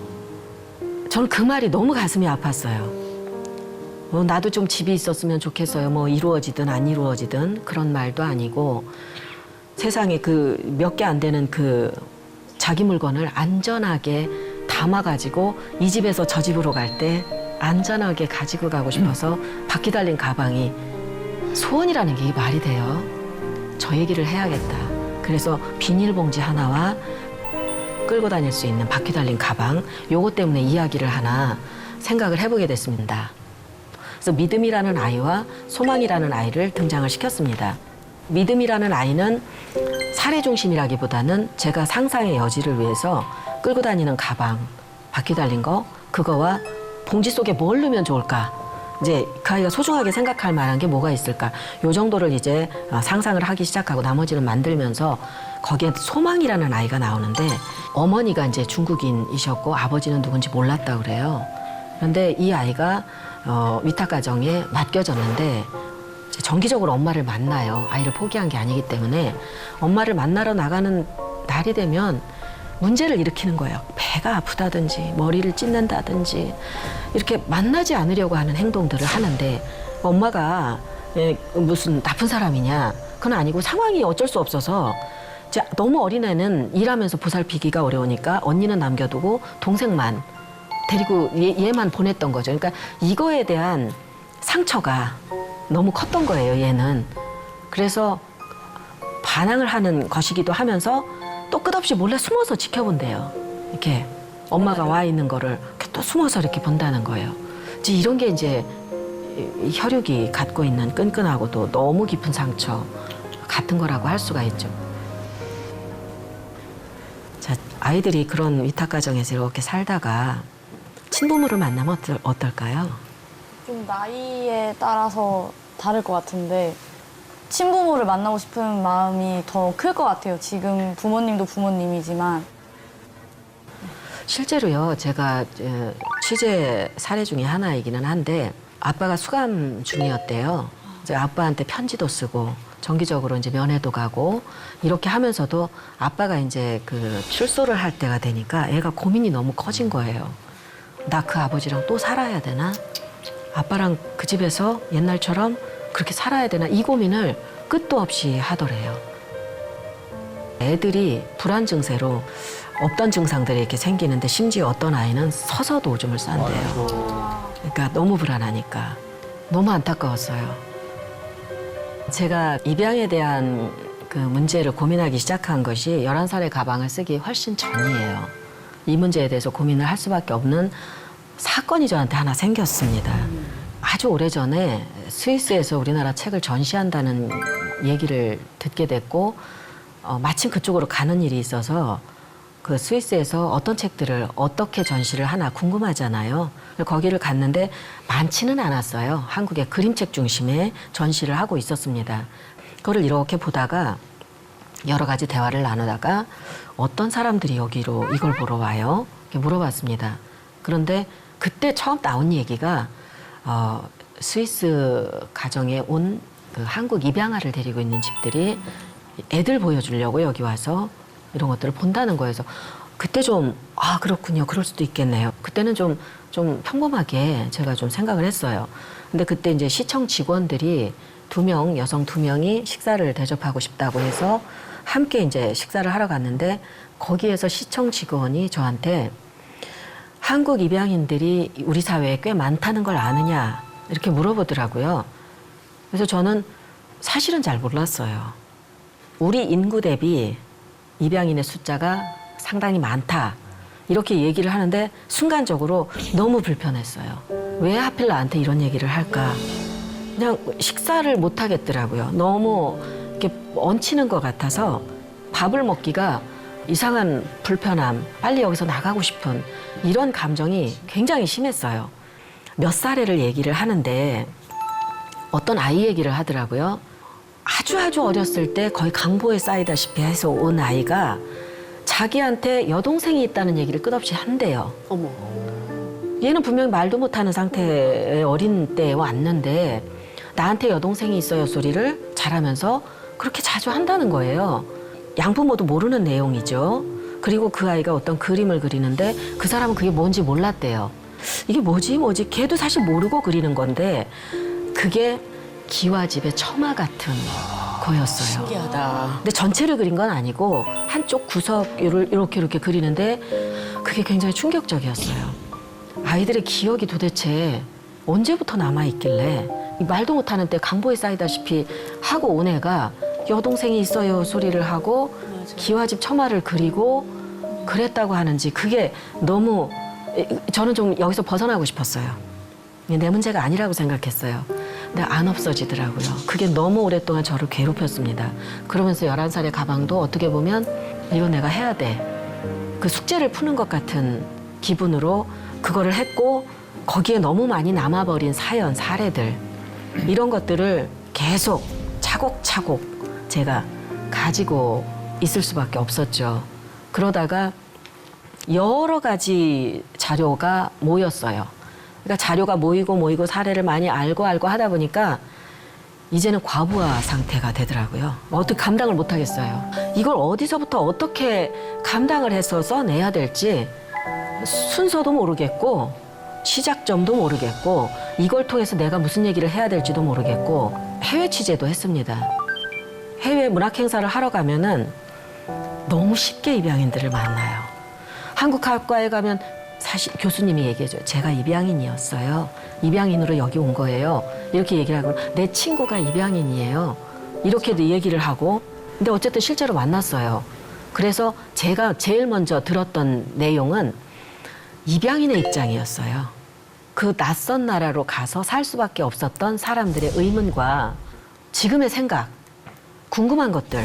저는 그 말이 너무 가슴이 아팠어요. 나도 좀 집이 있었으면 좋겠어요. 뭐 이루어지든 안 이루어지든 그런 말도 아니고 세상에 그 몇 개 안 되는 그 자기 물건을 안전하게 담아가지고 이 집에서 저 집으로 갈 때 안전하게 가지고 가고 싶어서 바퀴 달린 가방이 소원이라는 게 말이 돼요. 저 얘기를 해야겠다. 그래서 비닐봉지 하나와 끌고 다닐 수 있는 바퀴 달린 가방, 요것 때문에 이야기를 하나 생각을 해보게 됐습니다. 그래서 믿음이라는 아이와 소망이라는 아이를 등장을 시켰습니다. 믿음이라는 아이는 사례 중심이라기보다는 제가 상상의 여지를 위해서 끌고 다니는 가방, 바퀴 달린 거, 그거와 봉지 속에 뭘 넣으면 좋을까? 이제 그 아이가 소중하게 생각할 만한 게 뭐가 있을까? 요 정도를 이제 상상을 하기 시작하고 나머지는 만들면서 거기에 소망이라는 아이가 나오는데 어머니가 이제 중국인이셨고 아버지는 누군지 몰랐다 그래요. 그런데 이 아이가 위탁 가정에 맡겨졌는데 정기적으로 엄마를 만나요. 아이를 포기한 게 아니기 때문에 엄마를 만나러 나가는 날이 되면 문제를 일으키는 거예요. 배가 아프다든지 머리를 찢는다든지 이렇게 만나지 않으려고 하는 행동들을 하는데 엄마가 무슨 나쁜 사람이냐? 그건 아니고 상황이 어쩔 수 없어서 너무 어린애는 일하면서 보살피기가 어려우니까 언니는 남겨두고 동생만 데리고 얘만 보냈던 거죠. 그러니까 이거에 대한 상처가 너무 컸던 거예요, 얘는. 그래서 반항을 하는 것이기도 하면서 또 끝없이 몰래 숨어서 지켜본대요. 이렇게 엄마가 와 있는 거를 이렇게 또 숨어서 이렇게 본다는 거예요. 이제 이런 게 이제 혈육이 갖고 있는 끈끈하고도 너무 깊은 상처 같은 거라고 할 수가 있죠. 자, 아이들이 그런 위탁 가정에서 이렇게 살다가 친부모를 만나면 어떨까요? 좀 나이에 따라서 다를 것 같은데 친부모를 만나고 싶은 마음이 더 클 것 같아요. 지금 부모님도 부모님이지만. 실제로요, 제가 취재 사례 중에 하나이기는 한데 아빠가 수감 중이었대요. 이제 아빠한테 편지도 쓰고 정기적으로 이제 면회도 가고 이렇게 하면서도 아빠가 이제 그 출소를 할 때가 되니까 애가 고민이 너무 커진 거예요. 나 그 아버지랑 또 살아야 되나? 아빠랑 그 집에서 옛날처럼 그렇게 살아야 되나? 이 고민을 끝도 없이 하더래요. 애들이 불안 증세로 없던 증상들이 이렇게 생기는데 심지어 어떤 아이는 서서도 오줌을 싼대요. 그러니까 너무 불안하니까. 너무 안타까웠어요. 제가 입양에 대한 그 문제를 고민하기 시작한 것이 11살의 가방을 쓰기 훨씬 전이에요. 이 문제에 대해서 고민을 할 수밖에 없는 사건이 저한테 하나 생겼습니다. 아주 오래전에 스위스에서 우리나라 책을 전시한다는 얘기를 듣게 됐고 마침 그쪽으로 가는 일이 있어서 그 스위스에서 어떤 책들을 어떻게 전시를 하나 궁금하잖아요. 거기를 갔는데 많지는 않았어요. 한국의 그림책 중심의 전시를 하고 있었습니다. 그거를 이렇게 보다가 여러 가지 대화를 나누다가 어떤 사람들이 여기로 이걸 보러 와요? 이렇게 물어봤습니다. 그런데 그때 처음 나온 얘기가 스위스 가정에 온 그 한국 입양아를 데리고 있는 집들이 애들 보여주려고 여기 와서 이런 것들을 본다는 거여서 그때 좀 그렇군요. 그럴 수도 있겠네요. 그때는 좀 평범하게 제가 좀 생각을 했어요. 근데 그때 이제 시청 직원들이 2명, 여성 2명이 식사를 대접하고 싶다고 해서 함께 이제 식사를 하러 갔는데 거기에서 시청 직원이 저한테 한국 입양인들이 우리 사회에 꽤 많다는 걸 아느냐 이렇게 물어보더라고요. 그래서 저는 사실은 잘 몰랐어요. 우리 인구 대비 입양인의 숫자가 상당히 많다 이렇게 얘기를 하는데 순간적으로 너무 불편했어요. 왜 하필 나한테 이런 얘기를 할까? 그냥 식사를 못 하겠더라고요. 너무 이렇게 얹히는 것 같아서 밥을 먹기가 이상한 불편함, 빨리 여기서 나가고 싶은 이런 감정이 굉장히 심했어요. 몇 사례를 얘기를 하는데 어떤 아이 얘기를 하더라고요. 아주 어렸을 때 거의 강보에 쌓이다시피 해서 온 아이가 자기한테 여동생이 있다는 얘기를 끝없이 한대요. 어머. 얘는 분명히 말도 못하는 상태의 어린 때에 왔는데 나한테 여동생이 있어요 소리를 자라면서 그렇게 자주 한다는 거예요. 양부모도 모르는 내용이죠. 그리고 그 아이가 어떤 그림을 그리는데 그 사람은 그게 뭔지 몰랐대요. 이게 뭐지? 걔도 사실 모르고 그리는 건데 그게 기와집의 처마 같은 거였어요. 신기하다. 근데 전체를 그린 건 아니고 한쪽 구석을 이렇게 그리는데 그게 굉장히 충격적이었어요. 아이들의 기억이 도대체 언제부터 남아있길래 말도 못하는 때 강보에 쌓이다시피 하고 온 애가 여동생이 있어요 소리를 하고 기와집 처마를 그리고 그랬다고 하는지 그게 너무 저는 좀 여기서 벗어나고 싶었어요. 내 문제가 아니라고 생각했어요. 근데 안 없어지더라고요. 그게 너무 오랫동안 저를 괴롭혔습니다. 그러면서 11살의 가방도 어떻게 보면 이건 내가 해야 돼. 그 숙제를 푸는 것 같은 기분으로 그거를 했고 거기에 너무 많이 남아버린 사연, 사례들 이런 것들을 계속 차곡차곡 제가 가지고 있을 수밖에 없었죠. 그러다가 여러 가지 자료가 모였어요. 그러니까 자료가 모이고 사례를 많이 알고 하다 보니까 이제는 과부하 상태가 되더라고요. 어떻게 감당을 못 하겠어요. 이걸 어디서부터 어떻게 감당을 해서 써내야 될지 순서도 모르겠고 시작점도 모르겠고 이걸 통해서 내가 무슨 얘기를 해야 될지도 모르겠고 해외 취재도 했습니다. 해외 문학 행사를 하러 가면은 너무 쉽게 입양인들을 만나요. 한국 학과에 가면 사실 교수님이 얘기해줘요. 제가 입양인이었어요. 입양인으로 여기 온 거예요. 이렇게 얘기를 하고 내 친구가 입양인이에요. 이렇게도 얘기를 하고 근데 어쨌든 실제로 만났어요. 그래서 제가 제일 먼저 들었던 내용은 입양인의 입장이었어요. 그 낯선 나라로 가서 살 수밖에 없었던 사람들의 의문과 지금의 생각, 궁금한 것들.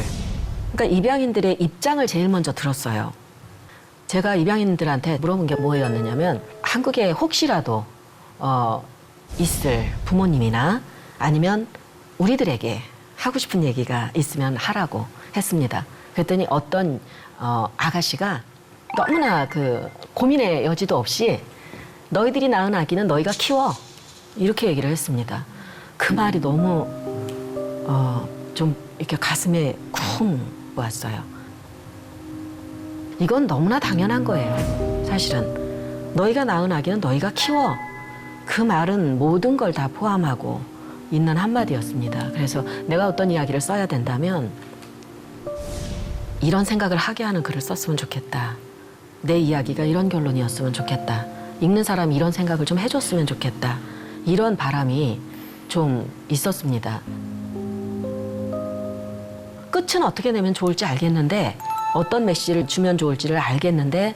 그러니까 입양인들의 입장을 제일 먼저 들었어요. 제가 입양인들한테 물어본 게 뭐였느냐면 한국에 혹시라도 있을 부모님이나 아니면 우리들에게 하고 싶은 얘기가 있으면 하라고 했습니다. 그랬더니 어떤 아가씨가 너무나 그 고민의 여지도 없이 너희들이 낳은 아기는 너희가 키워 이렇게 얘기를 했습니다. 그 말이 너무 좀 이렇게 가슴에 쿵 왔어요. 이건 너무나 당연한 거예요. 사실은 너희가 낳은 아기는 너희가 키워. 그 말은 모든 걸 다 포함하고 있는 한마디였습니다. 그래서 내가 어떤 이야기를 써야 된다면 이런 생각을 하게 하는 글을 썼으면 좋겠다. 내 이야기가 이런 결론이었으면 좋겠다. 읽는 사람이 이런 생각을 좀 해줬으면 좋겠다. 이런 바람이 좀 있었습니다. 끝은 어떻게 내면 좋을지 알겠는데 어떤 메시지를 주면 좋을지를 알겠는데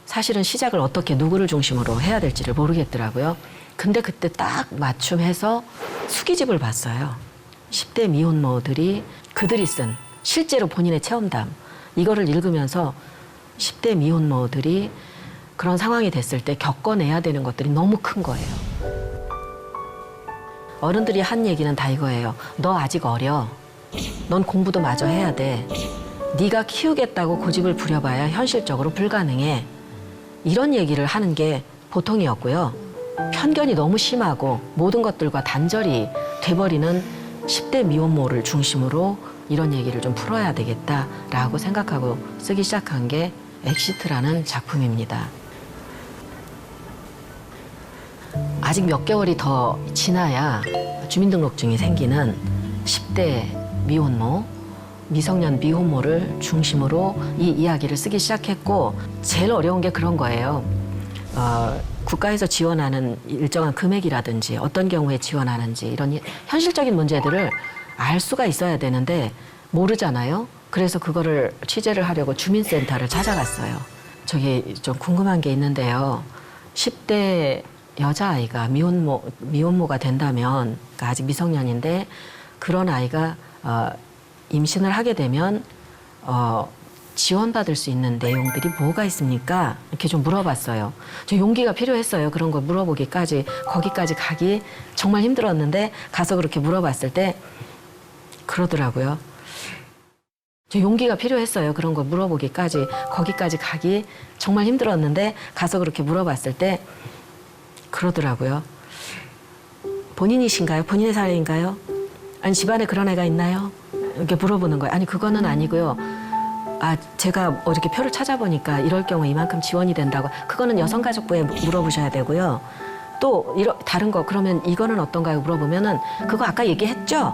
사실은 시작을 어떻게 누구를 중심으로 해야 될지를 모르겠더라고요. 근데 그때 딱 맞춤해서 수기집을 봤어요. 10대 미혼모들이 그들이 쓴 실제로 본인의 체험담 이거를 읽으면서 10대 미혼모들이 그런 상황이 됐을 때 겪어내야 되는 것들이 너무 큰 거예요. 어른들이 한 얘기는 다 이거예요. 너 아직 어려. 넌 공부도 마저 해야 돼. 네가 키우겠다고 고집을 부려봐야 현실적으로 불가능해. 이런 얘기를 하는 게 보통이었고요. 편견이 너무 심하고 모든 것들과 단절이 돼버리는 10대 미혼모를 중심으로 이런 얘기를 좀 풀어야 되겠다라고 생각하고 쓰기 시작한 게 엑시트라는 작품입니다. 아직 몇 개월이 더 지나야 주민등록증이 생기는 10대 미혼모, 미성년 미혼모를 중심으로 이 이야기를 쓰기 시작했고 제일 어려운 게 그런 거예요. 국가에서 지원하는 일정한 금액이라든지 어떤 경우에 지원하는지 이런 현실적인 문제들을 알 수가 있어야 되는데 모르잖아요. 그래서 그거를 취재를 하려고 주민센터를 찾아갔어요. 저기 좀 궁금한 게 있는데요. 10대 여자아이가 미혼모가 된다면 그러니까 아직 미성년인데 그런 아이가 임신을 하게 되면 지원받을 수 있는 내용들이 뭐가 있습니까? 이렇게 좀 물어봤어요. 저 용기가 필요했어요. 그런 걸 물어보기까지, 거기까지 가기 정말 힘들었는데 가서 그렇게 물어봤을 때 그러더라고요. 저 용기가 필요했어요. 그런 걸 물어보기까지, 거기까지 가기 정말 힘들었는데 가서 그렇게 물어봤을 때 그러더라고요. 본인이신가요? 본인의 사례인가요? 아니 집안에 그런 애가 있나요? 이렇게 물어보는 거예요. 아니 그거는 아니고요. 아 제가 이렇게 표를 찾아보니까 이럴 경우 이만큼 지원이 된다고. 그거는 여성가족부에 물어보셔야 되고요. 또 다른 거 그러면 이거는 어떤가요? 물어보면은 그거 아까 얘기했죠?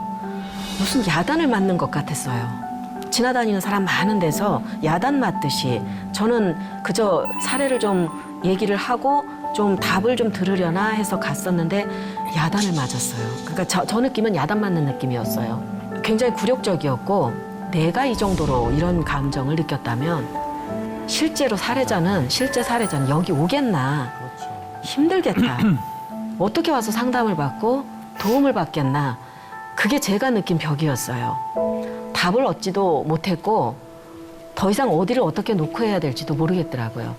무슨 야단을 맞는 것 같았어요. 지나다니는 사람 많은 데서 야단 맞듯이 저는 그저 사례를 좀 얘기를 하고 좀 답을 좀 들으려나 해서 갔었는데 야단을 맞았어요. 그러니까 저 느낌은 야단 맞는 느낌이었어요. 굉장히 굴욕적이었고 내가 이 정도로 이런 감정을 느꼈다면 실제 사례자는 여기 오겠나. 힘들겠다. 어떻게 와서 상담을 받고 도움을 받겠나. 그게 제가 느낀 벽이었어요. 답을 얻지도 못했고 더 이상 어디를 어떻게 놓고 해야 될지도 모르겠더라고요.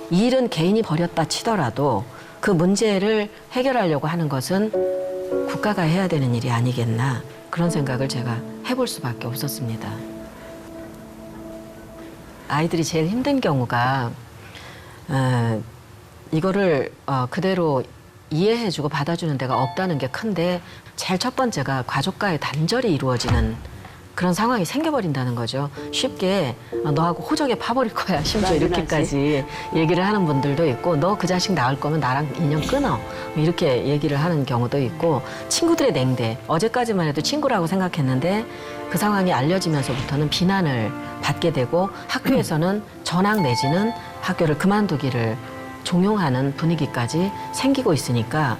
이 일은 개인이 벌였다 치더라도 그 문제를 해결하려고 하는 것은 국가가 해야 되는 일이 아니겠나. 그런 생각을 제가 해볼 수밖에 없었습니다. 아이들이 제일 힘든 경우가 이거를 그대로 이해해주고 받아주는 데가 없다는 게 큰데 제일 첫 번째가 가족과의 단절이 이루어지는 그런 상황이 생겨버린다는 거죠. 쉽게 너하고 호적에 파버릴 거야. 심지어 이렇게까지 얘기를 하는 분들도 있고 너 그 자식 낳을 거면 나랑 인연 끊어. 이렇게 얘기를 하는 경우도 있고 친구들의 냉대. 어제까지만 해도 친구라고 생각했는데 그 상황이 알려지면서부터는 비난을 받게 되고 학교에서는 전학 내지는 학교를 그만두기를 종용하는 분위기까지 생기고 있으니까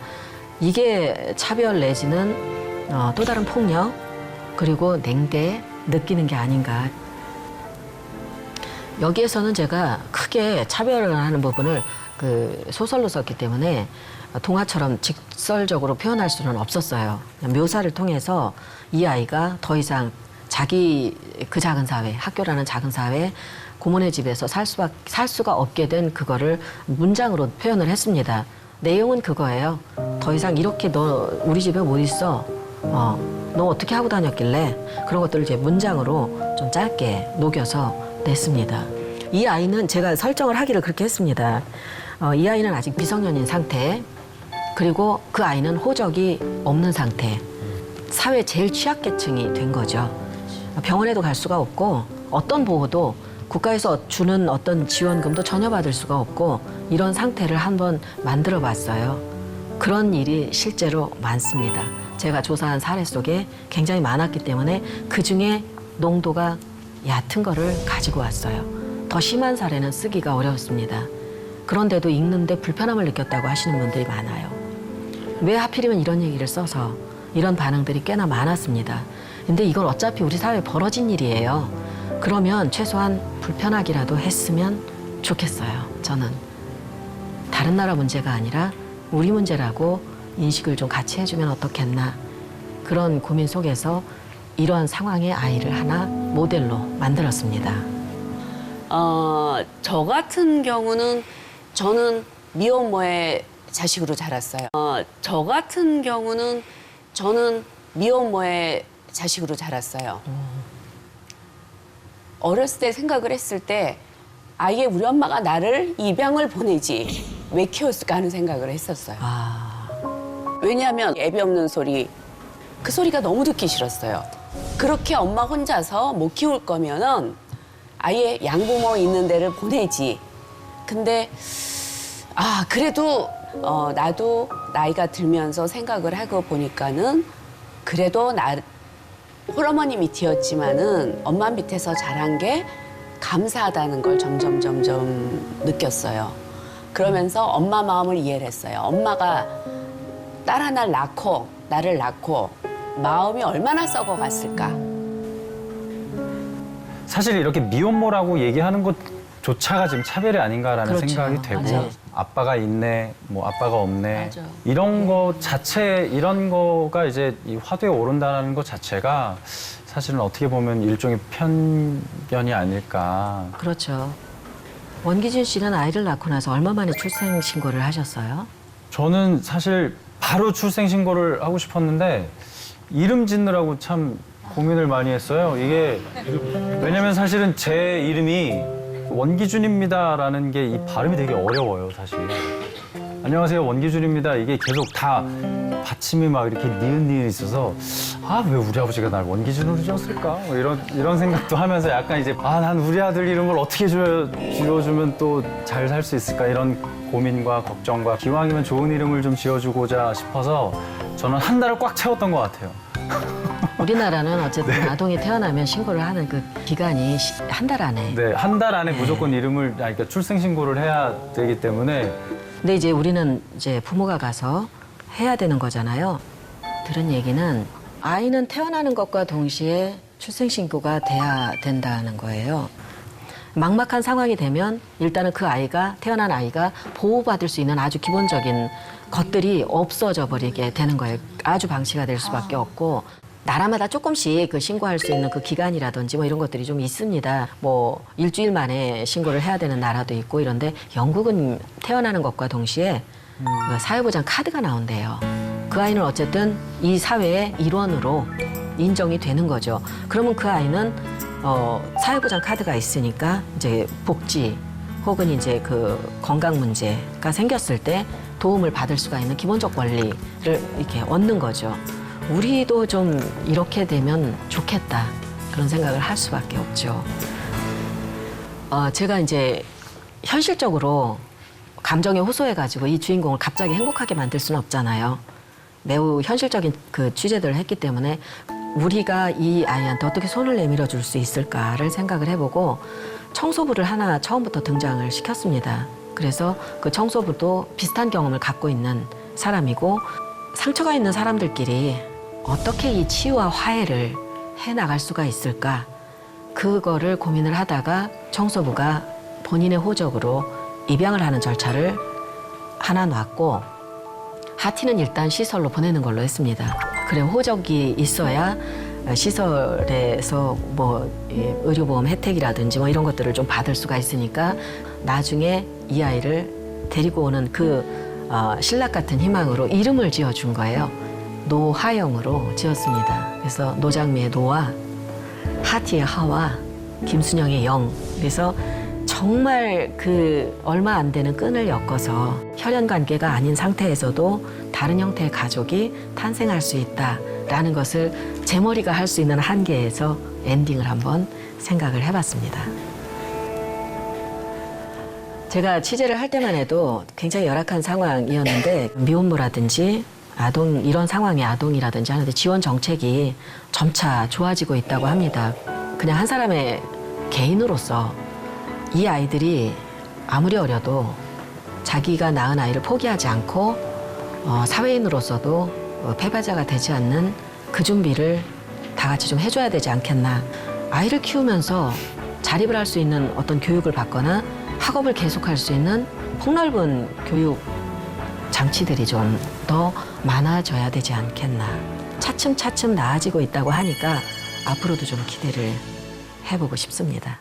이게 차별 내지는 또 다른 폭력 그리고 냉대 느끼는 게 아닌가. 여기에서는 제가 크게 차별을 하는 부분을 그 소설로 썼기 때문에 동화처럼 직설적으로 표현할 수는 없었어요. 그냥 묘사를 통해서 이 아이가 더 이상 자기 그 작은 사회, 학교라는 작은 사회, 고모네 집에서 살 수가 없게 된 그거를 문장으로 표현을 했습니다. 내용은 그거예요. 더 이상 이렇게 너 우리 집에 못 있어. 너 어떻게 하고 다녔길래 그런 것들을 이제 문장으로 좀 짧게 녹여서 냈습니다. 이 아이는 제가 설정을 하기를 그렇게 했습니다. 이 아이는 아직 미성년인 상태, 그리고 그 아이는 호적이 없는 상태, 사회 제일 취약계층이 된 거죠. 병원에도 갈 수가 없고 어떤 보호도 국가에서 주는 어떤 지원금도 전혀 받을 수가 없고 이런 상태를 한번 만들어 봤어요. 그런 일이 실제로 많습니다. 제가 조사한 사례 속에 굉장히 많았기 때문에 그중에 농도가 얕은 거를 가지고 왔어요. 더 심한 사례는 쓰기가 어려웠습니다. 그런데도 읽는데 불편함을 느꼈다고 하시는 분들이 많아요. 왜 하필이면 이런 얘기를 써서 이런 반응들이 꽤나 많았습니다. 근데 이건 어차피 우리 사회에 벌어진 일이에요. 그러면 최소한 불편하기라도 했으면 좋겠어요. 저는 다른 나라 문제가 아니라 우리 문제라고 인식을 좀 같이 해주면 어떻겠나. 그런 고민 속에서 이러한 상황의 아이를 하나 모델로 만들었습니다. 저 같은 경우는 저는 미혼모의 자식으로 자랐어요. 저 같은 경우는 저는 미혼모의 자식으로 자랐어요. 어렸을 때 생각을 했을 때 아예 우리 엄마가 나를 입양을 보내지 왜 키웠을까 하는 생각을 했었어요. 왜냐하면 애비 없는 소리, 그 소리가 너무 듣기 싫었어요. 그렇게 엄마 혼자서 못 키울 거면은 아예 양부모 있는 데를 보내지. 근데 그래도 나도 나이가 들면서 생각을 하고 보니까는 그래도 홀어머니 밑이었지만은 엄마 밑에서 자란 게 감사하다는 걸 점점 느꼈어요. 그러면서 엄마 마음을 이해를 했어요. 엄마가 딸 하나를 낳고 나를 낳고 마음이 얼마나 썩어갔을까. 사실 이렇게 미혼모라고 얘기하는 것조차가 지금 차별이 아닌가라는 그렇죠. 생각이 되고 맞아요. 아빠가 있네, 뭐 아빠가 없네 맞아. 이런 거 자체 이런 거가 이제 이 화두에 오른다는 것 자체가 사실은 어떻게 보면 일종의 편견이 아닐까. 그렇죠. 원기준 씨는 아이를 낳고 나서 얼마 만에 출생 신고를 하셨어요? 저는 사실 바로 출생 신고를 하고 싶었는데 이름 짓느라고 참 고민을 많이 했어요. 이게 왜냐면 사실은 제 이름이 원기준입니다라는 게 이 발음이 되게 어려워요, 사실. 안녕하세요, 원기준입니다. 이게 계속 다 받침이 막 이렇게 니은니은 있어서 아, 왜 우리 아버지가 날 원기준으로 지었을까? 뭐 이런 생각도 하면서 약간 이제 아, 난 우리 아들 이름을 어떻게 지어주면 또 잘 살 수 있을까? 이런 고민과 걱정과 기왕이면 좋은 이름을 좀 지어주고자 싶어서 저는 한 달을 꽉 채웠던 것 같아요. 우리나라는 어쨌든 아동이 태어나면 신고를 하는 그 기간이 한 달 안에. 네, 한 달 안에 무조건 이름을, 그러니까 출생 신고를 해야 되기 때문에. 근데 이제 우리는 이제 부모가 가서 해야 되는 거잖아요. 들은 얘기는 아이는 태어나는 것과 동시에 출생 신고가 돼야 된다는 거예요. 막막한 상황이 되면 일단은 그 아이가 태어난 아이가 보호받을 수 있는 아주 기본적인 것들이 없어져 버리게 되는 거예요. 아주 방치가 될 수밖에 없고 나라마다 조금씩 그 신고할 수 있는 그 기간이라든지 뭐 이런 것들이 좀 있습니다. 뭐 일주일 만에 신고를 해야 되는 나라도 있고 이런데 영국은 태어나는 것과 동시에 그 사회보장 카드가 나온대요. 그 아이는 어쨌든 이 사회의 일원으로 인정이 되는 거죠. 그러면 그 아이는 사회보장 카드가 있으니까 이제 복지 혹은 이제 그 건강 문제가 생겼을 때 도움을 받을 수가 있는 기본적 권리를 이렇게 얻는 거죠. 우리도 좀 이렇게 되면 좋겠다 그런 생각을 할 수밖에 없죠. 제가 이제 현실적으로 감정에 호소해가지고 이 주인공을 갑자기 행복하게 만들 수는 없잖아요. 매우 현실적인 그 취재들을 했기 때문에 우리가 이 아이한테 어떻게 손을 내밀어 줄 수 있을까를 생각을 해보고 청소부를 하나 처음부터 등장을 시켰습니다. 그래서 그 청소부도 비슷한 경험을 갖고 있는 사람이고 상처가 있는 사람들끼리 어떻게 이 치유와 화해를 해나갈 수가 있을까 그거를 고민을 하다가 청소부가 본인의 호적으로 입양을 하는 절차를 하나 놨고 하티는 일단 시설로 보내는 걸로 했습니다. 그래 호적이 있어야 시설에서 뭐 의료보험 혜택이라든지 뭐 이런 것들을 좀 받을 수가 있으니까 나중에 이 아이를 데리고 오는 그 신락 같은 희망으로 이름을 지어준 거예요. 노하영으로 지었습니다. 그래서 노장미의 노와 하티의 하와 김순영의 영. 그래서 정말 그 얼마 안 되는 끈을 엮어서 혈연 관계가 아닌 상태에서도 다른 형태의 가족이 탄생할 수 있다라는 것을 제 머리가 할 수 있는 한계에서 엔딩을 한번 생각을 해봤습니다. 제가 취재를 할 때만 해도 굉장히 열악한 상황이었는데 미혼모라든지 아동 이런 상황의 아동이라든지 하는데 지원 정책이 점차 좋아지고 있다고 합니다. 그냥 한 사람의 개인으로서 이 아이들이 아무리 어려도 자기가 낳은 아이를 포기하지 않고 사회인으로서도 패배자가 되지 않는 그 준비를 다 같이 좀 해줘야 되지 않겠나. 아이를 키우면서 자립을 할 수 있는 어떤 교육을 받거나 학업을 계속할 수 있는 폭넓은 교육 장치들이 좀 더 많아져야 되지 않겠나. 차츰차츰 나아지고 있다고 하니까 앞으로도 좀 기대를 해보고 싶습니다.